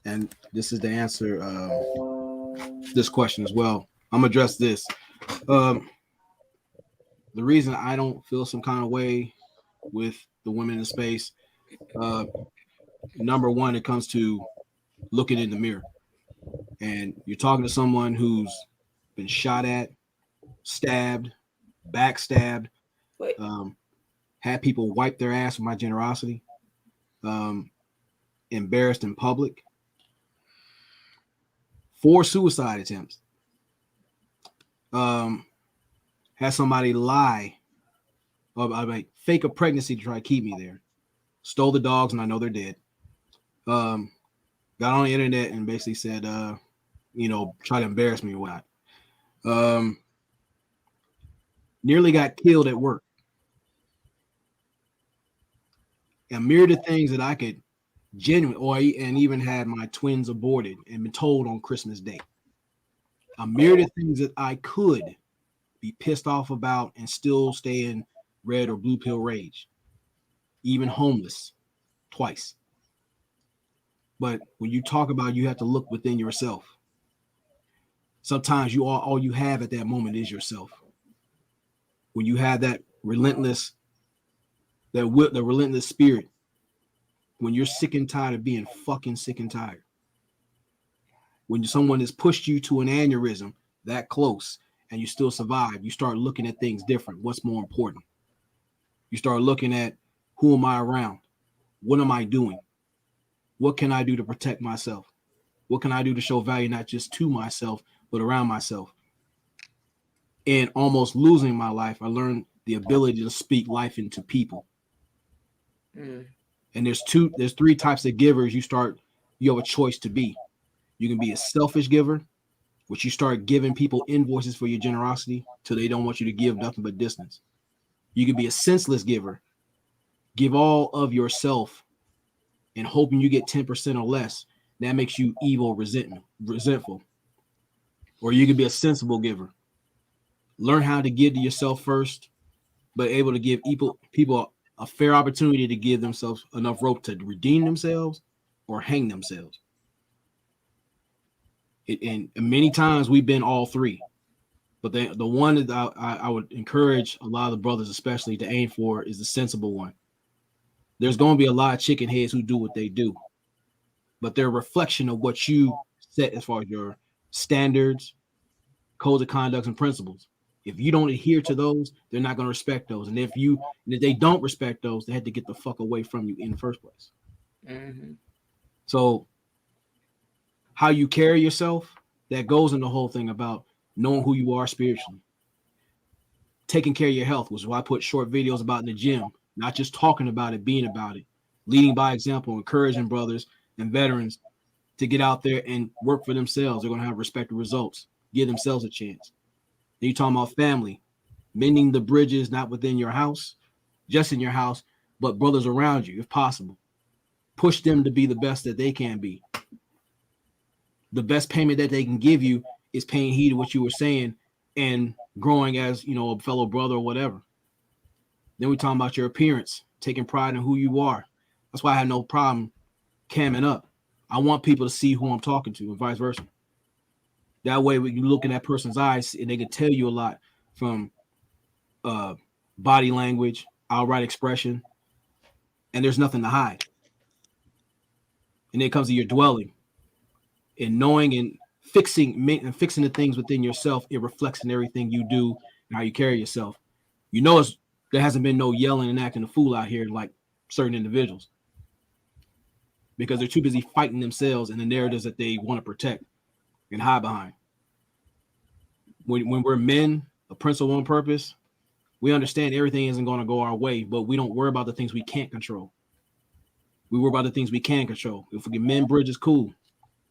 and this is the answer this question as well. I'm gonna address this. The reason I don't feel some kind of way with the women in space, number one, it comes to looking in the mirror, and you're talking to someone who's been shot at, stabbed, backstabbed, had people wipe their ass with my generosity, embarrassed in public, 4 suicide attempts, had somebody lie or fake a pregnancy to try to keep me there, stole the dogs, and I know they're dead. Got on the internet and basically said, try to embarrass me or whatnot. Nearly got killed at work. A myriad of things that I could and even had my twins aborted and been told on Christmas Day. A myriad of things that I could be pissed off about and still stay in red or blue pill rage. Even homeless twice. But when you talk about, you have to look within yourself. Sometimes all you have at that moment is yourself. When you have that relentless spirit, when you're sick and tired of being fucking sick and tired, when someone has pushed you to an aneurysm that close and you still survive, you start looking at things different. What's more important? You start looking at, who am I around? What am I doing? What can I do to protect myself? What can I do to show value, not just to myself, but around myself? And almost losing my life, I learned the ability to speak life into people. And there's three types of givers you have a choice to be. You can be a selfish giver, which you start giving people invoices for your generosity till they don't want you to give nothing but distance. You can be a senseless giver, give all of yourself and hoping you get 10% or less. That makes you evil, resentful. Or you can be a sensible giver. Learn how to give to yourself first, but able to give people a fair opportunity to give themselves enough rope to redeem themselves or hang themselves. And many times we've been all three. But the one that I would encourage a lot of the brothers especially to aim for is the sensible one. There's going to be a lot of chicken heads who do what they do, but they're a reflection of what you set as far as your standards, codes of conduct, and principles. If you don't adhere to those, they're not going to respect those. And if they don't respect those, they had to get the fuck away from you in the first place. Mm-hmm. So how you carry yourself, that goes in the whole thing about knowing who you are spiritually. Taking care of your health, which is why I put short videos about in the gym, not just talking about it, being about it, leading by example, encouraging brothers and veterans to get out there and work for themselves. They're going to have respective results, give themselves a chance. Then you're talking about family, mending the bridges, not within your house, just in your house, but brothers around you, if possible. Push them to be the best that they can be. The best payment that they can give you is paying heed to what you were saying and growing as, a fellow brother or whatever. Then we're talking about your appearance, taking pride in who you are. That's why I have no problem camming up. I want people to see who I'm talking to and vice versa. That way, when you look in that person's eyes, and they can tell you a lot from body language, outright expression, and there's nothing to hide. And then it comes to your dwelling and knowing and fixing the things within yourself. It reflects in everything you do and how you carry yourself. There hasn't been no yelling and acting a fool out here like certain individuals because they're too busy fighting themselves and the narratives that they want to protect and hide behind. When we're men, a principle and purpose, we understand everything isn't going to go our way, but we don't worry about the things we can't control. We worry about the things we can control. If we can mend bridges, cool.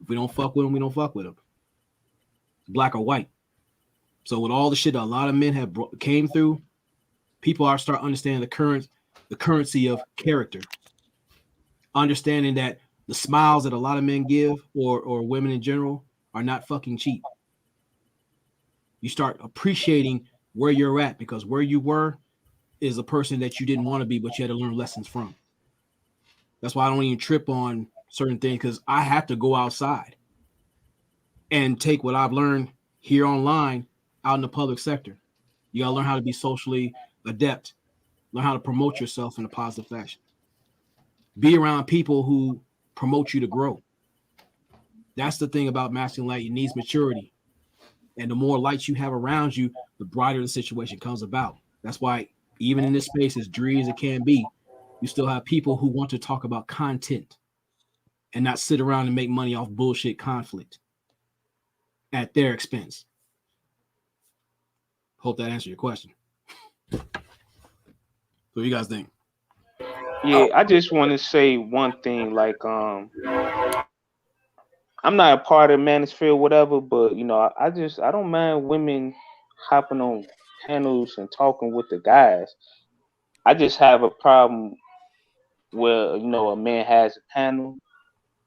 If we don't fuck with them, we don't fuck with them. Black or white. So with all the shit that a lot of men have came through, people are start understanding the currency of character. Understanding that the smiles that a lot of men give or women in general are not fucking cheap. You start appreciating where you're at because where you were is a person that you didn't want to be, but you had to learn lessons from. That's why I don't even trip on certain things because I have to go outside and take what I've learned here online out in the public sector. You got to learn how to be socially adept, learn how to promote yourself in a positive fashion. Be around people who promote you to grow. That's the thing about masculine light. It needs maturity. And the more lights you have around you, the brighter the situation comes about. That's why even in this space, as dreary as it can be, you still have people who want to talk about content and not sit around and make money off bullshit conflict at their expense. Hope that answered your question. What do you guys think? Yeah, I just want to say one thing. Like, I'm not a part of manosphere, or whatever, but you know, I don't mind women hopping on panels and talking with the guys. I just have a problem where you know a man has a panel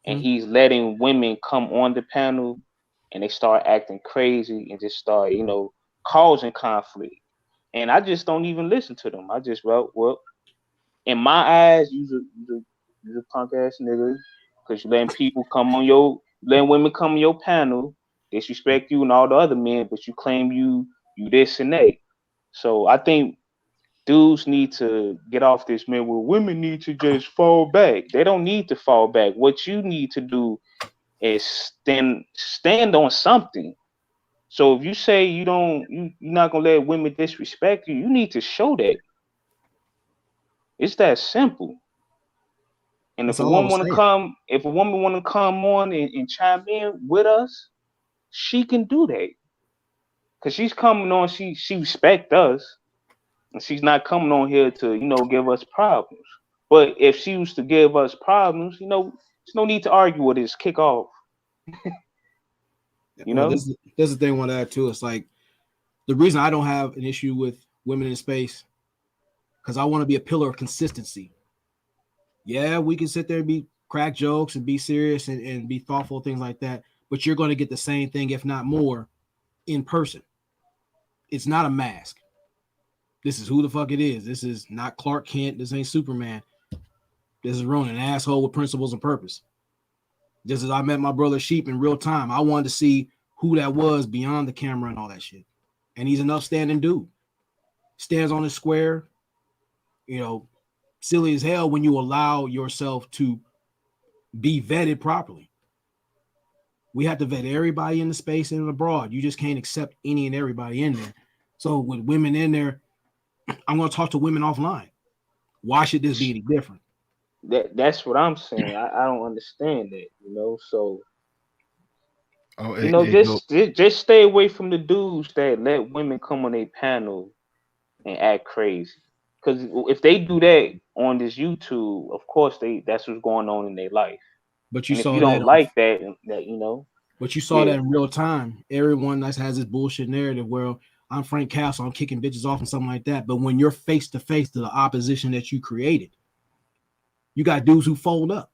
and Mhm. he's letting women come on the panel and they start acting crazy and just start, you know, causing conflict. And I just don't even listen to them. I just well, in my eyes, you're a punk ass nigga because you letting people come on letting women come on your panel, disrespect you and all the other men, but you claim you this and that. So I think dudes need to get off this, man. Well, women need to just fall back. They don't need to fall back. What you need to do is stand on something. So if you say you're not gonna let women disrespect you, you need to show that. It's that simple. And That's all I was saying. if a woman want to come on and chime in with us, she can do that. Cause she's coming on, she respect us, and she's not coming on here to give us problems. But if she was to give us problems, there's no need to argue with this. Kick off, you Well, know. this is the thing I want to add too. It's like the reason I don't have an issue with women in space because I want to be a pillar of consistency. Yeah, we can sit there and be crack jokes and be serious and be thoughtful, things like that. But you're going to get the same thing, if not more, in person. It's not a mask. This is who the fuck it is. This is not Clark Kent. This ain't Superman. This is Ronin, an asshole with principles and purpose. Just as I met my brother Sheep in real time, I wanted to see who that was beyond the camera and all that shit. And he's an upstanding dude. Stands on his square, you know, silly as hell when you allow yourself to be vetted properly. We have to vet everybody in the space and abroad. You just can't accept any and everybody in there. So with women in there, I'm going to talk to women offline. Why should this be any different? That's what I'm saying. I don't understand that, So Oh, just stay away from the dudes that let women come on a panel and act crazy. Because if they do that on this YouTube, of course that's what's going on in their life. But you And if you saw that don't on like that, But you saw yeah, that in real time. Everyone that has this bullshit narrative where I'm Frank Castle, I'm kicking bitches off and something like that. But when you're face to face to the opposition that you created, you got dudes who fold up.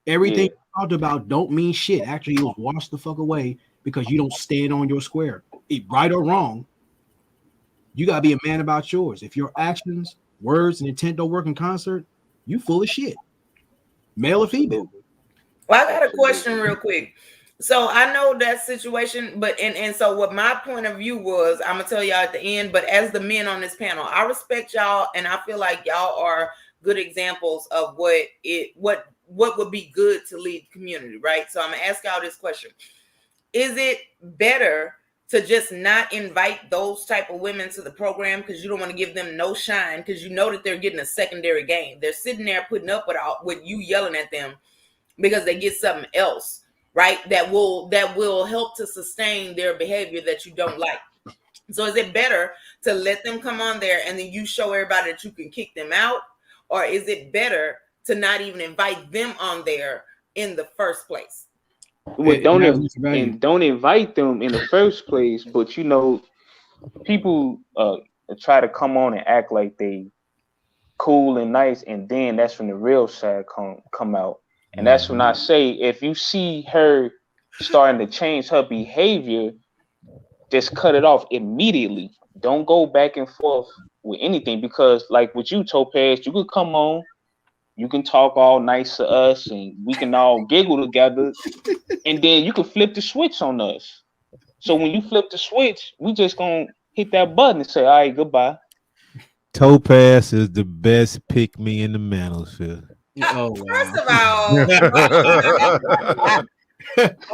Everything yeah, you talked about don't mean shit. Actually, it was washed the fuck away because you don't stand on your square. Right or wrong, you gotta be a man about yours. If your actions, words, and intent don't work in concert, you full of shit. Male or female. absolutely, Well, I got a question absolutely. real quick. So I know that situation, but and so what my point of view was, I'm gonna tell y'all at the end. But as the men on this panel, I respect y'all, and I feel like y'all are good examples of what would be good to lead the community, right? So I'm gonna ask y'all this question: is it better to just not invite those type of women to the program because you don't want to give them no shine because you know that they're getting a secondary gain? They're sitting there putting up with you yelling at them because they get something else, right? That will help to sustain their behavior that you don't like. So is it better to let them come on there and then you show everybody that you can kick them out? Or is it better to not even invite them on there in the first place? Well, It has its value. don't invite them in the first place, but people try to come on and act like they cool and nice, and then that's when the real side come out. And that's when I say, if you see her starting to change her behavior, just cut it off immediately. Don't go back and forth with anything, because like with you, Topaz, you could come on, you can talk all nice to us, and we can all giggle together, and then you can flip the switch on us. So when you flip the switch, we just gonna hit that button and say, all right, goodbye. Topaz is the best pick me in the manosphere. Oh First wow. of all,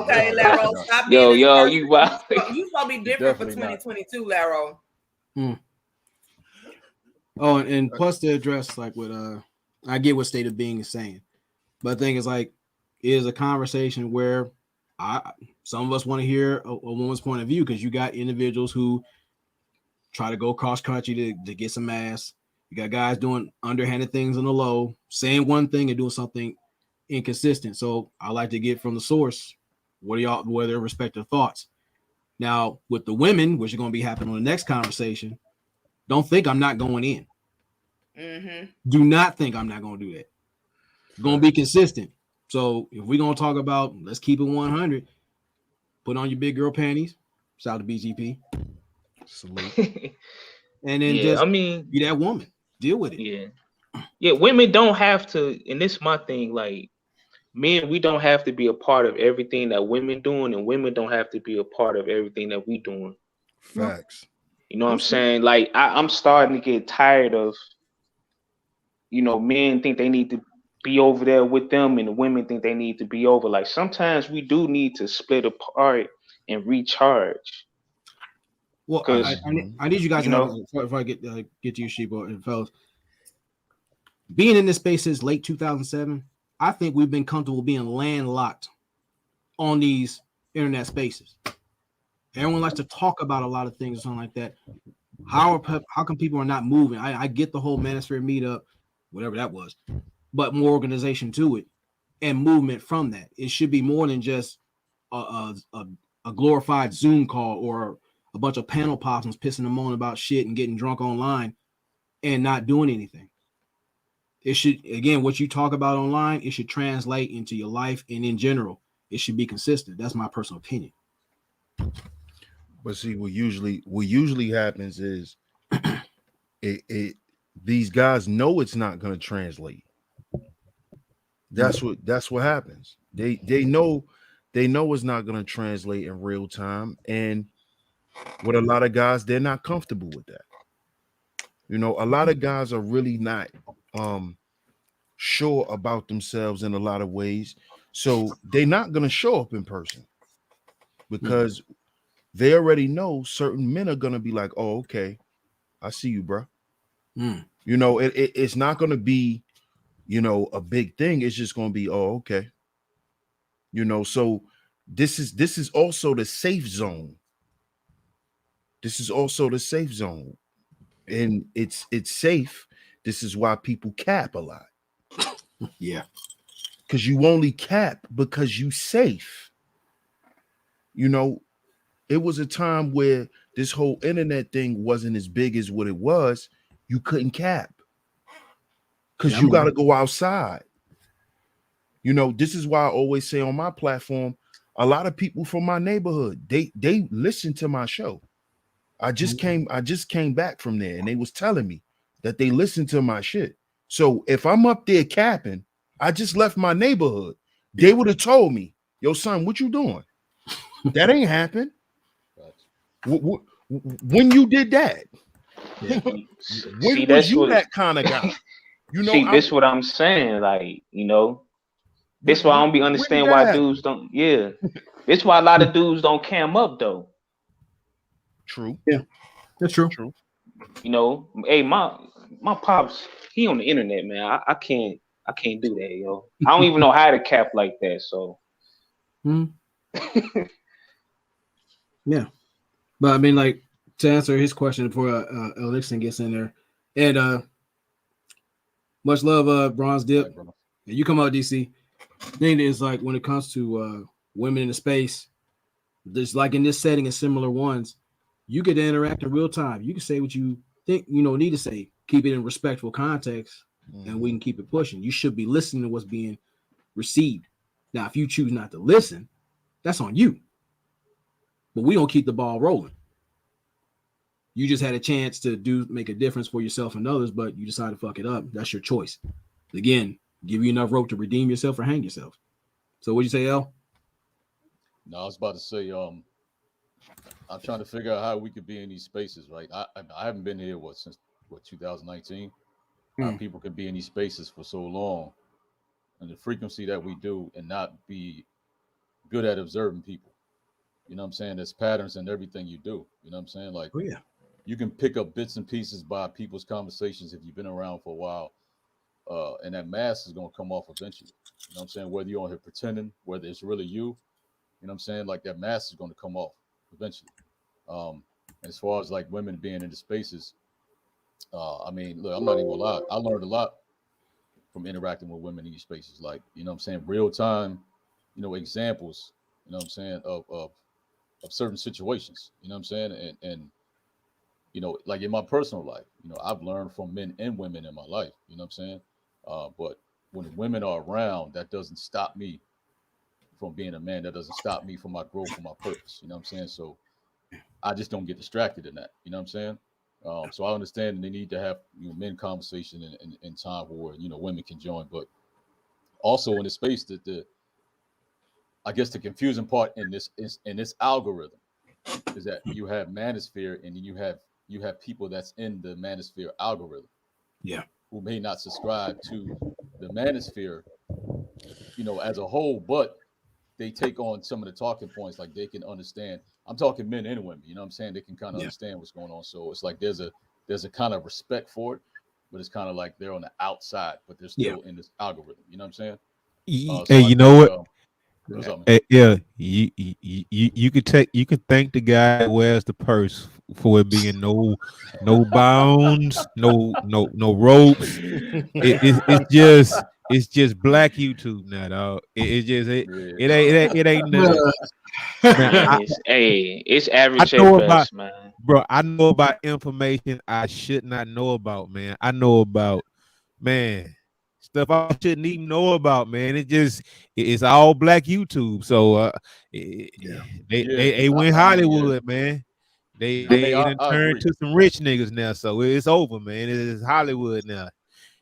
okay, Nah, Laro, definitely not. stop being Yo, this yo, person. you wild. You supposed to be different for Definitely not. 2022, Laro. Oh, and plus to address like what I get what State of Being is saying, but the thing is like it is a conversation where some of us want to hear a woman's point of view because you got individuals who try to go cross country to get some ass, You got guys doing underhanded things on the low, saying one thing and doing something inconsistent. So I like to get from the source what are their respective thoughts. Now, with the women, which is going to be happening on the next conversation, don't think I'm not going in. Mm-hmm. Do not think I'm not going to do that. Going to be consistent. So if we're going to talk about, let's keep it 100, put on your big girl panties. Shout out to BGP. Salute. And then Yeah, just I mean, be that woman. Deal with it. yeah. Women don't have to, and this is my thing. Like, men, we don't have to be a part of everything that women doing, and women don't have to be a part of everything that we doing. Facts. You know what I'm saying? Like, I'm starting to get tired of, men think they need to be over there with them, and the women think they need to be over. Like, sometimes we do need to split apart and recharge. Well, I need you guys to have before I get to you, Sheepo and fellas. Being in this space since late 2007, I think we've been comfortable being landlocked on these internet spaces. Everyone likes to talk about a lot of things or something like that. How come people are not moving? I get the whole Manosphere meetup, whatever that was, but more organization to it and movement from that. It should be more than just a glorified Zoom call or a bunch of panel possums pissing and moaning about shit and getting drunk online and not doing anything. It should, again, what you talk about online, it should translate into your life and in general. It should be consistent. That's my personal opinion. But see, what usually happens is these guys know it's not going to translate. That's what happens. They know it's not going to translate in real time, and with a lot of guys, they're not comfortable with that. A lot of guys are really not sure about themselves in a lot of ways, so they're not going to show up in person because they already know certain men are going to be like, oh, okay, I see you, bro. It's not going to be a big thing. It's just going to be, oh, okay. So this is also the safe zone. This is also the safe zone, and it's safe. This is why people cap a lot. Yeah, because you only cap because you safe. It was a time where this whole internet thing wasn't as big as what it was. You couldn't cap because you got to go outside. This is why I always say on my platform, a lot of people from my neighborhood, they listen to my show. I just came back from there, and they was telling me that they listen to my shit. So if I'm up there capping, I just left my neighborhood. They would have told me, yo, son, what you doing? That ain't happened. When you did that, when was you that kind of guy? See, this what I'm saying. Like, this why I don't be understand why dudes don't. Yeah, this why a lot of dudes don't cam up though. True. Yeah, that's true. True. Hey, my pops, he on the internet, man. I can't do that, yo. I don't even know how to cap like that. So. Yeah, but I mean, like, to answer his question before Elixir gets in there, and much love, Bronze Dip. And you come out, DC. Thing is, like, when it comes to women in the space, there's like in this setting and similar ones, you get to interact in real time. You can say what you think need to say, keep it in respectful context, and we can keep it pushing. You should be listening to what's being received. Now, if you choose not to listen, that's on you. But we don't keep the ball rolling. You just had a chance to make a difference for yourself and others, but you decided to fuck it up. That's your choice. Again, give you enough rope to redeem yourself or hang yourself. So what'd you say, El? No, I was about to say, I'm trying to figure out how we could be in these spaces, right? I haven't been here since 2019. How people can be in these spaces for so long, and the frequency that we do, and not be good at observing people. You know what I'm saying? There's patterns in everything you do. You know what I'm saying? Like, oh, yeah. You can pick up bits and pieces by people's conversations if you've been around for a while, and that mask is gonna come off eventually. You know what I'm saying? Whether you're on here pretending, whether it's really you know what I'm saying? Like, that mask is gonna come off eventually. As far as like women being in the spaces, I mean, look, I'm not even gonna lie. I learned a lot from interacting with women in these spaces. Like, you know what I'm saying, real time, examples, you know what I'm saying, of certain situations, you know what I'm saying? And like in my personal life, I've learned from men and women in my life, you know what I'm saying? But when women are around, that doesn't stop me from being a man. That doesn't stop me from my growth, from my purpose, you know what I'm saying? So I just don't get distracted in that, you know what I'm saying? So I understand they need to have men conversation in time where women can join, but also in the space that the I guess the confusing part in this is in this algorithm is that you have manosphere and then you have people that's in the manosphere algorithm Yeah. who may not subscribe to the manosphere, as a whole, but they take on some of the talking points, like they can understand. I'm talking men and women, you know what I'm saying? They can kind of Yeah. understand what's going on. So it's like there's a kind of respect for it, but it's kind of like they're on the outside, but they're Yeah. still in this algorithm. You know what I'm saying? Hey, So I you know think what? what's up, man? Yeah, you could thank the guy that wears the purse for it being no bounds, no ropes. It's just black YouTube now, dog. It just Yeah. it ain't nothing. Man, Man, it's I average at know about best, man. bro. I know about information I should not know about, man. I know about man stuff I shouldn't even know about, man. It's all black YouTube. So Yeah. Yeah. they went I mean, yeah. Hollywood, man. They I mean, they I, done I turned agree. to some rich niggas now. So it's over, man. It's Hollywood now. I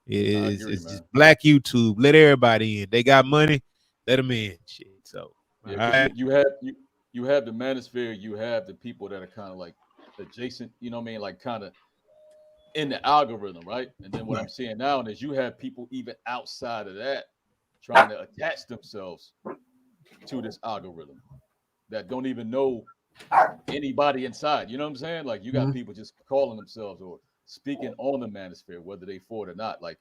It's, agree, it's man. just black YouTube. Let everybody in. They got money. Let them in. Shit. So all Yeah, because right. you have the manosphere, you have the people that are kind of like adjacent, you know what I mean, like kind of in the algorithm, right? And then what I'm Right. seeing now is you have people even outside of that trying to attach themselves to this algorithm that don't even know anybody inside. You know what I'm saying? Like you got Mhm. people just calling themselves or speaking on the manosphere, whether they for it or not. Like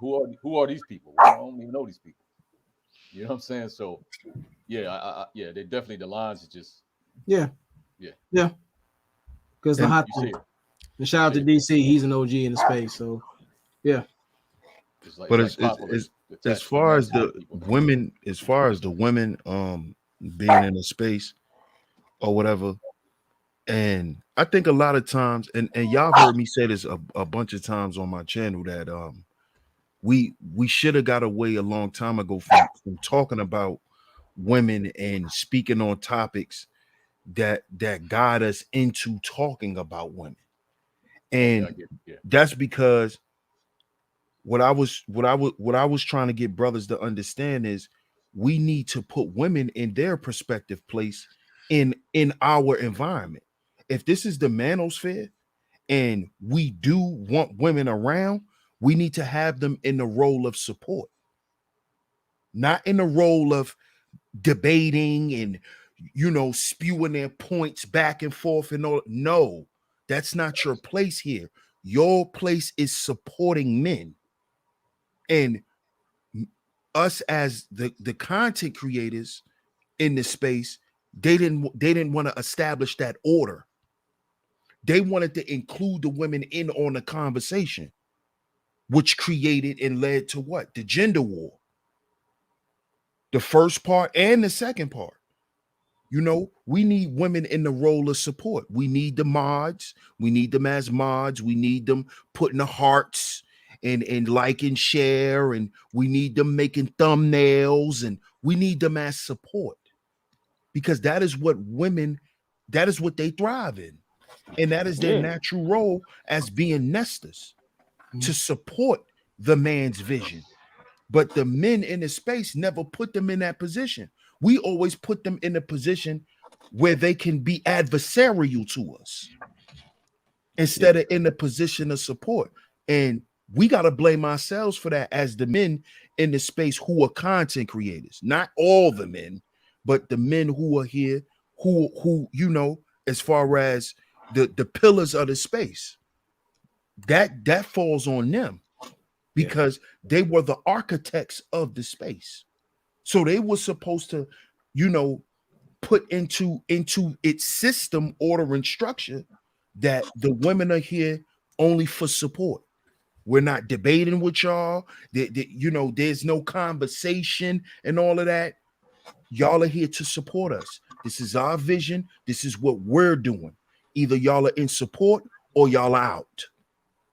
who are these people? Well, I don't even know these people. You know what I'm saying? So yeah, yeah, they definitely the lines are just Yeah. yeah. Yeah. Because the And hot You see thing. it. And shout out to Yeah. DC. He's an OG in the space. So yeah. It's like but it's like popular to as attach the far as manosphere the people now. women, being in a space or whatever, and I think a lot of times, and y'all have heard me say this a bunch of times on my channel that we should have got away a long time ago from talking about women and speaking on topics that got us into talking about women. Okay, I And get it. Yeah. that's because what I was trying to get brothers to understand is we need to put women in their perspective place in our environment. If this is the manosphere and we do want women around, we need to have them in the role of support, not in the role of debating and spewing their points back and forth and all. No, that's not your place here. Your place is supporting men. And us as the content creators in this space, they didn't want to establish that order. They wanted to include the women in on the conversation, which created and led to what? The gender war. The first part and the second part. We need women in the role of support. We need the mods. We need them as mods. We need them putting the hearts and like and share. And we need them making thumbnails. And we need them as support because that is what they thrive in. And that is their Yeah. natural role as being nesters to support the man's vision. But the men in the space never put them in that position. We always put them in a position where they can be adversarial to us instead of in the position of support. And we got to blame ourselves for that as the men in the space who are content creators. Not all the men, but the men who are here who as far as the pillars of the space. That falls on them Yeah. because they were the architects of the space. So they were supposed to, put into its system, order, and structure that the women are here only for support. We're not debating with y'all. You know, there's no conversation and all of that. Y'all are here to support us. This is our vision. This is what we're doing. Either y'all are in support or y'all are out.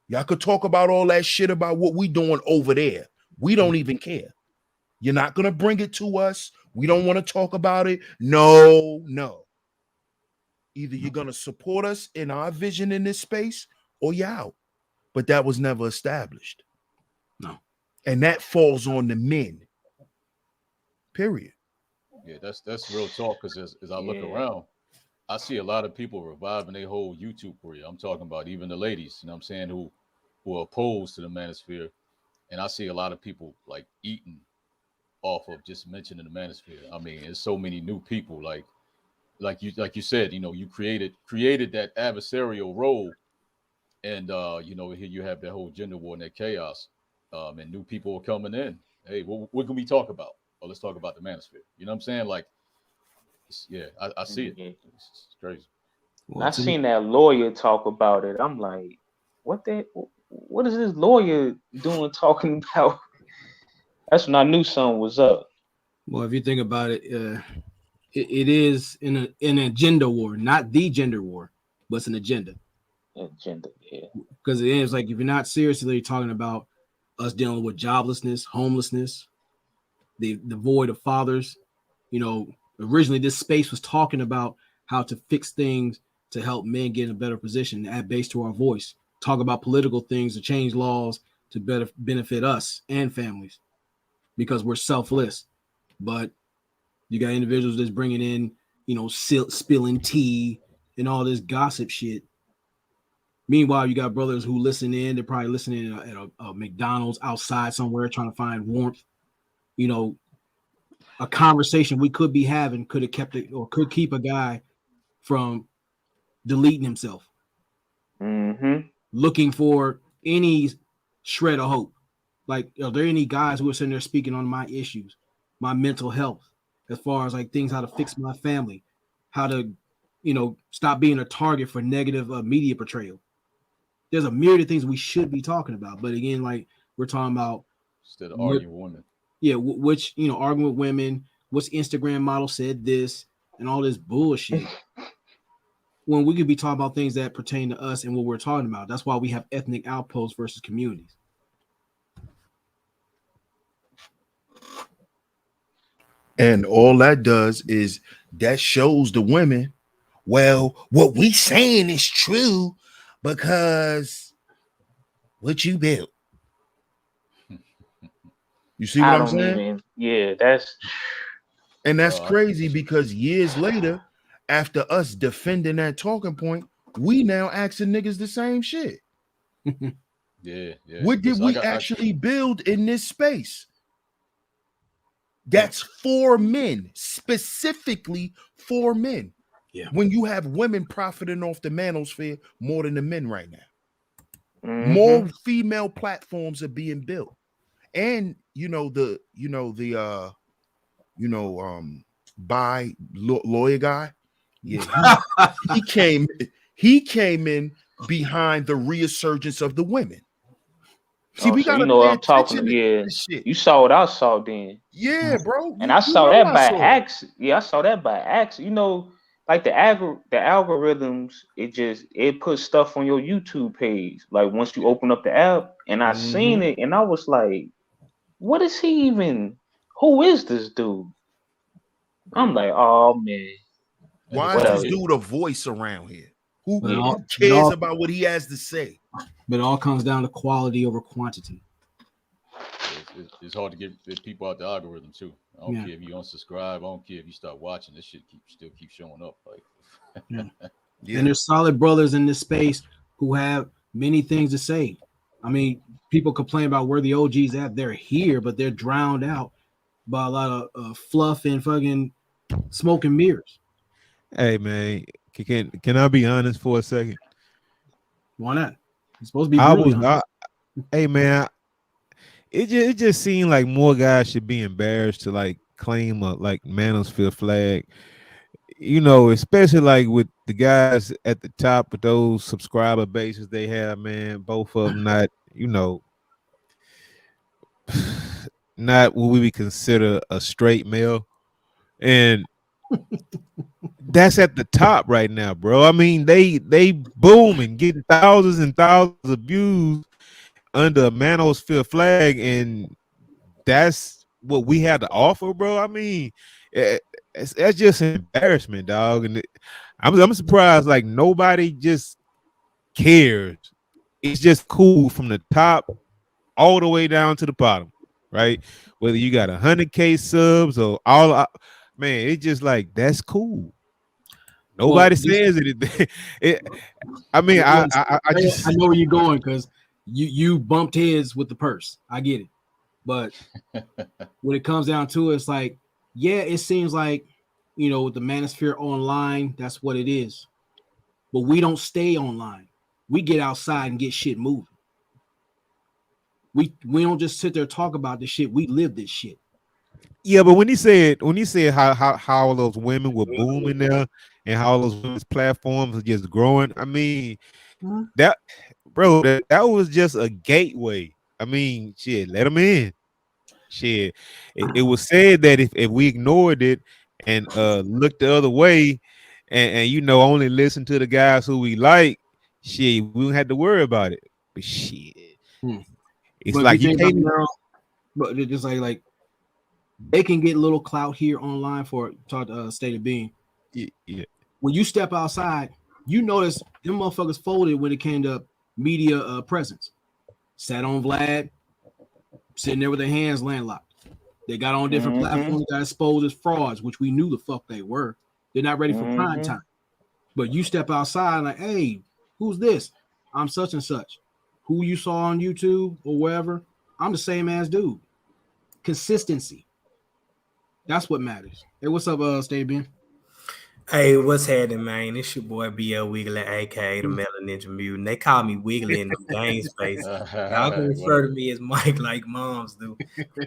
Y'all could talk about all that shit about what we doing over there. We don't even care. You're not going to bring it to us. We don't want to talk about it. No. Either you're going to support us in our vision in this space or you're out. But that was never established. No. And that falls on the men. Period. Yeah, that's real talk. Because as I look around, I see a lot of people reviving their whole YouTube career. I'm talking about even the ladies, you know what I'm saying, who are opposed to the manosphere. And I see a lot of people like eating off of just mentioning the manosphere. I mean, there's so many new people, like you said, you know, you created that adversarial role. And you know, here you have that whole gender war and that chaos. And new people are coming in. Hey, what can we talk about? Oh, let's talk about the manosphere. You know what I'm saying? Like, I see it. It's crazy. I seen that lawyer talk about it. I'm like, what is this lawyer doing talking about? That's when I knew something was up. Well, if you think about it, it is an agenda war, not the gender war, but it's an agenda. Agenda, yeah. Because it is like if you're not seriously talking about us dealing with joblessness, homelessness, the void of fathers, you know, originally this space was talking about how to fix things to help men get in a better position, add base to our voice, talk about political things to change laws to better benefit us and families because we're selfless. But you got individuals that's bringing in, you know, spilling tea and all this gossip shit. Meanwhile, you got brothers who listen in. They're probably listening at a McDonald's outside somewhere trying to find warmth. You know, a conversation we could be having could have kept it or could keep a guy from deleting himself. Looking for any shred of hope. Like, are there any guys who are sitting there speaking on my issues, my mental health, as far as like things, how to fix my family, how to, you know, stop being a target for negative media portrayal? There's a myriad of things we should be talking about. But again, like we're talking about instead of arguing with women. Yeah, which, you know, arguing with women, which Instagram model said this and all this bullshit. When we could be talking about things that pertain to us and what we're talking about. That's why we have ethnic outposts versus communities. And all that does is that shows the women, well, what we saying is true because what you built. You see what I'm saying? That's crazy because years later, after us defending that talking point, we now asking niggas the same shit. Yeah. What did we actually build in this space? That's for men, specifically for men. Yeah. When you have women profiting off the manosphere more than the men right now. More female platforms are being built. And by lawyer guy, yeah, he came in behind the resurgence of the women. See, we gotta know pay what I'm talking attention to this shit. You saw what I saw then. Yeah, bro. And I saw that by accident. Yeah, I saw that by accident. You know, like the algorithms, it puts stuff on your YouTube page. Like once you open up the app, and I seen it, and I was like, what is he even? Who is this dude? I'm like, oh man. Why is this dude a voice around here? Who cares about what he has to say? But it all comes down to quality over quantity. It's hard to get people out the algorithm too. I don't care if you unsubscribe. I don't care if you start watching. This shit still keep showing up. Like, And there's solid brothers in this space who have many things to say. I mean, people complain about where the OGs at. They're here, but they're drowned out by a lot of fluff and fucking smoke and mirrors. Hey man, can I be honest for a second? Why not? It's supposed to be brutally hey man, it just seemed like more guys should be embarrassed to like claim a like manosphere flag. you know, especially like with the guys at the top with those subscriber bases they have, man, both of them not, you know, not what we would consider a straight male. And that's at the top right now, bro. I mean, they booming, getting thousands and thousands of views under a manosphere flag, and that's what we had to offer, bro. I mean, that's just an embarrassment, dog. And I'm surprised, like nobody just cares. It's just cool from the top all the way down to the bottom, right? Whether you got 100K subs or all, man, it's just like that's cool. Nobody says anything. I mean, I know where you're going because you bumped heads with the purse. I get it, but when it comes down to it, it's like, yeah, it seems like, you know, with the manosphere online, that's what it is. But we don't stay online. We get outside and get shit moving. We don't just sit there and talk about this shit. We live this shit. Yeah, but when he said how those women were booming there and how those women's platforms are just growing, I mean, that was just a gateway. I mean, shit, let them in. Shit, it was said that if we ignored it and looked the other way and you know only listen to the guys who we like, shit, we don't have to worry about it. But shit, it's but like you can't. But it's just like they can get a little clout here online for state of being. Yeah. When you step outside, you notice them motherfuckers folded when it came to media presence. Sat on Vlad, sitting there with their hands landlocked. They got on different platforms, got exposed as frauds, which we knew the fuck they were. They're not ready for prime time. But you step outside like, hey, who's this? I'm such and such. Who you saw on YouTube or wherever, I'm the same ass dude. Consistency. That's what matters. Hey, what's up, Stay Ben? Hey, what's happening, man? It's your boy BL Wiggly, aka the Melon Ninja Mutant. They call me Wiggly in the game space. Y'all can refer to me as Mike like moms do.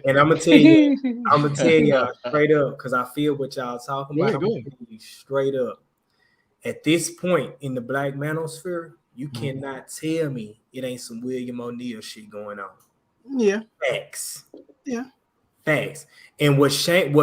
And I'm gonna tell y'all straight up, because I feel what y'all talking about. I'm gonna tell you straight up. At this point in the Black manosphere, you cannot tell me it ain't some William O'Neal shit going on. Yeah. Facts. Yeah. Facts. And what saddens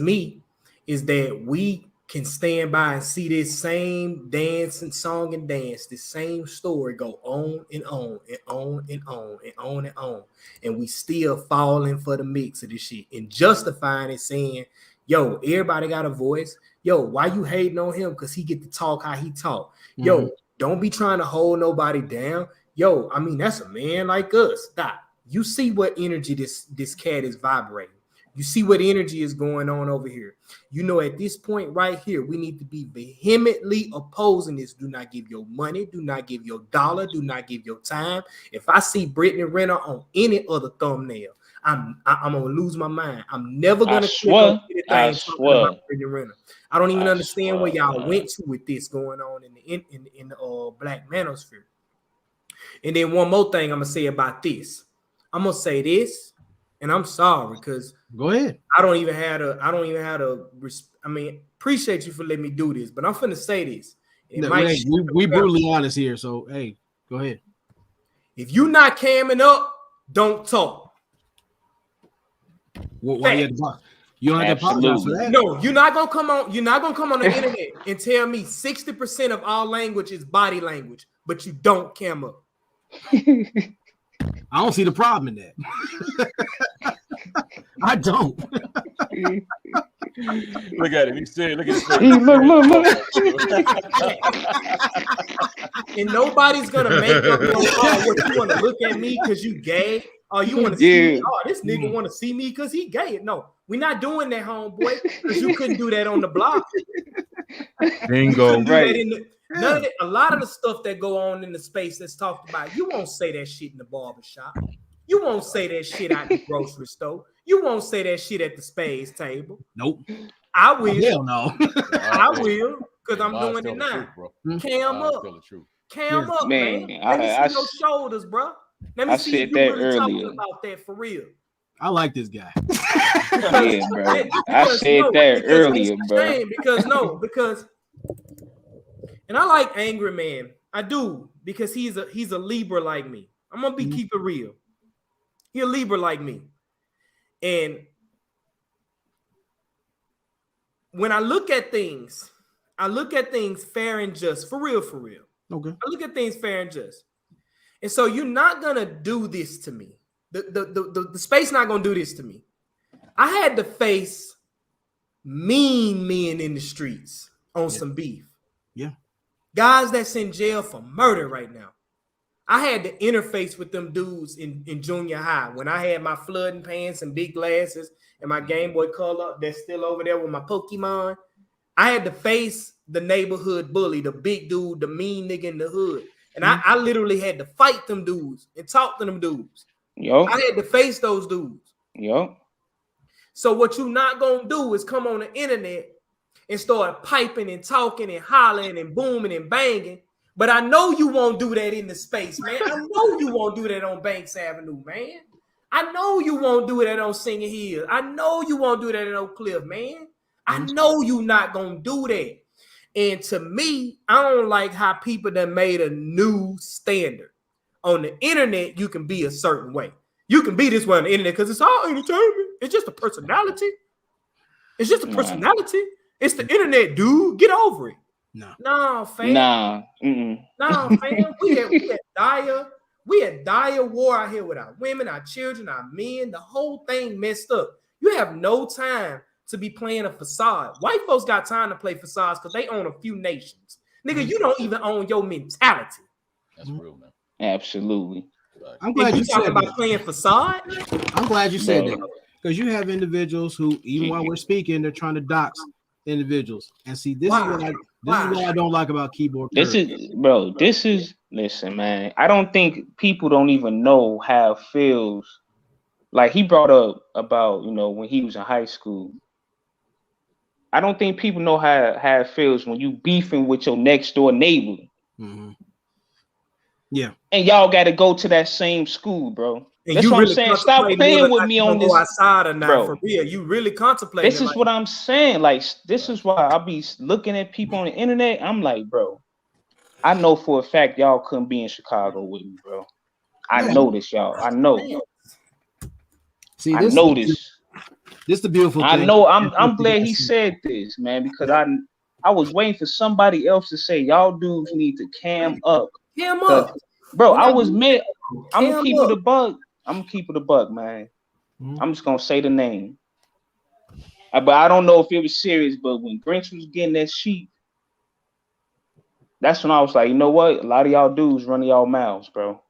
me is that we can stand by and see this same dance and song and dance, this same story go on and on and on and on and on and on. And we still falling for the mix of this shit and justifying it, saying, yo, everybody got a voice. Yo, why you hating on him? Because he get to talk how he talk. Yo, don't be trying to hold nobody down. Yo, I mean, that's a man like us. Stop. You see what energy this cat is vibrating. You see what energy is going on over here. You know, at this point right here, we need to be vehemently opposing this. Do not give your money. Do not give your dollar. Do not give your time. If I see Brittany Renner on any other thumbnail, I'm gonna lose my mind. I'm never gonna click on anything talking about Brittany Renner. I don't even understand where y'all went to with this going on in the Black manosphere. And then one more thing I'm gonna say about this. I'm gonna say this. And I'm sorry, because go ahead. I don't even have to. I mean, appreciate you for letting me do this, but I'm finna say this. We brutally honest here, so hey, go ahead. If you not camming up, don't talk. Why you have to, you don't have to apologize for that. No, you're not gonna come on. You're not gonna come on the internet and tell me 60% of all language is body language, but you don't cam up. I don't see the problem in that. I don't. Look at him. He's saying, look at his face. Look. And nobody's gonna make up your mind. What, you want to look at me because you gay? Or you want to see me? Oh, this nigga want to see me because he gay. No, we're not doing that, homeboy. Because you couldn't do that on the block. Bingo. Right. None of it, a lot of the stuff that go on in the space that's talked about, you won't say that shit in the barbershop. You won't say that shit at the grocery store. You won't say that shit at the spades table. Nope. I will. Hell no. I will, because I'm doing it now. Cam up. Cam up, man. Let me see those shoulders, bro. Let me see if you really talking about that for real. I like this guy. Yeah, bro. I said that earlier, bro. Because and I like Angry Man. I do, because he's a Libra like me. I'm gonna keep it real. He a Libra like me. And when I look at things fair and just, for real. Okay. I look at things fair and just. And so you're not gonna do this to me. The space not gonna do this to me. I had to face mean men in the streets on some beef. Yeah. Guys that's in jail for murder right now. I had to interface with them dudes in junior high when I had my flooding pants and big glasses and my Game Boy Color that's still over there with my Pokemon. I had to face the neighborhood bully, the big dude, the mean nigga in the hood. And I literally had to fight them dudes and talk to them dudes. Yo. I had to face those dudes. Yo. So what you not gonna do is come on the internet and start piping and talking and hollering and booming and banging. But I know you won't do that in the space, man. I know you won't do that on Banks Avenue, man. I know you won't do that on Singing Hill. I know you won't do that in Oak Cliff, man. I know you not gonna do that. And to me, I don't like how people that made a new standard. On the internet, you can be a certain way. You can be this way on the internet because it's all entertainment. It's just a personality. It's just a personality. It's the internet, dude. Get over it. No, fam. Nah. No, fam. We had dire war out here with our women, our children, our men. The whole thing messed up. You have no time to be playing a facade. White folks got time to play facades because they own a few nations. Nigga, you don't even own your mentality. That's real, man. Absolutely. I'm glad you talking said about that. playing facade. I'm glad you said that, because you have individuals who, even while we're speaking, they're trying to dox individuals. And see, this is what I don't like about keyboard. Listen, man. I don't think people don't even know how it feels. Like he brought up about, when he was in high school. I don't think people know how it feels when you beefing with your next door neighbor. Mm-hmm. Yeah. And y'all got to go to that same school, bro. And that's what I'm saying. Stop playing with me on this. Outside or not, bro. For real. You really contemplating. This is what I'm saying. Like, this is why I be looking at people on the internet. I'm like, bro, I know for a fact y'all couldn't be in Chicago with me, bro. I know this, y'all. I know. See, I know this. This is the beautiful thing. I know. I'm glad he said this, man, because I was waiting for somebody else to say y'all dudes need to cam up. Cam up. Bro, I was mid. I'm gonna keep it a bug. I'm gonna keep it a buck, man. I'm just gonna say the name. But I don't know if it was serious, but when Grinch was getting that sheet, that's when I was like, you know what? A lot of y'all dudes running y'all mouths, bro.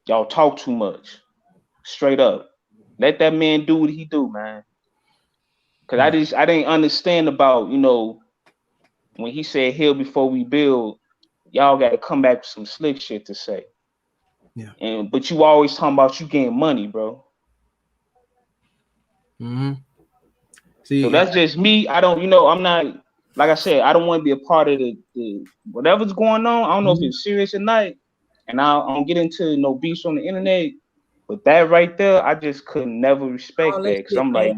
Y'all talk too much. Straight up. Let that man do what he do, man. Cause I didn't understand about, when he said heal before we build, y'all gotta come back with some slick shit to say. Yeah. But you always talking about you getting money, bro. Mm-hmm. See, so that's just me. I don't, I'm not, like I said, I don't want to be a part of the whatever's going on. I don't know if it's serious or not. And I don't get into no beefs on the internet. But that right there, I just could never respect that. Because I'm like,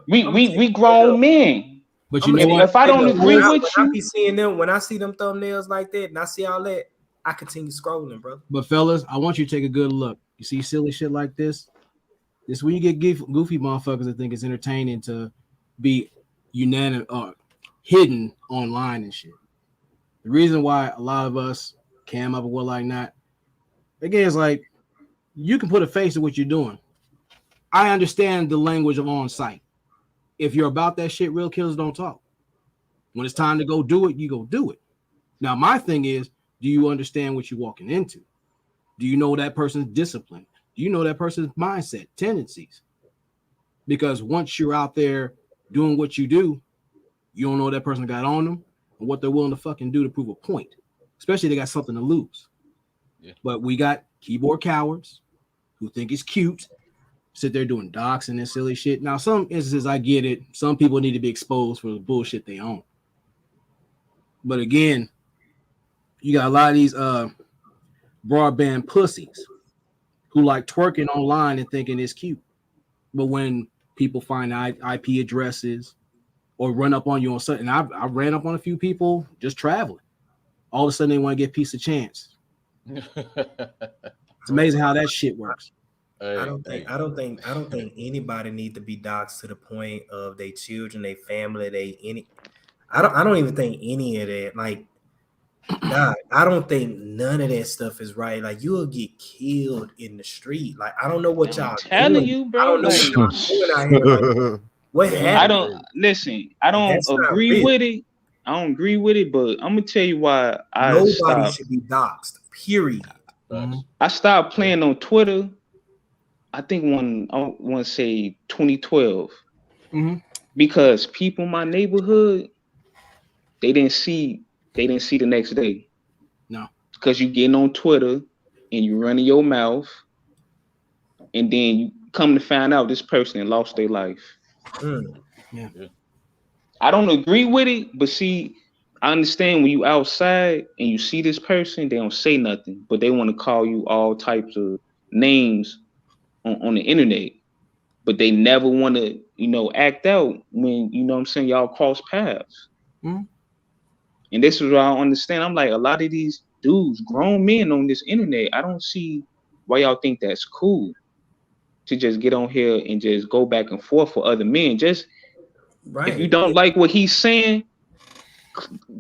we grown men. But you know what? If I don't agree with you, I be seeing them, when I see them thumbnails like that and I see all that, I continue scrolling, brother. But fellas, I want you to take a good look. You see silly shit like this? This when you get goofy motherfuckers that think it's entertaining to be unanimous or hidden online and shit. The reason why a lot of us cam up or what like that, again, it's like you can put a face to what you're doing. I understand the language of on site. If you're about that shit, real killers don't talk. When it's time to go do it, you go do it. Now, my thing is, do you understand what you're walking into? Do you know that person's discipline? Do you know that person's mindset, tendencies? Because once you're out there doing what you do, you don't know what that person got on them and what they're willing to fucking do to prove a point. Especially if they got something to lose. Yeah. But we got keyboard cowards who think it's cute, sit there doing docs and this silly shit. Now, some instances I get it. Some people need to be exposed for the bullshit they own. But again, you got a lot of these broadband pussies who like twerking online and thinking it's cute. But when people find IP addresses or run up on you on something, I ran up on a few people just traveling. All of a sudden they want to get a piece of chance. It's amazing how that shit works. I don't think anybody need to be doxxed to the point of their children, their family, I don't even think any of that. Like, God, I don't think none of that stuff is right. Like, you'll get killed in the street. Like, I don't know what y'all telling doing. you, bro. I don't know what y'all doing out here. Like, what happened? I don't listen. I don't agree with it. I don't agree with it, but I'm gonna tell you why nobody should be doxxed. Period. I stopped playing on Twitter. I think I want to say 2012, because people in my neighborhood, they didn't see the next day. No, because you getting on Twitter and you running your mouth, and then you come to find out this person lost their life. Yeah. I don't agree with it, but see, I understand when you outside and you see this person, they don't say nothing, but they want to call you all types of names on the internet, but they never want to, act out when, what I'm saying, y'all cross paths. And this is what I don't understand. I'm like, a lot of these dudes, grown men on this internet, I don't see why y'all think that's cool to just get on here and just go back and forth for other men. Just if you don't like what he's saying,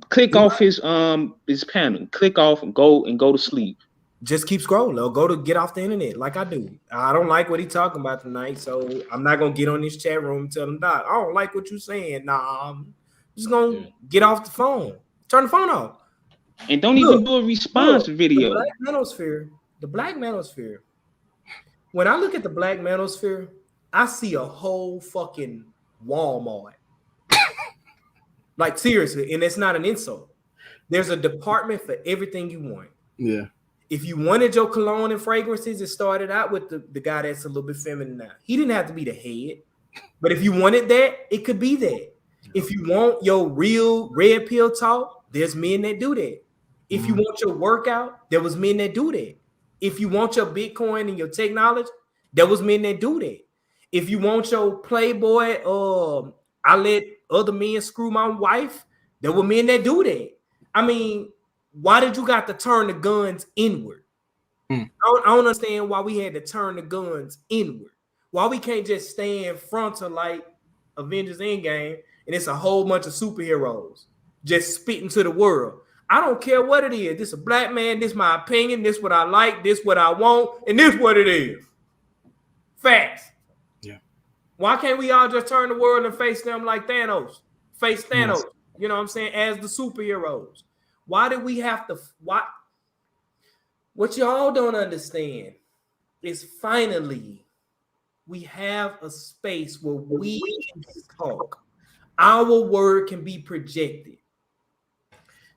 click off his panel. Click off and go to sleep. Just keep scrolling or go to get off the internet like I do. I don't like what he's talking about tonight, so I'm not gonna get on this chat room and tell him, Doc, I don't like what you're saying. Nah, I'm just gonna get off the phone. Turn the phone off. And don't even do a response video. The black manosphere. When I look at the black manosphere, I see a whole fucking Walmart. Like, seriously, and it's not an insult. There's a department for everything you want. Yeah. If you wanted your cologne and fragrances, it started out with the guy that's a little bit feminine now. He didn't have to be the head. But if you wanted that, it could be that. If you want your real red pill talk, there's men that do that. If you want your workout, there was men that do that. If you want your Bitcoin and your tech knowledge, there was men that do that. If you want your Playboy, I let other men screw my wife, there were men that do that. I mean, why did you got to turn the guns inward? I don't understand why we had to turn the guns inward. Why we can't just stand frontal like Avengers Endgame and it's a whole bunch of superheroes just spitting to the world. I don't care what it is. This is a black man. This is my opinion. This is what I like. This is what I want. And this is what it is. Facts. Yeah. Why can't we all just turn the world and face them like Thanos? Face Thanos. Yes. You know what I'm saying? As the superheroes. Why did we have to? What y'all don't understand is finally we have a space where we can talk. Our word can be projected.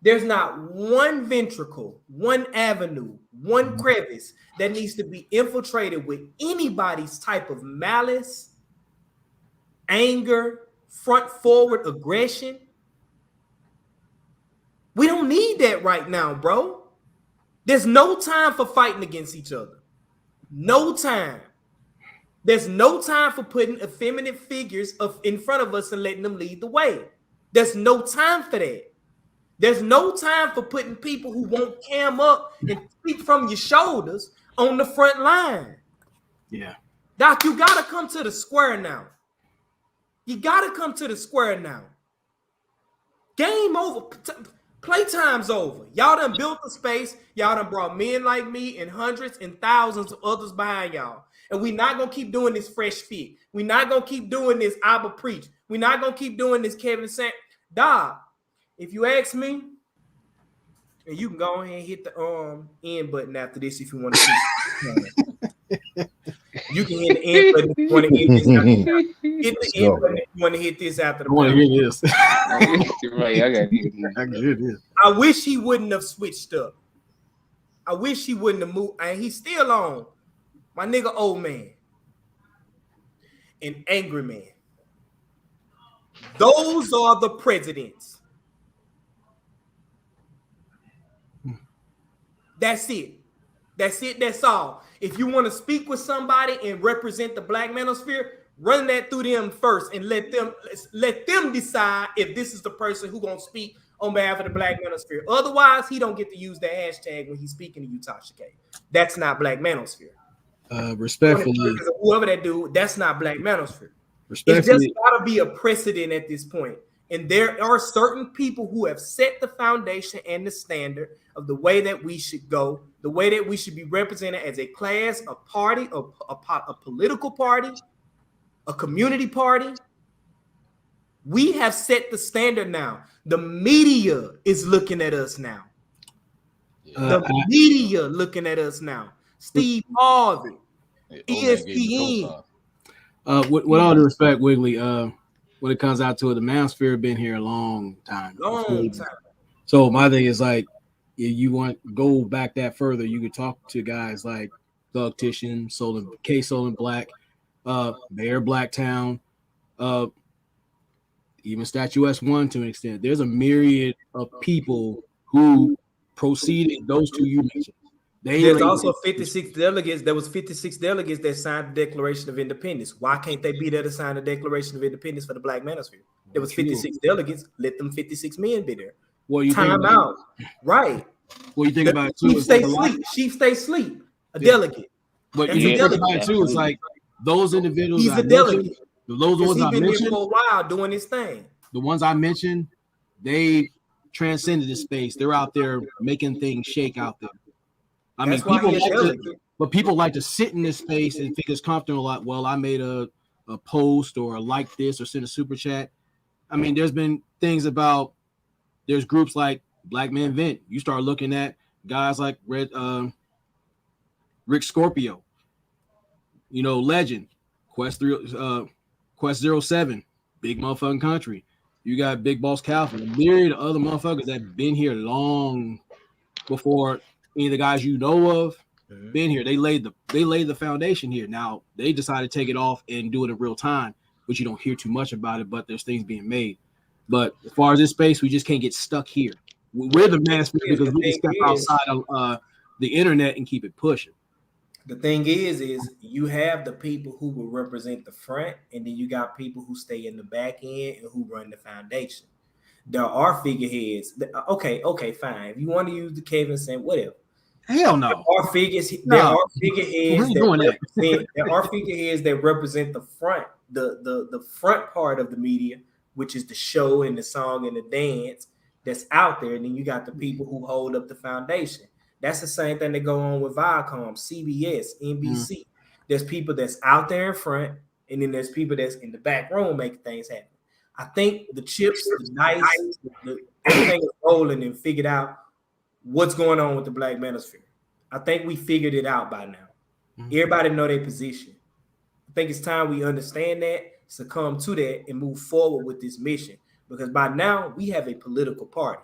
There's not one ventricle, one avenue, one crevice that needs to be infiltrated with anybody's type of malice, anger, front forward aggression. We don't need that right now, bro. There's no time for fighting against each other. No time. There's no time for putting effeminate figures in front of us and letting them lead the way. There's no time for that. There's no time for putting people who won't cam up and speak from your shoulders on the front line. Yeah. Doc, you got to come to the square now. You got to come to the square now. Game over. Playtime's over. Y'all done built the space. Y'all done brought men like me and hundreds and thousands of others behind y'all. And we're not going to keep doing this fresh fit. We're not going to keep doing this Abba preach. We're not going to keep doing this Kevin Sant. Dog, if you ask me, and you can go ahead and hit the end button after this if you want to see. You can hit the end button if you want to hit this. Hit the end button if you want to hit this after the. I want to hear this. Right, I got it. I wish he wouldn't have switched up. I wish he wouldn't have moved. And he's still on. My nigga, old man. An angry man. Those are the presidents. That's it. That's it. That's all. If you want to speak with somebody and represent the Black manosphere, run that through them first and let them decide if this is the person who gonna speak on behalf of the Black manosphere. Otherwise, he don't get to use that hashtag when he's speaking to you, Tasha K. That's not Black manosphere. Respectfully, whoever that dude, that's not Black manosphere. It's respectfully, just got to be a precedent at this point. And there are certain people who have set the foundation and the standard of the way that we should go, the way that we should be represented as a class, a party, a political party, a community party. We have set the standard now. The media is looking at us now. The media looking at us now. Steve Harvey, ESPN. With all due respect, Wiggly, when it comes out to it, the manosphere have been here a long time. So my thing is like, if you want to go back that further, you could talk to guys like Thug Titian, K Solon Black, Mayor Blacktown, even Statuette One to an extent. There's a myriad of people who proceeded those two you mentioned. There's also 56 delegates. There was 56 delegates that signed the Declaration of Independence. Why can't they be there to sign the Declaration of Independence for the Black manosphere? There was 56 delegates. Let them 56 men be there. Well, you time out. Right. Well, you think about it too. Chief stay sleep. Chief stay sleep. A delegate. But you think about it too. It's like those individuals. He's a delegate. Those ones I mentioned for a while doing his thing. The ones I mentioned, they transcended the space. They're out there making things shake out there. I mean, people like to sit in this space and think it's comfortable. Like, well, I made a post or like this or send a super chat. I mean, there's been things about there's groups like Black Men Vent. You start looking at guys like Rick Scorpio, Legend, Quest 07, Big Motherfucking Country. You got Big Boss Calvin, a myriad of other motherfuckers that have been here long before any of the guys you know of been here. They laid the foundation here. Now they decided to take it off and do it in real time, which you don't hear too much about it, but there's things being made. But as far as this space, we just can't get stuck here. We're the manosphere because we can step outside of the internet and keep it pushing. The thing is you have the people who will represent the front, and then you got people who stay in the back end and who run the foundation. There are figureheads. Okay, fine. If you want to use the Kevin saying whatever. Hell no. There are figureheads that represent the front, the front part of the media, which is the show and the song and the dance that's out there. And then you got the people who hold up the foundation. That's the same thing that go on with Viacom, CBS, NBC. There's people that's out there in front, and then there's people that's in the back room making things happen. I think the chips, the dice, everything is rolling and figured out what's going on with the Black manosphere. I think we figured it out by now. Everybody know their position. I think it's time we understand that, succumb to that, and move forward with this mission. Because by now, we have a political party.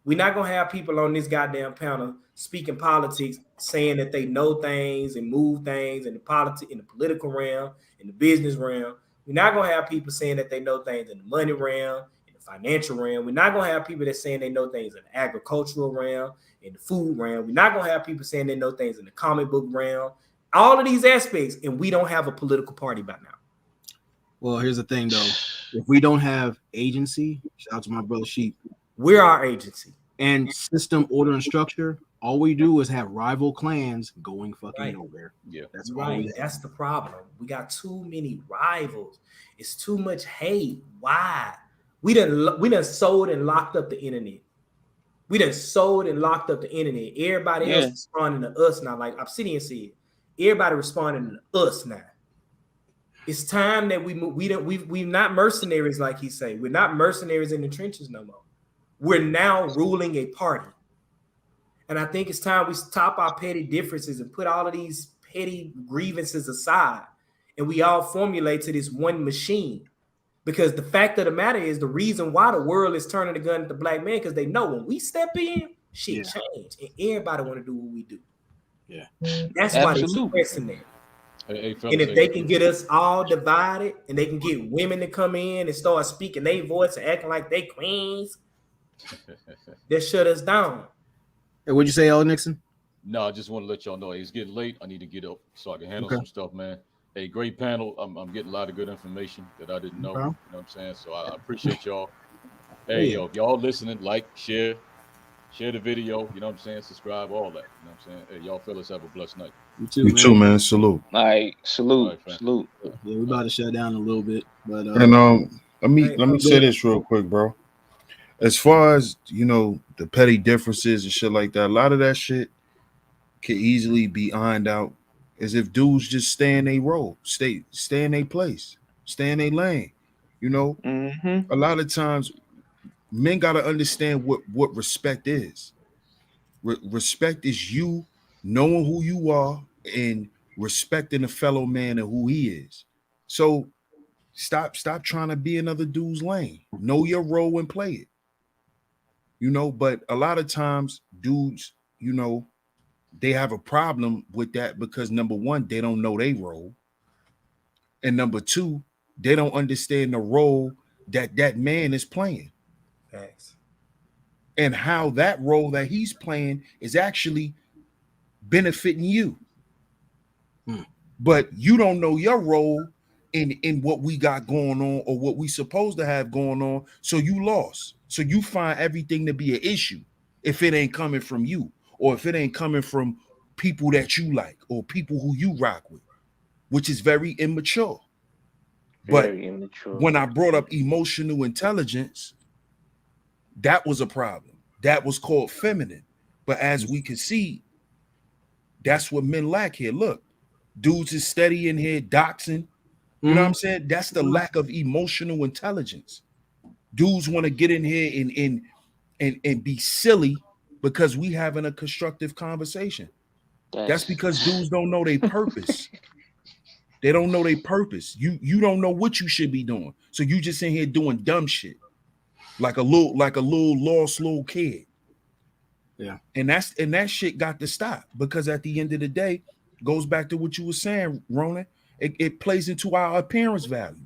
We're not going to have people on this goddamn panel speaking politics, saying that they know things and move things in the political realm, in the business realm. We're not going to have people saying that they know things in the money realm, in the financial realm. We're not going to have people that saying they know things in the agricultural realm, in the food realm. We're not going to have people saying they know things in the comic book realm. All of these aspects, and we don't have a political party by now. Well, here's the thing, though. If we don't have agency, shout out to my brother Sheep. We're our agency. And system, order, and structure, all we do is have rival clans going fucking nowhere. Yeah, that's right. That's the problem. We got too many rivals. It's too much hate. Why? We done sold and locked up the internet. Everybody else responding to us now. Like Obsidian said, everybody responding to us now. It's time that we move. We're not mercenaries, like he say. We're not mercenaries in the trenches no more. We're now ruling a party. And I think it's time we stop our petty differences and put all of these petty grievances aside. And we all formulate to this one machine. Because the fact of the matter is the reason why the world is turning the gun at the Black man, because they know when we step in, shit change. And everybody want to do what we do. Yeah. That's why they're pressing there. And if they can get us all divided and they can get women to come in and start speaking their voice and acting like they queens, they shut us down. Hey, what'd you say, Ella Nixon? No, I just want to let y'all know it's getting late. I need to get up so I can handle some stuff, man. Hey, great panel. I'm getting a lot of good information that I didn't know. You know what I'm saying? So I appreciate y'all. Hey, yo, if y'all listening, like, share the video. You know what I'm saying? Subscribe, all that. You know what I'm saying? Hey, y'all fellas have a blessed night. You too, man. Salute. All right, salute, All right, fam. salute. Yeah, we about to shut down a little bit, but And let me say this real quick, bro. As far as the petty differences and shit like that, a lot of that shit can easily be ironed out as if dudes just stay in their role, stay in their place, stay in their lane. A lot of times men got to understand what respect is. Respect is you knowing who you are and respecting a fellow man and who he is. So stop trying to be another dude's lane. Know your role and play it. But a lot of times dudes, they have a problem with that because number one, they don't know their role. And number two, they don't understand the role that man is playing. Thanks. And how that role that he's playing is actually benefiting you. But you don't know your role in what we got going on or what we supposed to have going on. So you lost. So you find everything to be an issue if it ain't coming from you or if it ain't coming from people that you like or people who you rock with, which is very immature. Very immature. When I brought up emotional intelligence, that was a problem. That was called feminine. But as we can see, that's what men lack here. Look, dudes is steady in here doxing. You know what I'm saying? That's the lack of emotional intelligence. Dudes want to get in here and be silly because we having a constructive conversation. That's because dudes don't know their purpose. They don't know their purpose. You don't know what you should be doing. So you just in here doing dumb shit. Like a little lost little kid. Yeah. And that shit got to stop because at the end of the day, goes back to what you were saying, Ronin. It plays into our appearance value.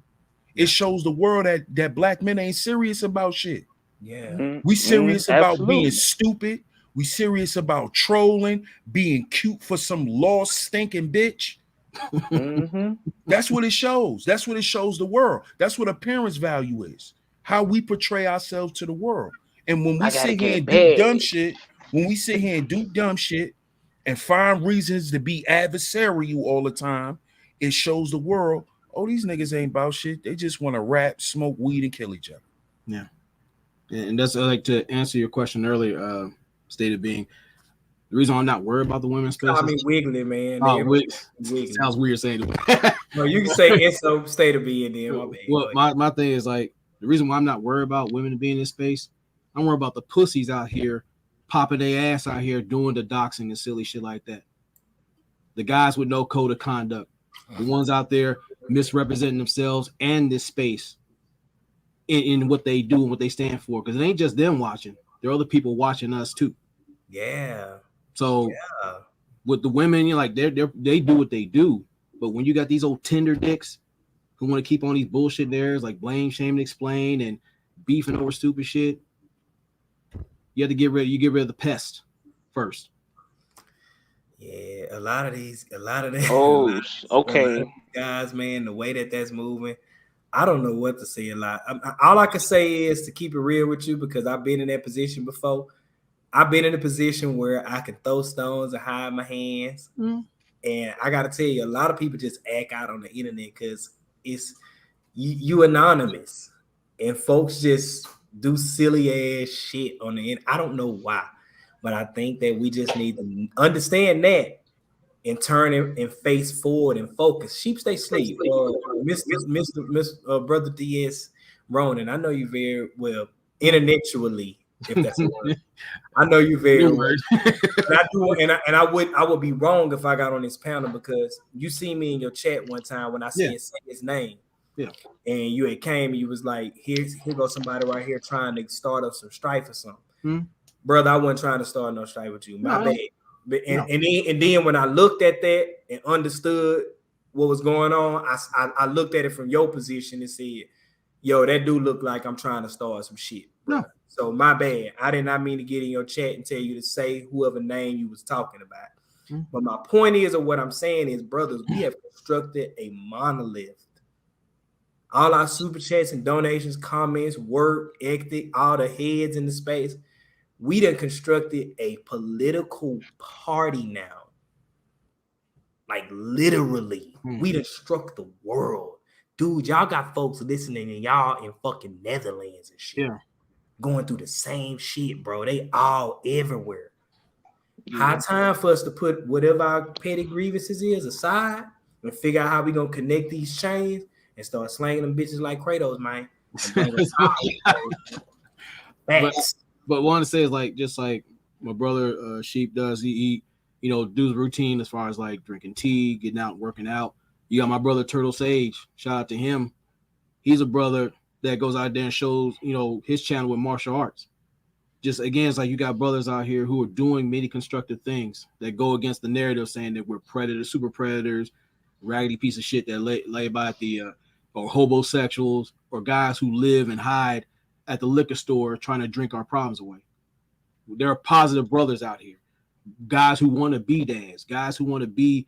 It shows the world that black men ain't serious about shit. Yeah. We serious about absolutely. being stupid. We serious about trolling, being cute for some lost stinking bitch. That's what it shows. That's what it shows the world. That's what appearance value is. How we portray ourselves to the world. And when we sit here and do dumb shit, and find reasons to be adversarial all the time, it shows the world, oh, these niggas ain't about shit. They just want to rap, smoke weed, and kill each other. Yeah. And that's like to answer your question earlier, stated being the reason I'm not worried about the women's space. I mean, wiggly, man. Wiggly. Sounds weird saying it. No, you can say SO state of being there. Well, my thing is like the reason why I'm not worried about women being in this space, I'm worried about the pussies out here popping their ass out here doing the doxing and silly shit like that. The guys with no code of conduct, the ones out there misrepresenting themselves and this space in what they do and what they stand for. Because it ain't just them watching. There are other people watching us too. Yeah. So with the women, you're like they do what they do. But when you got these old Tinder dicks who want to keep on these bullshit narratives like blame, shame, and explain and beefing over stupid shit, you have to get rid of the pest first. Yeah, a lot of them. Oh, okay. Guys, man, the way that's moving, I don't know what to say a lot. All I can say is to keep it real with you because I've been in that position before. I've been in a position where I can throw stones and hide my hands. And I got to tell you, a lot of people just act out on the internet because it's you anonymous and folks just do silly ass shit on the internet. I don't know why, but I think that we just need to understand that and turn it and face forward and focus. Sheep stay sleep. Mr. Brother DS Ronin, I know you very well intellectually, if that's a word. I know you very well. And I would be wrong if I got on this panel because you see me in your chat one time when I said say his name. Yeah. And you had came and you was like, here goes somebody right here trying to start up some strife or something. Brother, I wasn't trying to start no strife with you. My bad. But and then when I looked at that and understood what was going on, I looked at it from your position and said, yo, that dude look like I'm trying to start some shit. No. So my bad. I did not mean to get in your chat and tell you to say whoever name you was talking about. But my point is, or what I'm saying is, brothers, we have constructed a monolith. All our super chats and donations, comments, work ethic, all the heads in the space. We done constructed a political party now. Like literally, we done struck the world. Dude, y'all got folks listening and y'all in fucking Netherlands and shit. Yeah. Going through the same shit, bro. They all everywhere. High time for us to put whatever our petty grievances is aside and figure out how we gonna connect these chains and start slanging them bitches like Kratos, man. But want to say is like just like my brother Sheep does. He do the routine as far as like drinking tea, getting out, working out. You got my brother Turtle Sage. Shout out to him. He's a brother that goes out there and shows his channel with martial arts. Just again, it's like you got brothers out here who are doing many constructive things that go against the narrative saying that we're predators, super predators, raggedy piece of shit that lay by the or homosexuals or guys who live and hide at the liquor store trying to drink our problems away. There are positive brothers out here, guys who want to be dads, guys who want to be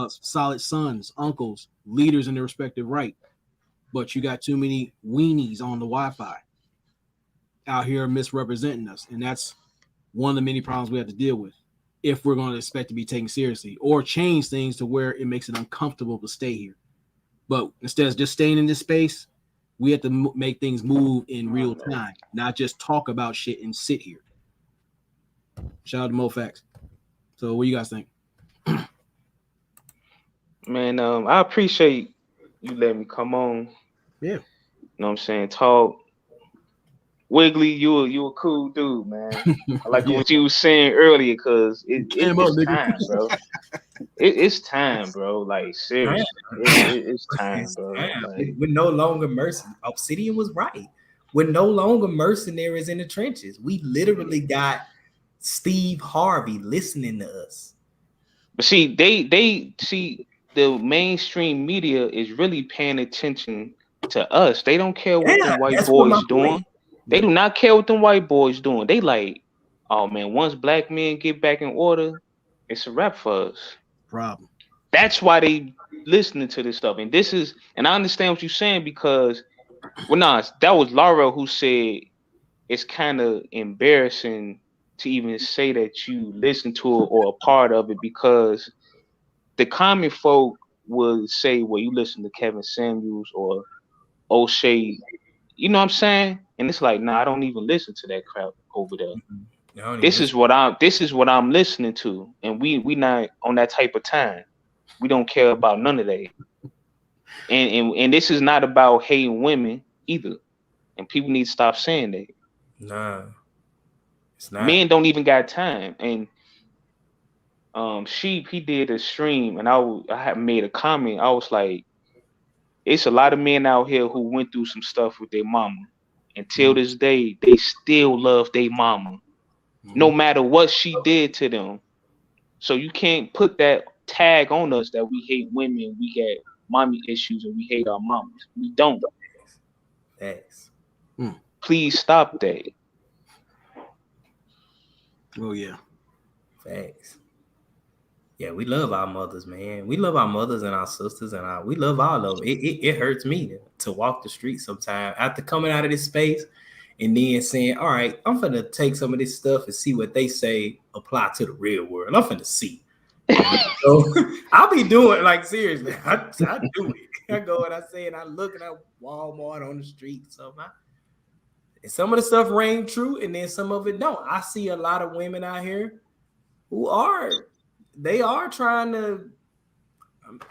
solid sons, uncles, leaders in their respective right. But you got too many weenies on the Wi-Fi out here misrepresenting us, and that's one of the many problems we have to deal with if we're going to expect to be taken seriously or change things to where it makes it uncomfortable to stay here. But instead of just staying in this space, we have to make things move in real time, not just talk about shit and sit here. Shout out to MoFax. So what do you guys think? Man, I appreciate you letting me come on. Yeah. You know what I'm saying? Talk. Wiggly, you a cool dude, man. I like what you was saying earlier, because it's time, bro. It's time, bro. Like, seriously. It's time, bro. Like, we're no longer mercenaries. Obsidian was right. We're no longer mercenaries in the trenches. We literally got Steve Harvey listening to us. But see, they see the mainstream media is really paying attention to us. They don't care what the white boys doing. They do not care what them white boys doing. They like, oh man, once black men get back in order, it's a wrap for us. Problem. That's why they listening to this stuff. And I understand what you're saying, because that was Laura who said it's kind of embarrassing to even say that you listen to it or a part of it, because the common folk would say, well, you listen to Kevin Samuels or O'Shea, you know what I'm saying? And it's like, nah, I don't even listen to that crap over there. This is what I'm listening to, and we not on that type of time. We don't care about none of that. And this is not about hating women either. And people need to stop saying that. Nah, it's not. Men don't even got time. And Sheep, he did a stream, and I had made a comment. I was like, it's a lot of men out here who went through some stuff with their mama. Until this day, they still love their mama, no matter what she did to them. So you can't put that tag on us that we hate women, we got mommy issues, and we hate our mamas. We don't. Thanks. Please stop that. Oh yeah. Thanks. Yeah, we love our mothers, man. We love our mothers and our sisters, and we love all of them. It hurts me to walk the street sometimes after coming out of this space and then saying, all right, I'm going to take some of this stuff and see what they say apply to the real world. I'm going to see. So I'll be doing, like, seriously, I do it. I go and I say, and I look at Walmart on the street and stuff. And some of the stuff rang true, and then some of it don't. I see a lot of women out here who are trying to.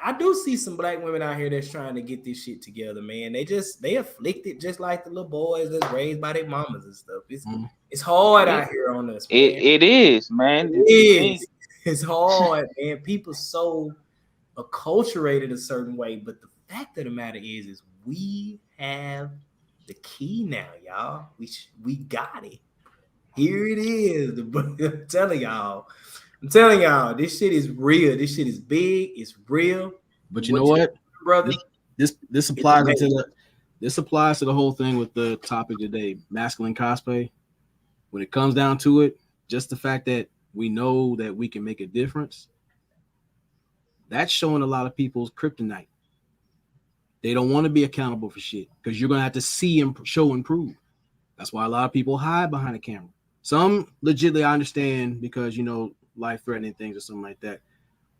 I do see some black women out here that's trying to get this shit together, man. They afflicted just like the little boys that's raised by their mamas and stuff. It's hard out here on us, man. It is, man. It's hard, man. People so acculturated a certain way, but the fact of the matter is we have the key now, y'all. We got it. Here it is. I'm telling y'all, this shit is real. This shit is big. It's real. But you know what, brother? This applies to the whole thing with the topic today, masculine cosplay. when it comes down to it, just the fact that we know that we can make a difference, that's showing a lot of people's kryptonite. They don't want to be accountable for shit because you're going to have to see and show and prove. That's why a lot of people hide behind a camera. Some legitimately I understand because, you know, life-threatening things or something like that.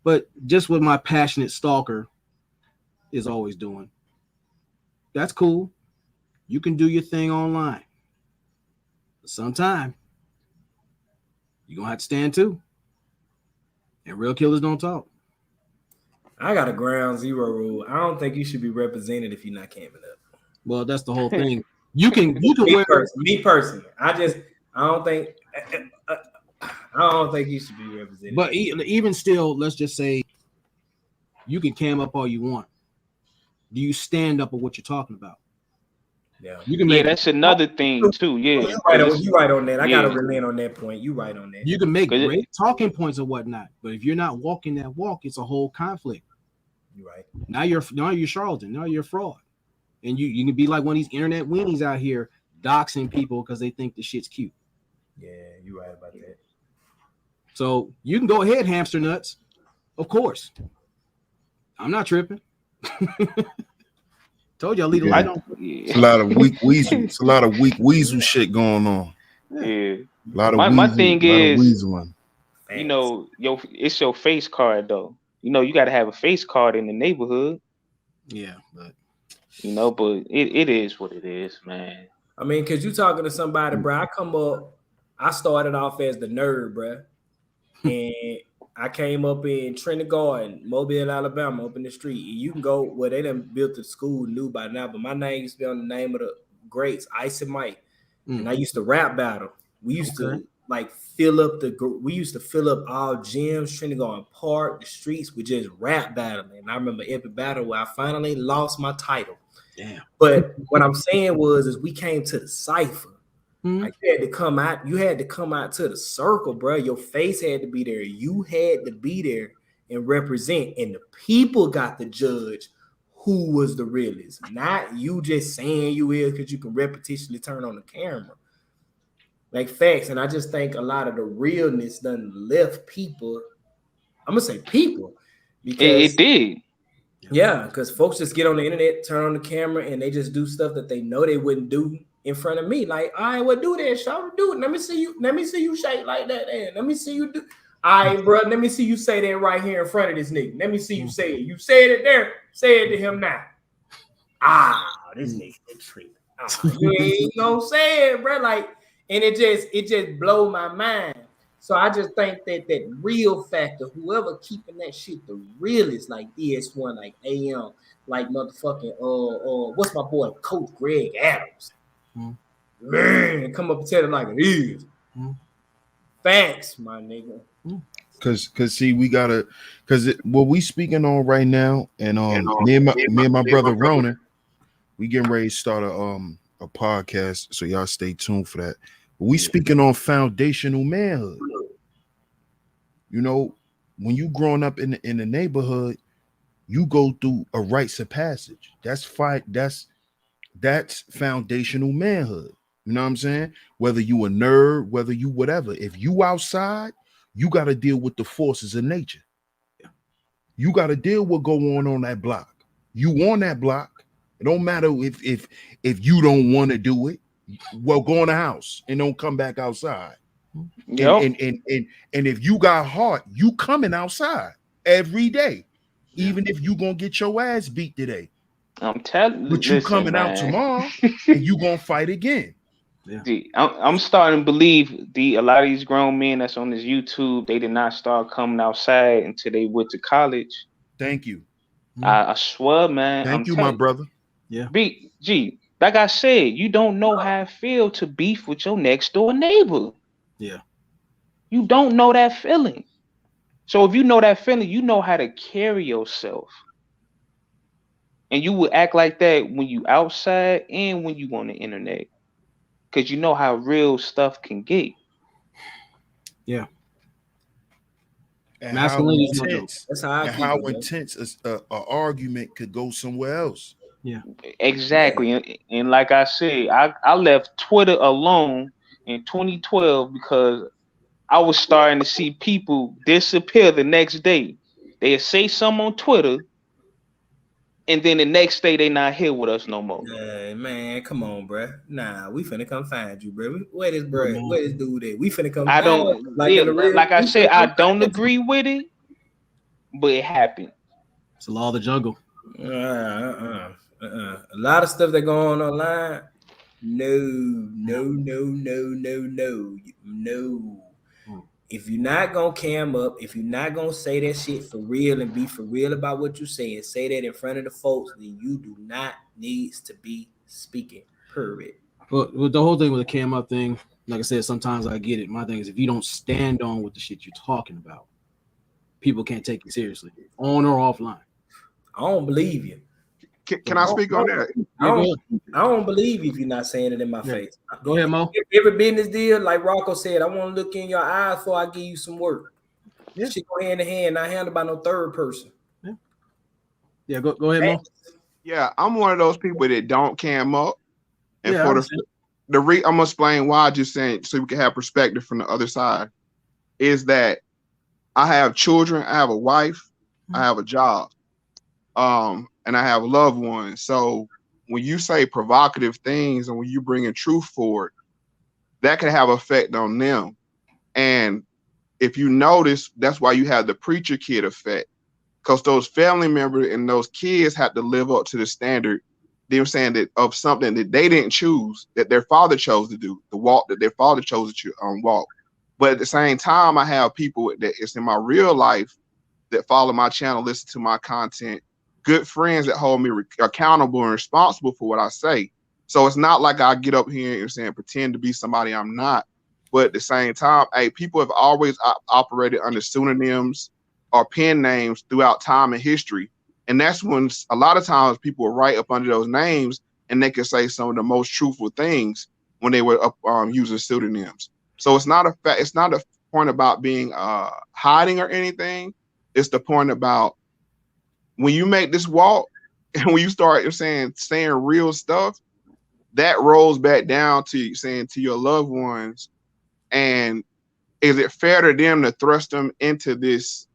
But just what my passionate stalker is always doing, that's cool. You can do your thing online. But sometime, you're going to have to stand too. And real killers don't talk. I got a ground zero rule. I don't think you should be represented if you're not camming up. Well, that's the whole thing. You can me personally. I don't think you should be represented. But even still, let's just say you can cam up all you want. Do you stand up on what you're talking about? Yeah, you can make that's another thing too. Yeah, you right on that. I gotta relate on that point. You right on that. You can make great talking points or whatnot, but if you're not walking that walk, it's a whole conflict. You're right. Now you're charlatan. Now you're a fraud, and you can be like one of these internet weenies out here doxing people because they think the shit's cute. Yeah, you're right about that. So you can go ahead, hamster nuts. Of course, I'm not tripping. Told you I'll leave the light on. It's a lot of weak weasel. It's a lot of weak weasel shit going on. Yeah. A lot of my thing is, you know, it's your face card though. You know, you got to have a face card in the neighborhood. Yeah, but you know, but it is what it is, man. I mean, cause you talking to somebody, bro. I started off as the nerd, bro, and I came up in Trinity Garden, Mobile, Alabama, up in the street. And you can go where they done built the school new by now, but my name used to be on the name of the greats, Ice and Mike. And I used to rap battle. We used to fill up all gyms, Trinity Garden Park, the streets with just rap battling. And I remember every battle where I finally lost my title. Damn. But what I'm saying is we came to the cipher. Like you had to come out to the circle, bro. Your face had to be there. You had to be there and represent, and the people got to judge who was the realest, not you just saying you is because you can repetitionally turn on the camera. Like facts, and I just think a lot of the realness done left people. I'm gonna say people because it did. Yeah, because folks just get on the internet, turn on the camera, and they just do stuff that they know they wouldn't do in front of me. Like, all right, well, do that, shout, do it. Let me see you shake like that. And let me see you do. All right, bro, let me see you say that right here in front of this nigga. Let me see you say it. You said it there. Say it to him now. This nigga tripping. You ain't gonna say it, bro. Like, and it just blow my mind. So I just think that real factor, whoever keeping that shit the realest, like DS1, like AM, like motherfucking what's my boy, Coach Greg Adams. Man, come up and tell it like it is. Facts, my nigga. Cause see, we gotta, what we speaking on right now, and me and my brother Ronin, we getting ready to start a podcast, so y'all stay tuned for that. We speaking on foundational manhood. You know, when you growing up in the neighborhood, you go through a rites of passage. That's foundational manhood. You know what I'm saying? Whether you a nerd, whether you whatever, if you outside, you got to deal with the forces of nature. You got to deal with going on that block. You on that block. It don't matter if you don't want to do it. Well, go in the house and don't come back outside. Yep. And if you got heart, you coming outside every day, even if you gonna get your ass beat today. I'm telling you, but you coming out tomorrow and you gonna fight again. Yeah. I'm starting to believe a lot of these grown men that's on this YouTube, they did not start coming outside until they went to college. Thank you. I swear, man. Thank you, my brother. Yeah. Like I said, you don't know how it feels to beef with your next door neighbor. Yeah. You don't know that feeling. So if you know that feeling, you know how to carry yourself. And you will act like that when you outside and when you on the internet. Because you know how real stuff can get. Yeah. And how intense an argument could go somewhere else. Yeah. Exactly. And like I said, I left Twitter alone in 2012 because I was starting to see people disappear the next day. They'd say something on Twitter, and then the next day they not here with us no more. Man, come on, bro. Nah, we finna come find you, bro. Where this bro? Where this dude at? We finna come. I don't like I said, I don't agree with it, but it happened. It's the law of the jungle. A lot of stuff that go on online. No. If you're not gonna cam up, if you're not gonna say that shit for real and be for real about what you're saying, say that in front of the folks, then you do not need to be speaking. Period. But with the whole thing with the cam up thing, like I said, sometimes I get it. My thing is if you don't stand on what the shit you're talking about, people can't take you seriously, on or offline. I don't believe you. Can I speak on that? I don't believe you if you're not saying it in my face. Go ahead, Mo. Every business deal, like Rocco said, I want to look in your eyes before I give you some work. Yeah. Shit go hand in hand, not handled by no third person. Yeah, go ahead, Mo. Yeah, I'm one of those people that don't cam up. And for I'm gonna explain why I just saying so we can have perspective from the other side. Is that I have children, I have a wife, I have a job. And I have loved ones. So when you say provocative things and when you bring in truth forward, that can have effect on them. And if you notice, that's why you have the preacher kid effect, because those family members and those kids have to live up to the standard. They're saying that of something that they didn't choose, that their father chose to do, the walk that their father chose to walk. But at the same time, I have people that it's in my real life that follow my channel, listen to my content, good friends that hold me accountable and responsible for what I say. So it's not like I get up here and saying pretend to be somebody I'm not. But at the same time, hey, people have always operated under pseudonyms or pen names throughout time and history. And that's when a lot of times people will write up under those names and they can say some of the most truthful things when they were using pseudonyms. So it's not a point about being hiding or anything. It's the point about when you make this walk and when you start saying real stuff, that rolls back down to saying to your loved ones, and is it fair to them to thrust them into this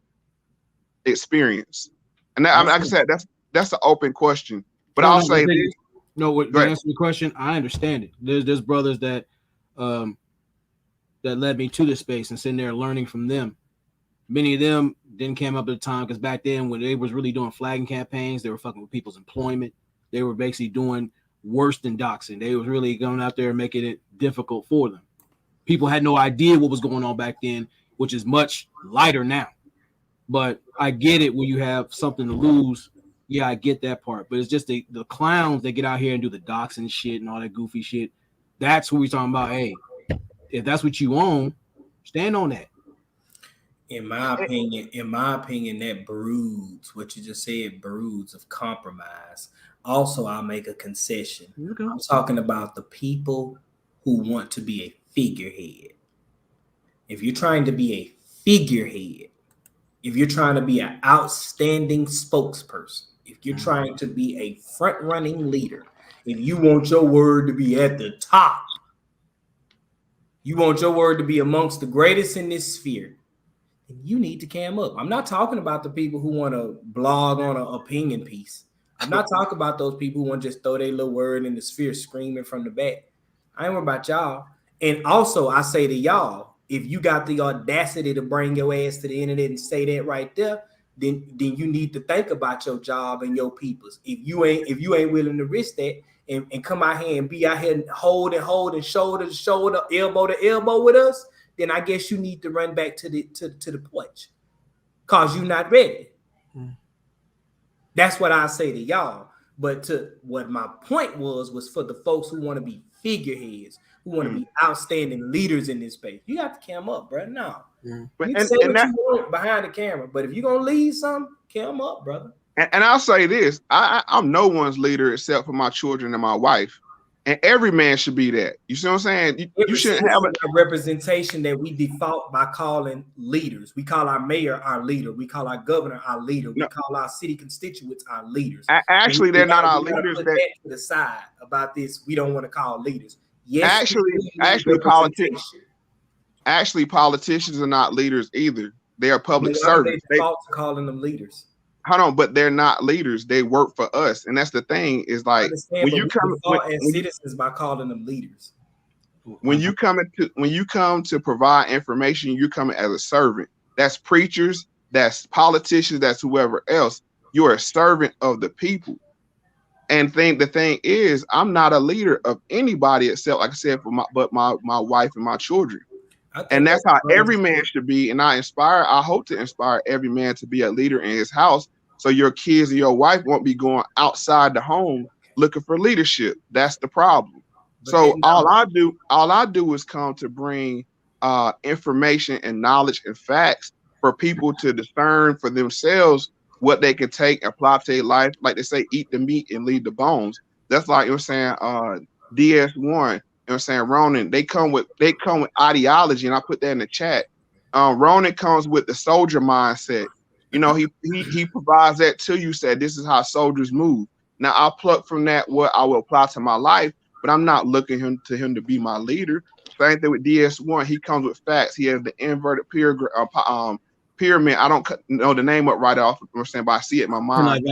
experience? And that, like I said, that's an open question. But I'll say this. No, to answer the question, I understand it. There's brothers that led me to this space and sitting there learning from them. Many of them didn't came up at the time because back then when they was really doing flagging campaigns, they were fucking with people's employment. They were basically doing worse than doxing. They was really going out there and making it difficult for them. People had no idea what was going on back then, which is much lighter now. But I get it when you have something to lose. Yeah, I get that part. But it's just the clowns that get out here and do the doxing shit and all that goofy shit. That's what we're talking about. Hey, if that's what you own, stand on that. In my opinion, that broods what you just said, broods of compromise. Also, I'll make a concession. Okay. I'm talking about the people who want to be a figurehead. If you're trying to be a figurehead, if you're trying to be an outstanding spokesperson, if you're trying to be a front-running leader, if you want your word to be at the top, you want your word to be amongst the greatest in this sphere, then you need to cam up. I'm not talking about the people who want to blog on an opinion piece. I'm not talking about those people who want to just throw their little word in the sphere screaming from the back. I ain't worried about y'all. And also, I say to y'all, if you got the audacity to bring your ass to the internet and say that right there, then you need to think about your job and your peoples. If you ain't willing to risk that and come out here and be out here and hold and shoulder to shoulder, elbow to elbow with us, then I guess you need to run back to the porch, cause you're not ready. That's what I say to y'all. But to what my point was for the folks who want to be figureheads, who want to be outstanding leaders in this space. You have to cam up, bro. No. But you say what you want behind the camera, but if you're gonna lead something, cam up, brother. And I'll say this: I'm no one's leader except for my children and my wife. And every man should be that. You see what I'm saying? You shouldn't have a representation that we default by calling leaders. We call our mayor our leader. We call our governor our leader. We call our city constituents our leaders. Actually, they're not our leaders. Put that to the side about this. We don't want to call leaders. Yes, actually, politicians are not leaders either. They are public why servants. They default to calling them leaders. Hold on, but they're not leaders. They work for us, and that's the thing. Is like when you come as citizens by calling them leaders. When you come to provide information, you're coming as a servant. That's preachers, that's politicians, that's whoever else. You're a servant of the people. And the thing is, I'm not a leader of anybody except, like I said, for my wife and my children. And that's how every man should be. And I hope to inspire every man to be a leader in his house. So your kids and your wife won't be going outside the home looking for leadership. That's the problem. So all I do is come to bring information and knowledge and facts for people to discern for themselves what they can take and apply to their life. Like they say, eat the meat and leave the bones. That's like, you know what I'm saying, DS1, you know what I'm saying, Ronin, they come with ideology, and I put that in the chat. Ronin comes with the soldier mindset. You know, he provides that to you, said this is how soldiers move. Now I pluck from that what I will apply to my life, but I'm not looking to him to be my leader. Same thing with DS1. He comes with facts. He has the inverted pyramid. I don't know the name up right off. I'm saying, but I see it in my mind.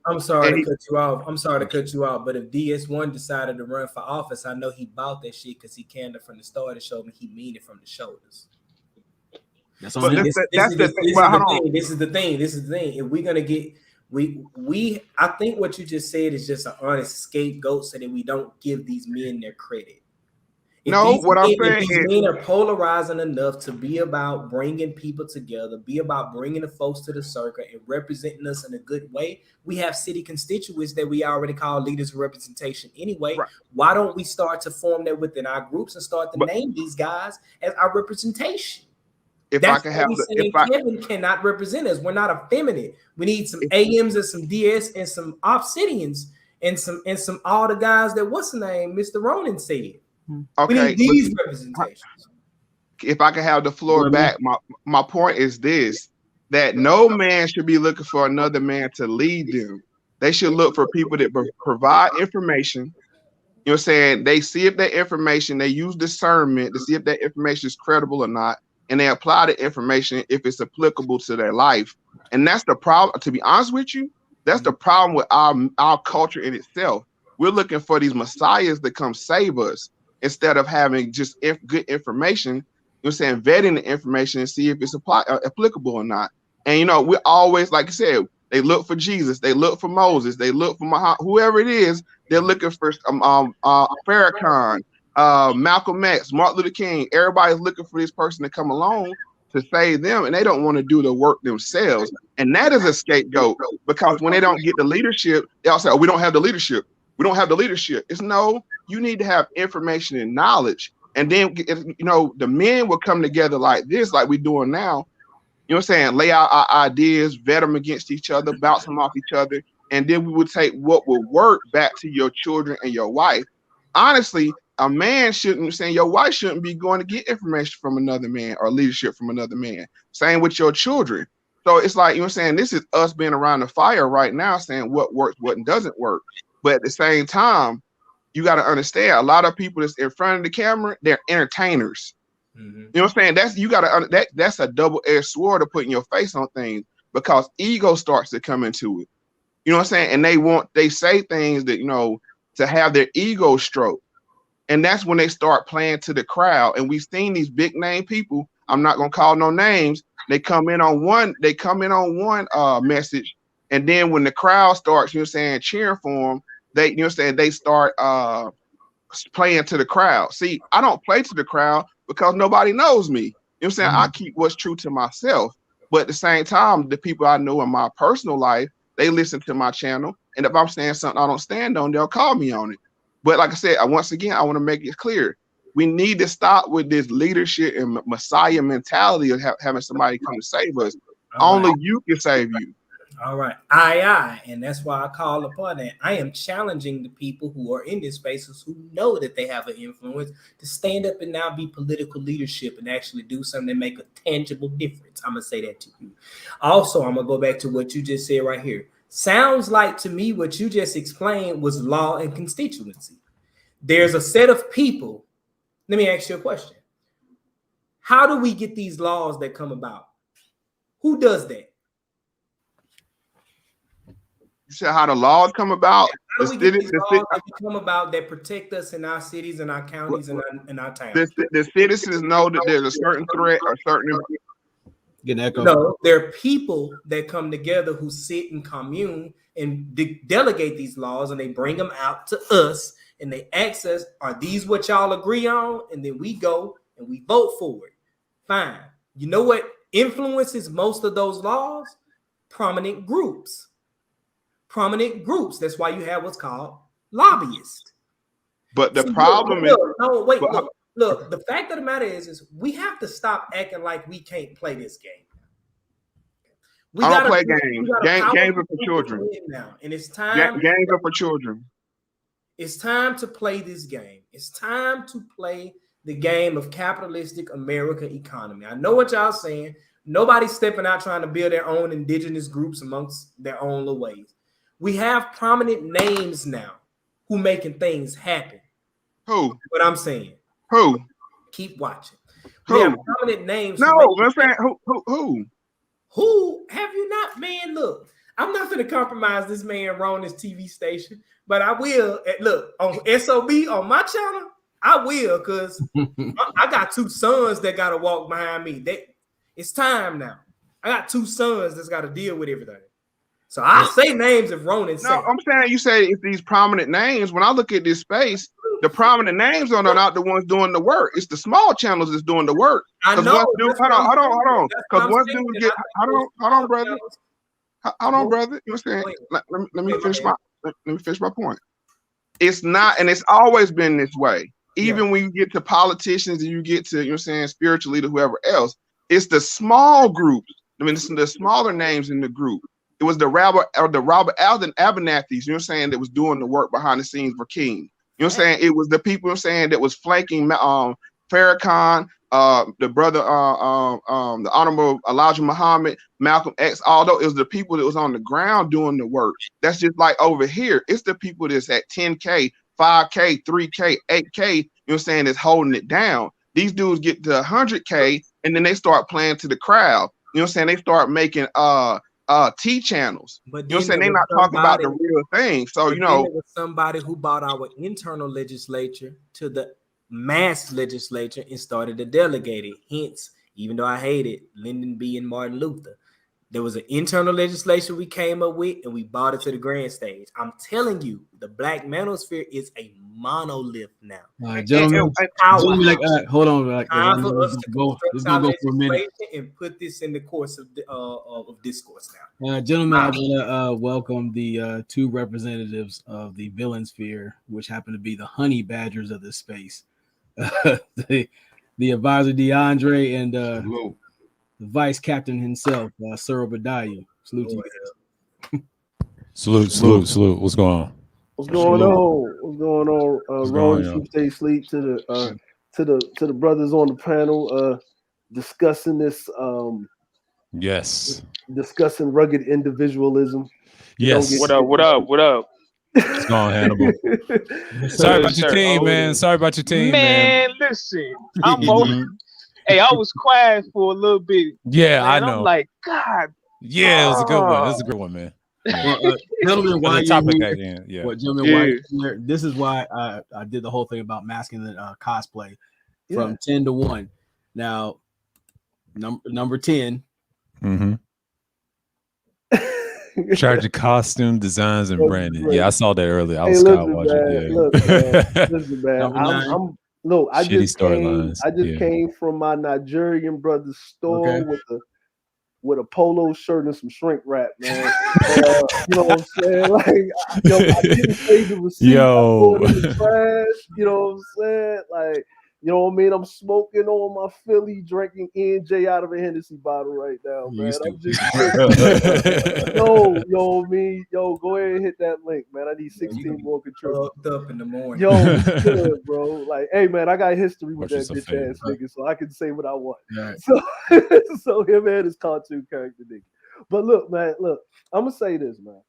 I'm sorry to cut you off. But if DS1 decided to run for office, I know he bought that shit because he canned it from the start and showed me he mean it from the shoulders. This is the thing. If we're gonna get I think what you just said is just an honest scapegoat so that we don't give these men their credit. These men are polarizing enough to be about bringing people together, be about bringing the folks to the circle and representing us in a good way. We have city constituents that we already call leaders of representation anyway. Right. Why don't we start to form that within our groups and start to name these guys as our representation? Kevin cannot represent us. We're not effeminate. We need some AMs and some DS and some Obsidians and some all the guys that what's the name, Mr. Ronin said. Okay, we need these representations. If I can have the floor back, my point is this: that no man should be looking for another man to lead them. They should look for people that provide information. You know what I'm saying? They see if that information, they use discernment to see if that information is credible or not. And they apply the information if it's applicable to their life. And that's the problem. To be honest with you, that's the problem with our culture in itself. We're looking for these messiahs to come save us instead of having just good information, you know what I'm saying, vetting the information and see if it's applicable or not. And, you know, we're always, like I said, they look for Jesus, they look for Moses, they look for Muhammad, whoever it is, they're looking for Pyrrhic, Malcolm X, Martin Luther King. Everybody's looking for this person to come along to save them, and they don't want to do the work themselves. And that is a scapegoat, because when they don't get the leadership, they all say, oh, we don't have the leadership. We don't have the leadership. It's no, you need to have information and knowledge. And then, you know, the men will come together like this, like we're doing now. You know what I'm saying? Lay out our ideas, vet them against each other, bounce them off each other. And then we would take what will work back to your children and your wife. Honestly, a man shouldn't, saying your wife shouldn't be going to get information from another man or leadership from another man. Same with your children. So it's like, you know what I'm saying? This is us being around the fire right now, saying what works, what doesn't work. But at the same time, you got to understand, a lot of people that's in front of the camera, they're entertainers. Mm-hmm. You know what I'm saying? That's a double-edged sword to put in your face on things, because ego starts to come into it. You know what I'm saying? And they say things that, you know, to have their ego stroke. And that's when they start playing to the crowd. And we've seen these big name people, I'm not gonna call no names, they come in on one message, and then when the crowd starts, you know what I'm saying, cheering for them, they, you know what I'm saying, they start playing to the crowd. See, I don't play to the crowd because nobody knows me. You know what I'm saying? Mm-hmm. I keep what's true to myself. But at the same time, the people I know in my personal life, they listen to my channel. And if I'm saying something I don't stand on, they'll call me on it. But like I said, once again, I want to make it clear. We need to stop with this leadership and messiah mentality of having somebody come to save us. Only you can save you. All right. And that's why I call upon that. I am challenging the people who are in these spaces who know that they have an influence to stand up and now be political leadership and actually do something that make a tangible difference. I'm going to say that to you. Also, I'm going to go back to what you just said right here. Sounds like to me what you just explained was law and constituency. there's a set of people. Let me ask you a question. How do we get these laws that come about? Who does that? You said how the laws come about? How do we get these laws that come about that protect us in our cities and our counties and our towns? The citizens know that there's a certain threat or certain... No, there are people that come together who sit and commune and delegate these laws, and they bring them out to us, and they ask us, are these what y'all agree on? And then we go and we vote for it. Fine. You know what influences most of those laws? Prominent groups. Prominent groups. That's why you have what's called lobbyists. But the problem is... Look, the fact of the matter is we have to stop acting like we can't play this game. I don't play games. Games are for children. Now, and it's time. Games are for children. It's time to play this game. It's time to play the game of capitalistic America economy. I know what y'all saying. Nobody's stepping out trying to build their own indigenous groups amongst their own little ways. We have prominent names now who making things happen. Who? What I'm saying. Who? Keep watching. Who? We have prominent names. No, I'm saying who? Who have you not, man? Look, I'm not going to compromise this man Ronin's TV station, but I will. Look, on SOB on my channel, I will, because I got two sons that got to walk behind me. It's time now. I got two sons that's got to deal with everything. So I say names if Ronin said. No, I'm saying you say if these prominent names. When I look at this space, the prominent names are not the ones doing the work. It's the small channels that's doing the work. I know. Hold on. Because once dude get, hold on, brother. Hold on, brother. You know what I'm saying? Let me finish my point. It's not, and it's always been this way. Even when you get to politicians and you get to, you know what I'm saying, spiritual leader, whoever else, it's the small groups. I mean, it's the smaller names in the group. It was the Robert Abernathy's, you know what I'm saying, that was doing the work behind the scenes for King. You know what I'm saying? It was the people, you know what I'm saying, that was flanking Farrakhan, the brother, the Honorable Elijah Muhammad, Malcolm X, although it was the people that was on the ground doing the work. That's just like over here. It's the people that's at 10K, 5K, 3K, 8K, you know what I'm saying, that's holding it down. These dudes get to 100K and then they start playing to the crowd. You know what I'm saying? They start making T channels. But you know what I'm saying? They're not talking about the real thing. So, you know, there was somebody who brought our internal legislature to the mass legislature and started to delegate it. Hence, even though I hate it, Lyndon B. and Martin Luther, there was an internal legislation we came up with and we brought it to the grand stage. I'm telling you, the Black manosphere is a monolith now. Gentlemen, hold on. Let's go for a minute and put this in the course of discourse now. Gentlemen, I want to welcome the two representatives of the villain sphere, which happen to be the honey badgers of this space. The advisor DeAndre and the vice captain himself, Sir Obadiah. Salute to you. Salute. What's going on? What's going on? Ronin, stay asleep to the brothers on the panel discussing this. Yes. Discussing rugged individualism. Yes. What up? What's going on, Hannibal? Sorry about your team, man. Sorry about your team, man. Listen, hey, I was quiet for a little bit. Yeah, man. I know. I'm like, God. Yeah, it was a good one. It was a good one, man. Gentlemen, why you this is why I did the whole thing about masking the cosplay from 10 to 1. Now, number 10. Mm-hmm. Charging costume designs and branding. Yeah, I saw that earlier. I was watching. Listen, man. I just came from my Nigerian brother's store with a polo shirt and some shrink wrap, man. You know what I'm saying? Like, I didn't pay the receipt. I threw it in the trash. You know what I'm saying? Like, you know what I mean? I'm smoking on my Philly, drinking NJ out of a Hennessy bottle right now, man. I'm just yo, go ahead and hit that link, man. I need 16 more contributors. Up in the morning. Yo, good, bro. Like, hey, man, I got history with that bitch ass nigga, so I can say what I want. Right. So him and his cartoon character nigga. But look, man, I'm gonna say this, man.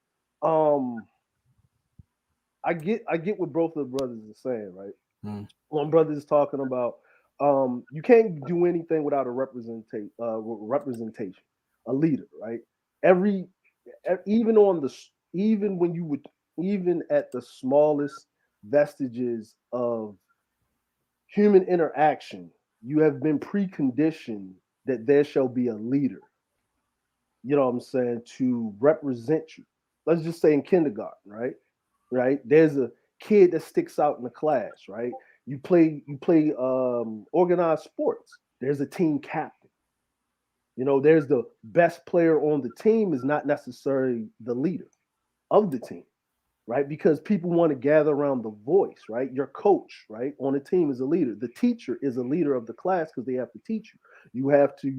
I get what both of the brothers are saying, right? Mm. One brother is talking about you can't do anything without a representation, a leader, right? Even at the smallest vestiges of human interaction, you have been preconditioned that there shall be a leader. You know what I'm saying? To represent you. Let's just say in kindergarten, right? Right? There's a kid that sticks out in the class, right? You play organized sports. There's a team captain. You know, there's the best player on the team is not necessarily the leader of the team, right? Because people want to gather around the voice, right? Your coach, right, on the team is a leader. The teacher is a leader of the class because they have to teach you. You have to,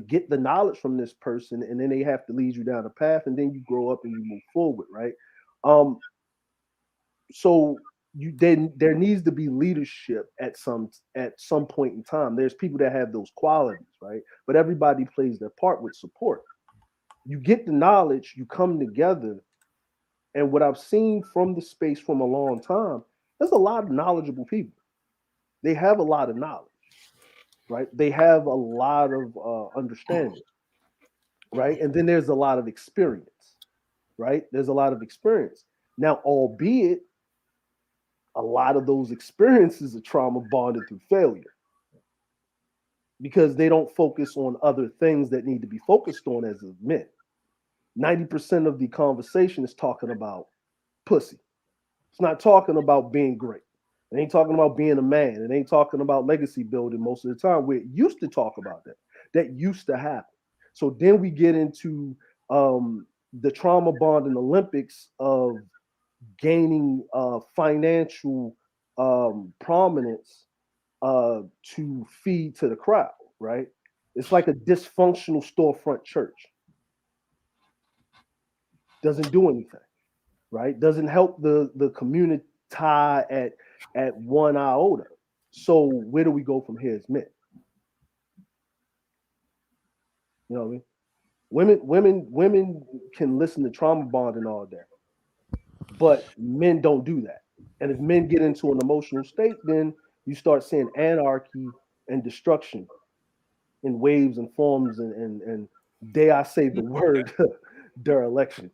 get the knowledge from this person, and then they have to lead you down a path, and then you grow up and you move forward, right? So there needs to be leadership at some point in time. There's people that have those qualities, right? But everybody plays their part with support. You get the knowledge, you come together, and what I've seen from the space from a long time, there's a lot of knowledgeable people. They have a lot of knowledge, right? They have a lot of understanding, right? And then there's a lot of experience, right? There's a lot of experience. Now, albeit a lot of those experiences are trauma bonded through failure because they don't focus on other things that need to be focused on as a men. 90% of the conversation is talking about pussy. It's not talking about being great. It ain't talking about being a man. It ain't talking about legacy building most of the time. We used to talk about that. That used to happen. So then we get into the trauma bonding Olympics of gaining financial prominence to feed to the crowd, right? It's like a dysfunctional storefront church. Doesn't do anything, right? Doesn't help the community at 1 iota. So where do we go from here as men? You know what I mean? Women can listen to trauma bonding all day, but men don't do that. And if men get into an emotional state, then you start seeing anarchy and destruction in waves and forms and dare I say the word dereliction.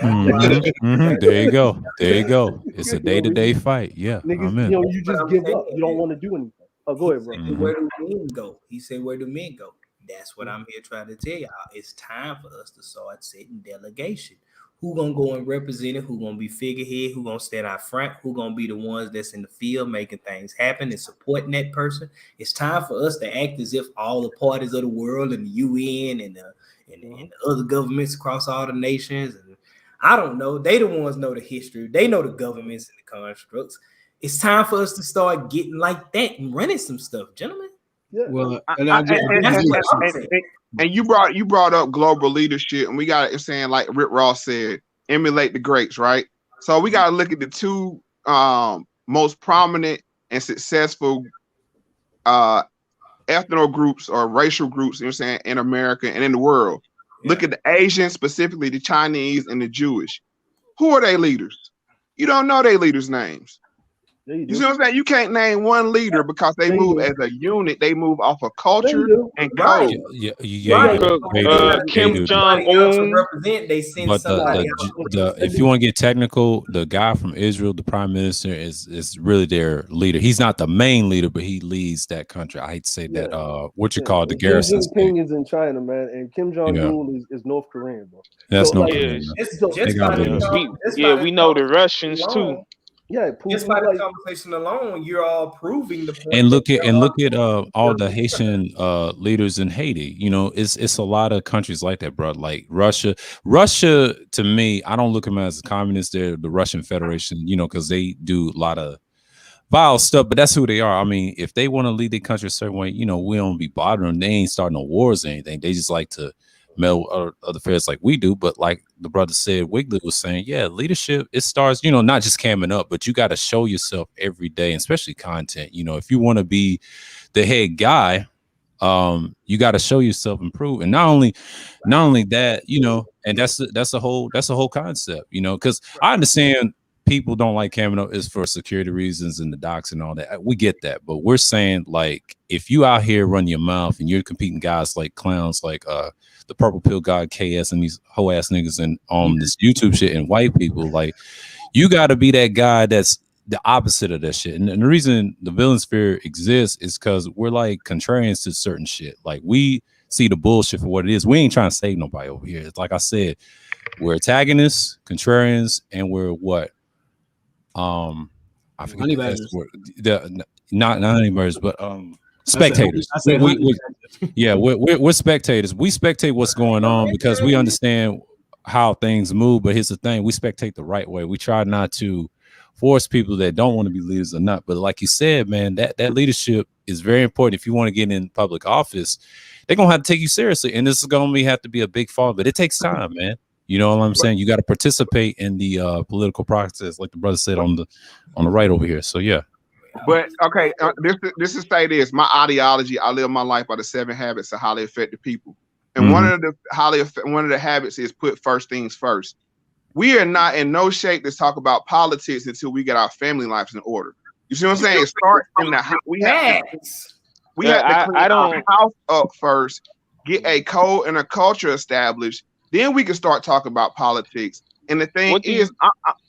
There you go. There you go. It's a day-to-day fight. Yeah. Niggas, you just give up. You don't want to do anything. Oh, go ahead, bro. Where do men go? He said, where do men go? That's what I'm here trying to tell y'all. It's time for us to start setting delegation. Who gonna go and represent it? Who gonna be figurehead? Who gonna stand out front? Who gonna be the ones that's in the field making things happen and supporting that person? It's time for us to act as if all the parties of the world and the UN and the other governments across all the nations, and I don't know, they the ones know the history. They know the governments and the constructs. It's time for us to start getting like that and running some stuff, gentlemen. Yeah. Well, and you brought up global leadership, and we got it saying, like Rick Ross said, emulate the greats, right? So we got to look at the two most prominent and successful ethno groups or racial groups, you know what I'm saying, in America and in the world. Yeah. Look at the Asians, specifically the Chinese and the Jewish. Who are their leaders? You don't know their leaders' names. You see what I'm saying? You can't name one leader because they move as a unit. They move off of culture and code. Kim Jong-un. But if you want to get technical, the guy from Israel, the prime minister, is really their leader. He's not the main leader, but he leads that country. I hate to say that. The garrison. Xi Jinping is in China, man, and Kim Jong-un is North Korean, bro. That's North Korean. We know the Russians too. Yeah, just by the conversation alone, you're all proving the point. And look at all the Haitian leaders in Haiti. You know, it's a lot of countries like that, bro. Like Russia. Russia, to me, I don't look at them as a communist. They're the Russian Federation, you know, because they do a lot of vile stuff, but that's who they are. I mean, if they want to lead their country a certain way, you know, we don't be bothering them. They ain't starting no wars or anything. They just like to meld other affairs like we do. But like the brother said, Wiggly was saying, yeah, leadership, it starts, you know, not just camming up, but you got to show yourself every day, and especially content. You know, if you want to be the head guy, You got to show yourself improve, and not only that, you know, and that's the whole concept, you know, because I understand people don't like camming up is for security reasons and the docs and all that. We get that, but we're saying like if you out here running your mouth and you're competing guys like clowns like the Purple Pill God KS and these whole ass niggas and on this YouTube shit and white people, like you got to be that guy that's the opposite of that shit. And the reason the villain sphere exists is because we're like contrarians to certain shit. Like we see the bullshit for what it is. We ain't trying to save nobody over here. It's like I said, we're antagonists, contrarians, and we're what? I forget the best word. Not honeybears, but spectators. We're spectators. We spectate what's going on because we understand how things move. But here's the thing: we spectate the right way. We try not to force people that don't want to be leaders or not. But like you said, man, that leadership is very important. If you want to get in public office, they're gonna have to take you seriously, and this is gonna have to be a big fall. But it takes time, man. You know what I'm saying? You got to participate in the political process, like the brother said on the right over here. So yeah. But okay, this is say this. My ideology: I live my life by the 7 habits of highly effective people, and one of the habits is put first things first. We are not in no shape to talk about politics until we get our family lives in order. You see what I'm saying? It starts in the house. We have to clean our house up first, get a code and a culture established. Then we can start talking about politics. And the thing is,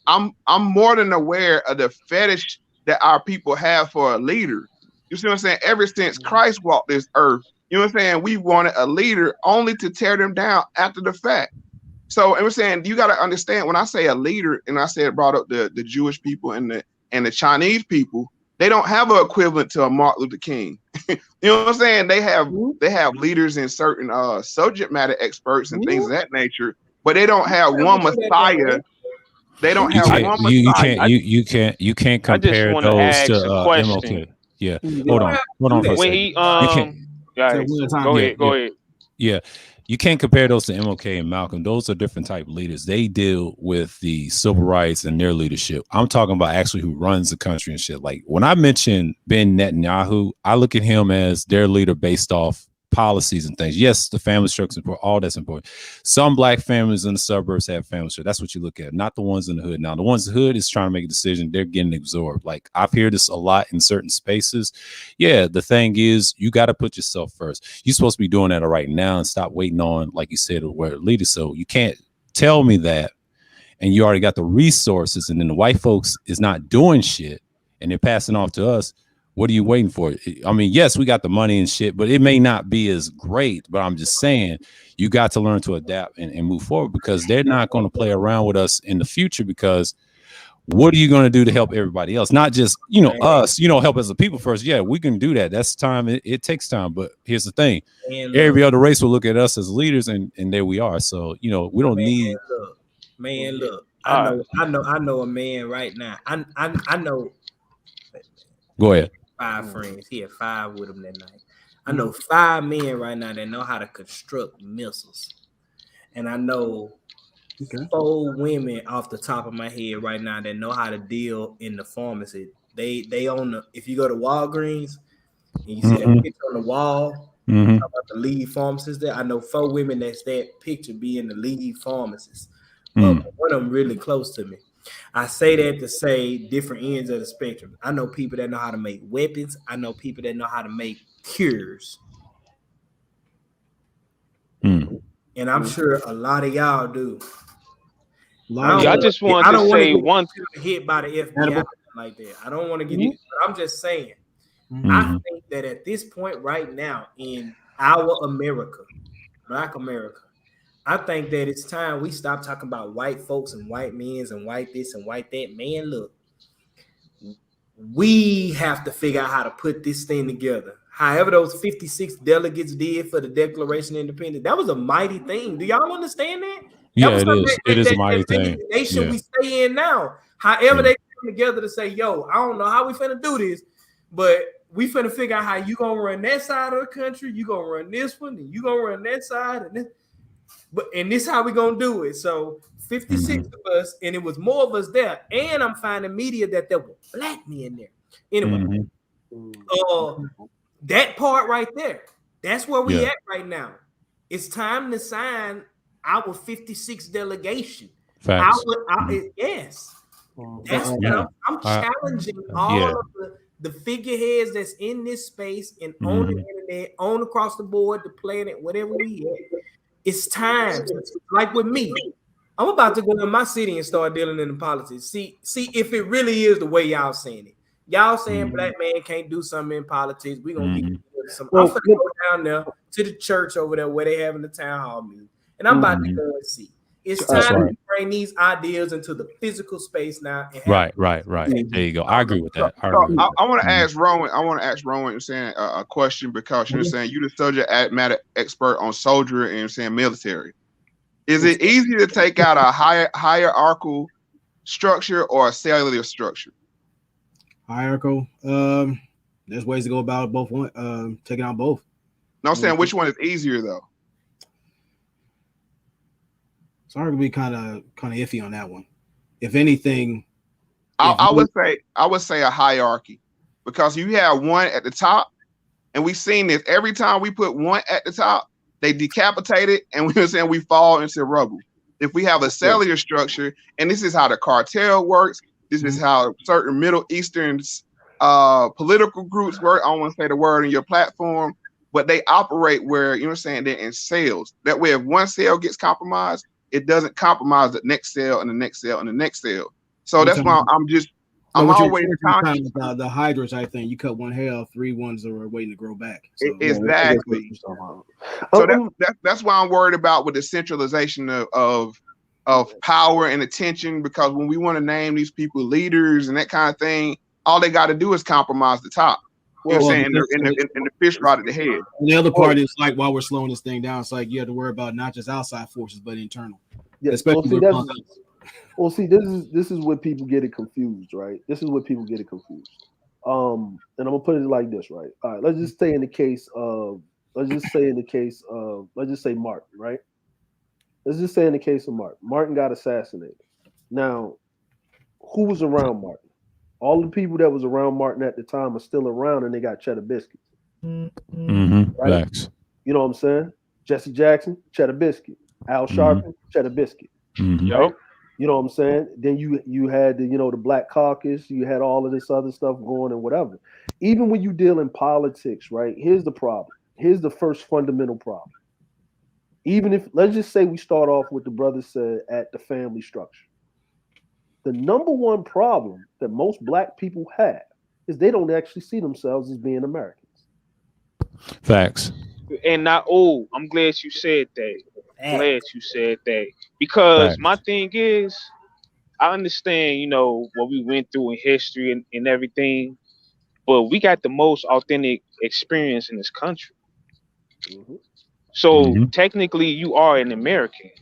I'm more than aware of the fetish that our people have for a leader. You see what I'm saying? Ever since Christ walked this earth, you know what I'm saying? We wanted a leader only to tear them down after the fact. So I'm saying you got to understand when I say a leader, and I said brought up the Jewish people and the Chinese people, they don't have an equivalent to a Martin Luther King. You know what I'm saying? They have leaders in certain subject matter experts and things of that nature, but they don't have one Messiah. They don't have one Messiah. You can't compare those to MLK. Yeah. Hold on for a second. Go ahead. Yeah. You can't compare those to MLK and Malcolm. Those are different type of leaders. They deal with the civil rights and their leadership. I'm talking about actually who runs the country and shit. Like when I mention Ben Netanyahu, I look at him as their leader based off policies and things. Yes, the family structure is important. All that's important. Some black families in the suburbs have family structure. That's what you look at, not the ones in the hood. Now, the ones in the hood is trying to make a decision. They're getting absorbed. Like I've heard this a lot in certain spaces. Yeah, the thing is, you got to put yourself first. You're supposed to be doing that right now and stop waiting on, like you said, where leaders. So you can't tell me that, and you already got the resources, and then the white folks is not doing shit, and they're passing off to us. What are you waiting for? I mean, yes, we got the money and shit, but it may not be as great. But I'm just saying, you got to learn to adapt and move forward because they're not going to play around with us in the future. Because what are you going to do to help everybody else? Not just, us, help as a people first. Yeah, we can do that. That's time. It takes time. But here's the thing. Every other race will look at us as leaders, and there we are. So, we don't need. Look, I know a man right now. I know. Go ahead. 5 friends. He had 5 with him that night. I know 5 men right now that know how to construct missiles, and I know 4 women off the top of my head right now that know how to deal in the pharmacy. They own the. If you go to Walgreens and you see that picture on the wall about the lead pharmacist there, I know 4 women that's that picture being the lead pharmacist. One of them really close to me. I say that to say different ends of the spectrum. I know people that know how to make weapons. I know people that know how to make cures. And I'm sure a lot of y'all do. I just want to say one hit by the FBI like that. I don't want to get it, but I'm just saying. I think that at this point right now in our America, Black America, I think that it's time we stop talking about white folks and white men's and white this and white that. Man, look, we have to figure out how to put this thing together. However, those 56 delegates did for the Declaration of Independence, that was a mighty thing. Do y'all understand that? Yeah, it is. It is a mighty thing. Nation we stay in now. However, they come together to say, yo, I don't know how we finna do this, but we finna figure out how you gonna run that side of the country, you gonna run this one, and you gonna run that side, and this. And this is how we gonna do it. So 56 of us, and it was more of us there. And I'm finding media that there were black men there. Anyway, that part right there. That's where we at right now. It's time to sign our 56 delegation. Facts. Yes. That's what I'm challenging all of the figureheads that's in this space and on the internet, on across the board, the planet, whatever we at. It's time. Like with me, I'm about to go in my city and start dealing in the politics. See if it really is the way y'all saying it. Y'all saying black man can't do something in politics. We're gonna get some. I'm gonna go down there to the church over there where they having the town hall meeting, and I'm about to go and see. It's time to bring these ideas into the physical space now. And Right. There you go. I agree with that. I want to ask Rowan. I want to ask Rowan saying a question because you're saying you're the subject matter expert on soldier and saying military. Is it easier to take out a hierarchical structure or a cellular structure? Hierarchical. There's ways to go about both. Taking out both. No, I'm saying which one is easier though. So I'm gonna be kind of iffy on that one. If anything, I would say a hierarchy, because you have one at the top, and we've seen this every time we put one at the top, they decapitate it, and we're saying we fall into rubble. If we have a cellular structure, and this is how the cartel works, this is how certain Middle Eastern political groups work. I don't want to say the word in your platform, but they operate where they're in cells. That way, if one cell gets compromised, it doesn't compromise the next cell and the next cell and the next cell. So that's why I'm always conscious. The Hydra type thing. You cut one hair off, 3 ones are waiting to grow back. So. Exactly. So that's why I'm worried about with the centralization of power and attention, because when we want to name these people leaders and that kind of thing, all they got to do is compromise the top. In the fish rod at the head. And the other part is like, while we're slowing this thing down, it's like you have to worry about not just outside forces but internal. Yeah, especially this is where people get it confused, right? This is where people get it confused. And I'm gonna put it like this, right? All right, let's just say Martin, right? Let's just say in the case of Martin. Martin got assassinated. Now, who was around Martin? All the people that was around Martin at the time are still around, and they got cheddar biscuits. Right? Facts. You know what I'm saying? Jesse Jackson, cheddar biscuit. Al Sharpton, cheddar biscuit. Right? You know what I'm saying? Then you had the Black Caucus. You had all of this other stuff going and whatever. Even when you deal in politics, right? Here's the problem. Here's the first fundamental problem. Even if, let's just say we start off with the brother said at the family structure. The number one problem that most black people have is they don't actually see themselves as being Americans. Facts. And I'm glad you said that. Because my thing is, I understand, what we went through in history and everything, but we got the most authentic experience in this country. So technically you are an American.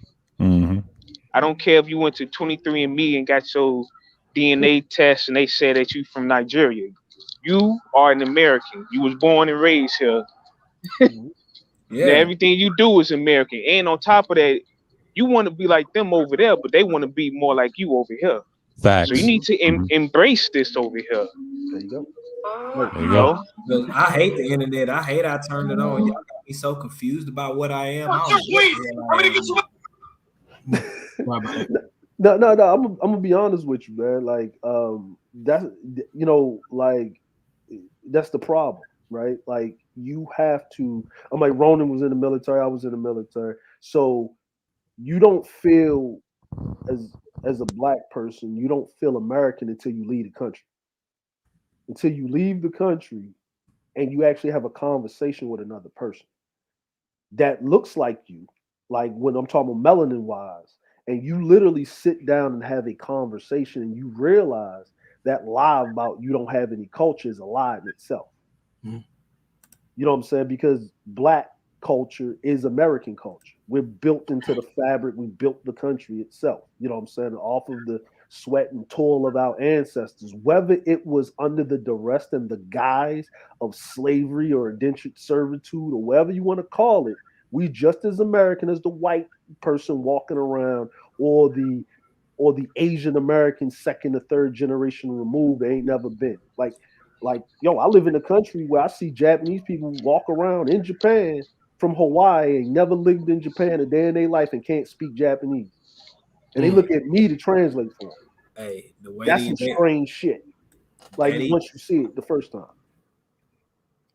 I don't care if you went to 23andMe and got your DNA test and they said that you from Nigeria. You are an American. You was born and raised here. Now, everything you do is American. And on top of that, you want to be like them over there, but they want to be more like you over here. Facts. So you need to embrace this over here. There you go. There you go. I hate the internet. I hate I turned it on. Y'all got me so confused about what I am. No. I'm gonna be honest with you, man. Like, that's that's the problem, right? Like, you have to. I'm like, Ronin was in the military. I was in the military, so you don't feel as a black person, you don't feel American until you leave the country. Until you leave the country, and you actually have a conversation with another person that looks like you, like when I'm talking about melanin wise. And you literally sit down and have a conversation, and you realize that lie about you don't have any culture is a lie in itself. You know what I'm saying? Because black culture is American culture. We're built into the fabric. We built the country itself. You know what I'm saying? Off of the sweat and toil of our ancestors, whether it was under the duress and the guise of slavery or indentured servitude or whatever you want to call it. We just as American as the white person walking around, or the Asian American second or third generation removed. They ain't never been. Like, Like, yo, I live in a country where I see Japanese people walk around in Japan from Hawaii and never lived in Japan a day in their life and can't speak Japanese. And they look at me to translate for them. Hey, the way that's some strange shit. Like once you see it the first time.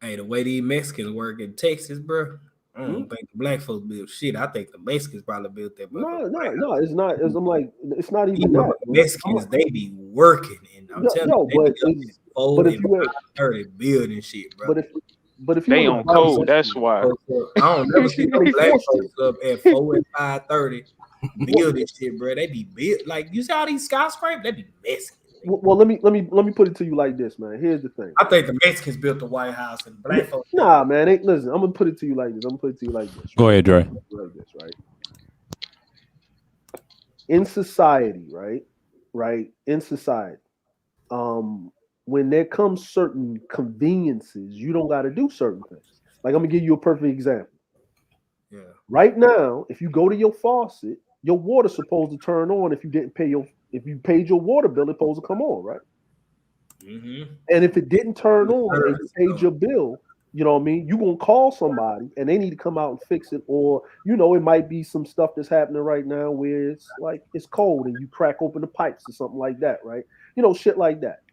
Hey, the way these Mexicans work in Texas, bro. I don't think the black folks built shit. I think the Mexicans probably built that. No, it's not. I'm like, it's not even that. Mexicans, they be working, and I'm telling you, but if you 30 building shit, bro. But if you they on code, that's why. I don't never see no black folks up at 4 and 5:30 building shit, bro. They be built like you see all these skyscrapers. They be Mexicans. Well, let me put it to you like this, man. Here's the thing. I think the Mexicans built the White House and black folks. Nah, man. Listen, I'm gonna put it to you like this. Go ahead, Dre. Like this, right? In society, right? In society, when there comes certain conveniences, you don't got to do certain things. Like I'm gonna give you a perfect example. Yeah. Right now, if you go to your faucet, your water's supposed to turn on if you didn't pay if you paid your water bill, it's supposed to come on, right? Mm-hmm. And if it didn't turn on and you paid your bill, you know what I mean? You're going to call somebody and they need to come out and fix it. Or, you know, it might be some stuff that's happening right now where it's like it's cold and you crack open the pipes or something like that, right? You know, shit like that.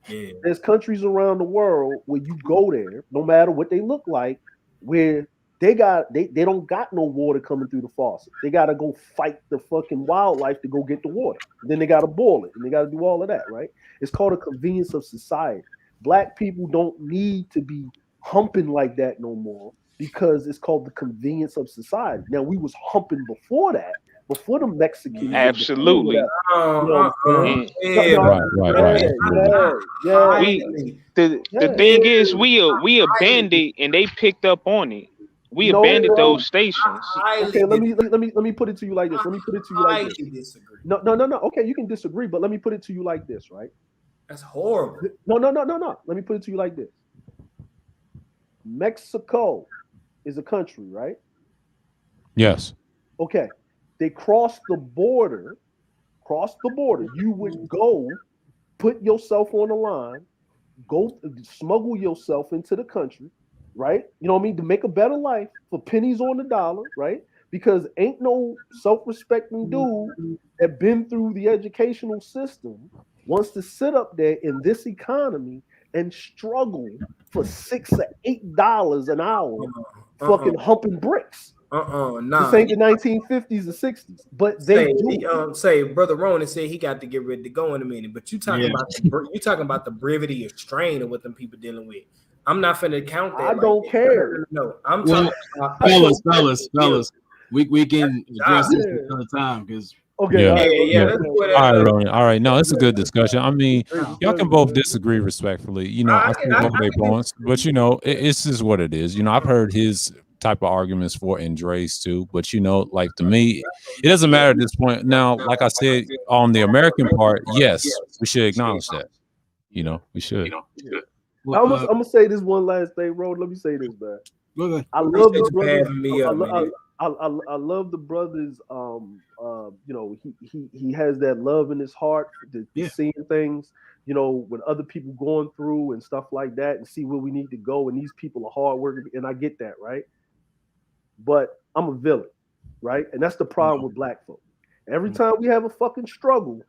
Yeah. There's countries around the world where you go there, no matter what they look like, where they don't got no water coming through the faucet. They got to go fight the fucking wildlife to go get the water. Then they got to boil it and they got to do all of that, right? It's called a convenience of society. Black people don't need to be humping like that no more because it's called the convenience of society. Now we was humping before that, before the Mexicans. Absolutely. Right. The thing is, we abandoned and they picked up on it. We abandoned those stations. Okay, let me put it to you like this. No. Okay, you can disagree, but let me put it to you like this, right? That's horrible. No. Let me put it to you like this. Mexico is a country, right? Yes. Okay. They crossed the border. You would go put yourself on the line, go smuggle yourself into the country, right? You know what I mean? To make a better life for pennies on the dollar, right? Because ain't no self-respecting dude that been through the educational system wants to sit up there in this economy and struggle for $6 or $8 an hour, fucking humping bricks. Nah. This ain't the 1950s or 60s, but they say Brother Ronin said he got to get ready to go in a minute. But you talking about the brevity of strain of what them people dealing with. I'm not finna count that. I don't care. No, I'm talking about fellas. We can address this another time because. Okay. Yeah. All right, Ronin. All right. No, it's a good discussion. I mean, y'all can both disagree respectfully. You know, I see both their points, but you know, it's just what it is. You know, I've heard his type of arguments for Andres too, but you know, like to me, it doesn't matter at this point. Now, like I said, on the American part, yes, we should acknowledge that. You know, we should. I'm gonna say this one last thing, Ro. Let me say this, man. I love the brothers. I love the brothers. You know, he has that love in his heart to seeing things, you know, when other people going through and stuff like that, and see where we need to go. And these people are hard working, and I get that, right? But I'm a villain, right? And that's the problem with black folk. Every time we have a fucking struggle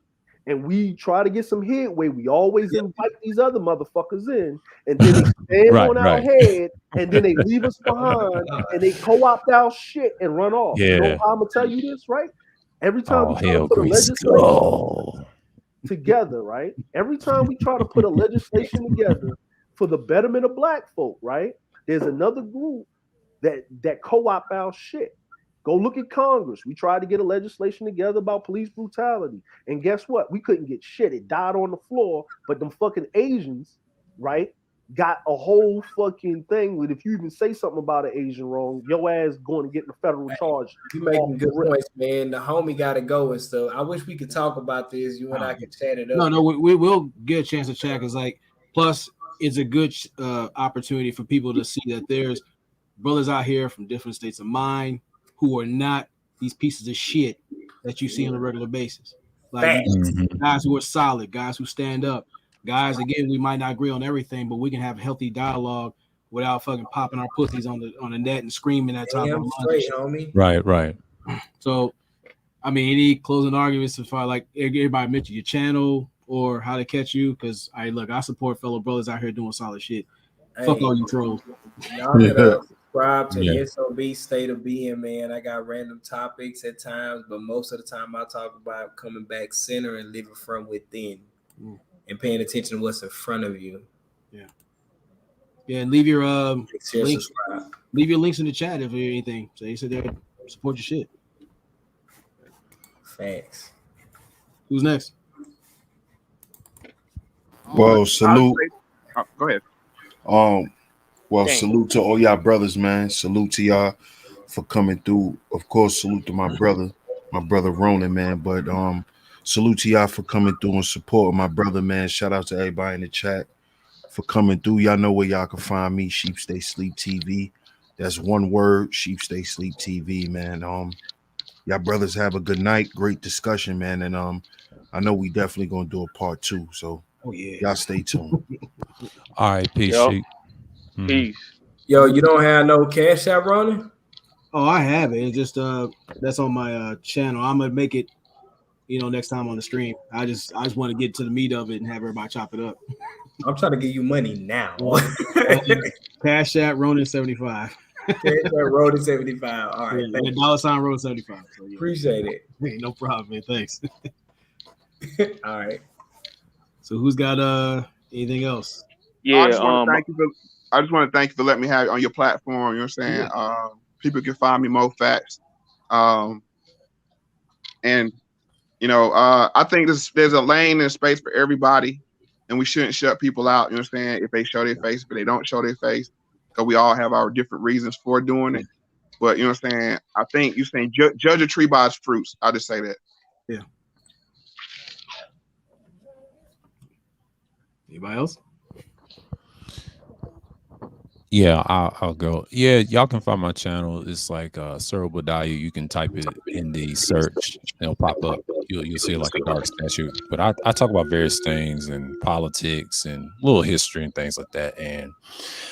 and we try to get some headway, we always invite these other motherfuckers in, and then they stand on our head, and then they leave us behind, and they co-opt our shit and run off. Yeah. You know how I'm gonna tell you this, right? Every time we try to put a legislation together, right? Every time we try to put a legislation together for the betterment of black folk, right? There's another group that co-op our shit. Go look at Congress. We tried to get a legislation together about police brutality. And guess what? We couldn't get shit. It died on the floor. But them fucking Asians, right, got a whole fucking thing with if you even say something about an Asian wrong, your ass going to get in a federal charge. You making good points, man. The homie got to go and stuff. I wish we could talk about this. You and I could chat it up. No, we will get a chance to chat because, like, plus it's a good opportunity for people to see that there's brothers out here from different states of mind who are not these pieces of shit that you see on a regular basis. Like guys who are solid, guys who stand up. guys, again, we might not agree on everything, but we can have healthy dialogue without fucking popping our pussies on the net and screaming at top of our lungs. Straight, homie. Right. So, I mean, any closing arguments as far like everybody mention your channel or how to catch you? Because I support fellow brothers out here doing solid shit. Hey, fuck all you trolls. Y'all can subscribe to SOB State of Being, man. I got random topics at times, but most of the time I talk about coming back center and living from within and paying attention to what's in front of you. Yeah, and leave your links. Leave your links in the chat if there's anything. So you sit there, support your shit. Facts. Who's next? Well, salute. Go ahead. Well, salute to all y'all brothers, man. Salute to y'all for coming through. Of course, salute to my brother Ronin, man. But salute to y'all for coming through and supporting my brother, man. Shout out to everybody in the chat for coming through. Y'all know where y'all can find me, Sheep Stay Sleep TV. That's one word, Sheep Stay Sleep TV, man. Y'all brothers have a good night. Great discussion, man. And I know we definitely gonna do a part 2. So y'all stay tuned. All right, peace. Peace. Yo, you don't have no Cash App, Ronin? Oh, I have it. It's just that's on my channel. I'm gonna make it, next time on the stream. I just want to get to the meat of it and have everybody chop it up. I'm trying to give you money now. Cash App Ronin 75. Cash App Ronin 75. All right. Yeah, $sign Ronin 75. So, Appreciate it. Hey, no problem, man. Thanks. All right. So who's got anything else? Yeah, I just want to thank you for letting me have it on your platform. You know what I'm saying? Yeah. People can find me more facts. And I think there's a lane and space for everybody, and we shouldn't shut people out. You know what I'm saying? If they show their face, but they don't show their face, because we all have our different reasons for doing it. But you know what I'm saying? I think you're saying judge a tree by its fruits. I'll just say that. Yeah. Anybody else? Yeah, I'll go. Yeah, y'all can find my channel. It's like Cyril Badayu. You can type it in the search. It'll pop up. You'll see like a dark statue. But I talk about various things and politics and little history and things like that. And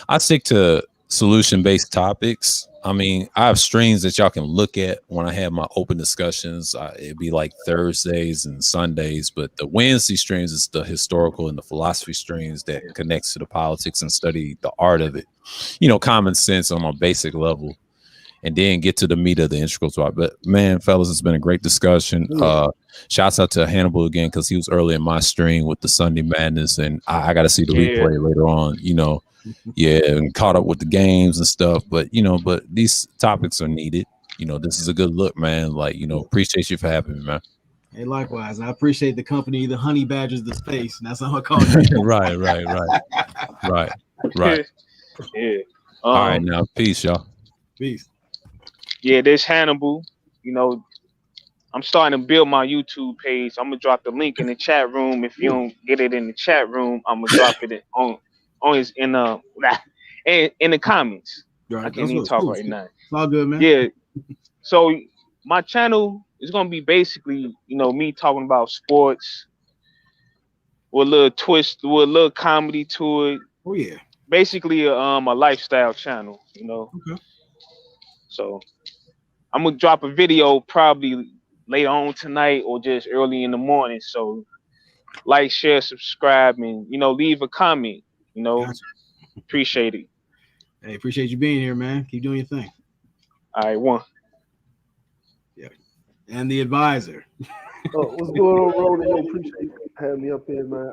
I stick to solution-based topics. I mean, I have streams that y'all can look at when I have my open discussions. It'd be like Thursdays and Sundays, but the Wednesday streams is the historical and the philosophy streams that connects to the politics and study the art of it. Common sense on a basic level, and then get to the meat of the integral part. But man, fellas, it's been a great discussion. Shouts out to Hannibal again, because he was early in my stream with the Sunday Madness, and I got to see the replay later on. And caught up with the games and stuff. But but these topics are needed. This is a good look, man. Appreciate you for having me, man. Hey, likewise. I appreciate the company, the honey badgers of the space. And that's how I call it. Right. Yeah. All right, now peace, y'all. Peace. Yeah, this Hannibal. I'm starting to build my YouTube page. I'm gonna drop the link in the chat room. If you don't get it in the chat room, I'm gonna drop it in the comments. Right. I can't even talk right now. It's all good, man. Yeah. So my channel is gonna be basically, me talking about sports with a little twist, with a little comedy to it. Oh yeah. Basically, a lifestyle channel. Okay. So I'm gonna drop a video probably later on tonight or just early in the morning. So like, share, subscribe, and leave a comment. Gotcha. Appreciate it. Hey, appreciate you being here, man. Keep doing your thing. All right, one. Yeah. And the advisor. What's going on, Ronin? Appreciate you having me up here, man.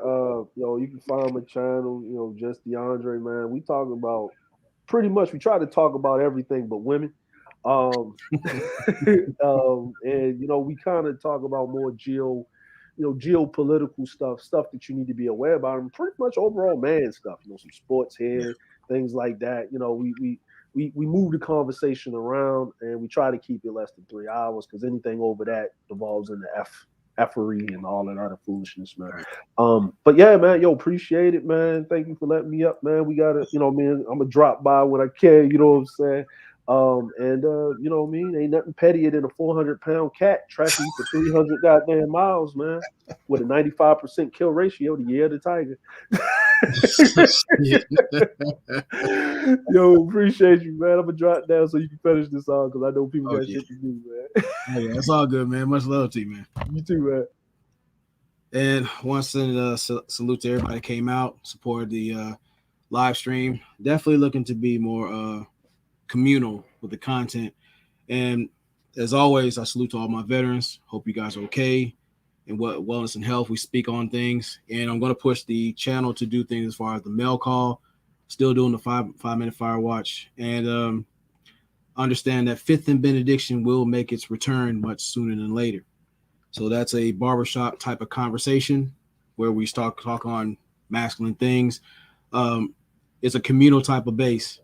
You can find my channel, Just DeAndre, man. We talk about pretty much, we try to talk about everything but women. And we kind of talk about more geopolitical stuff that you need to be aware about, and pretty much overall man stuff, some sports here, things like that. We move the conversation around, and we try to keep it less than 3 hours, because anything over that devolves into effery and all that other foolishness, man. But yeah, man, appreciate it, man. Thank you for letting me up, man. We gotta, I'm gonna drop by when I can, you know what I'm saying? And you know what I mean? Ain't nothing pettier than a 400-pound cat tracking you for 300 goddamn miles, man, with a 95% kill ratio. The year of the tiger. Yo, appreciate you, man. I'm gonna drop down so you can finish this song because I know people got shit to do, man. Yeah, that's all good, man. Much love to you, man. You too, man. And once again, salute to everybody that came out, supported the live stream. Definitely looking to be more communal with the content. And as always, I salute to all my veterans. Hope you guys are okay. And what wellness and health, we speak on things. And I'm going to push the channel to do things as far as the mail call, still doing the 5-minute fire watch, and understand that Fifth and Benediction will make its return much sooner than later. So that's a barbershop type of conversation where we start talk on masculine things. It's a communal type of base,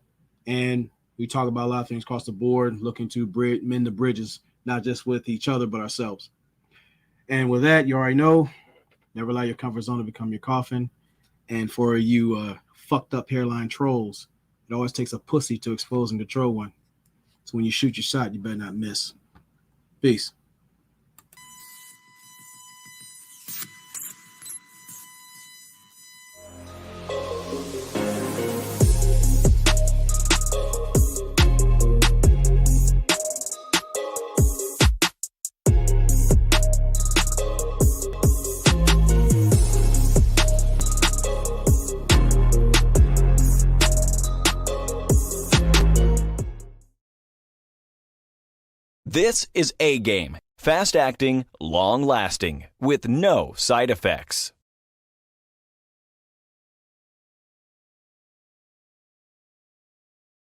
and we talk about a lot of things across the board, looking to mend the bridges, not just with each other, but ourselves. And with that, you already know, never allow your comfort zone to become your coffin. And for you fucked up hairline trolls, it always takes a pussy to expose and control one. So when you shoot your shot, you better not miss. Peace. This is A-Game. Fast acting, long lasting, with no side effects.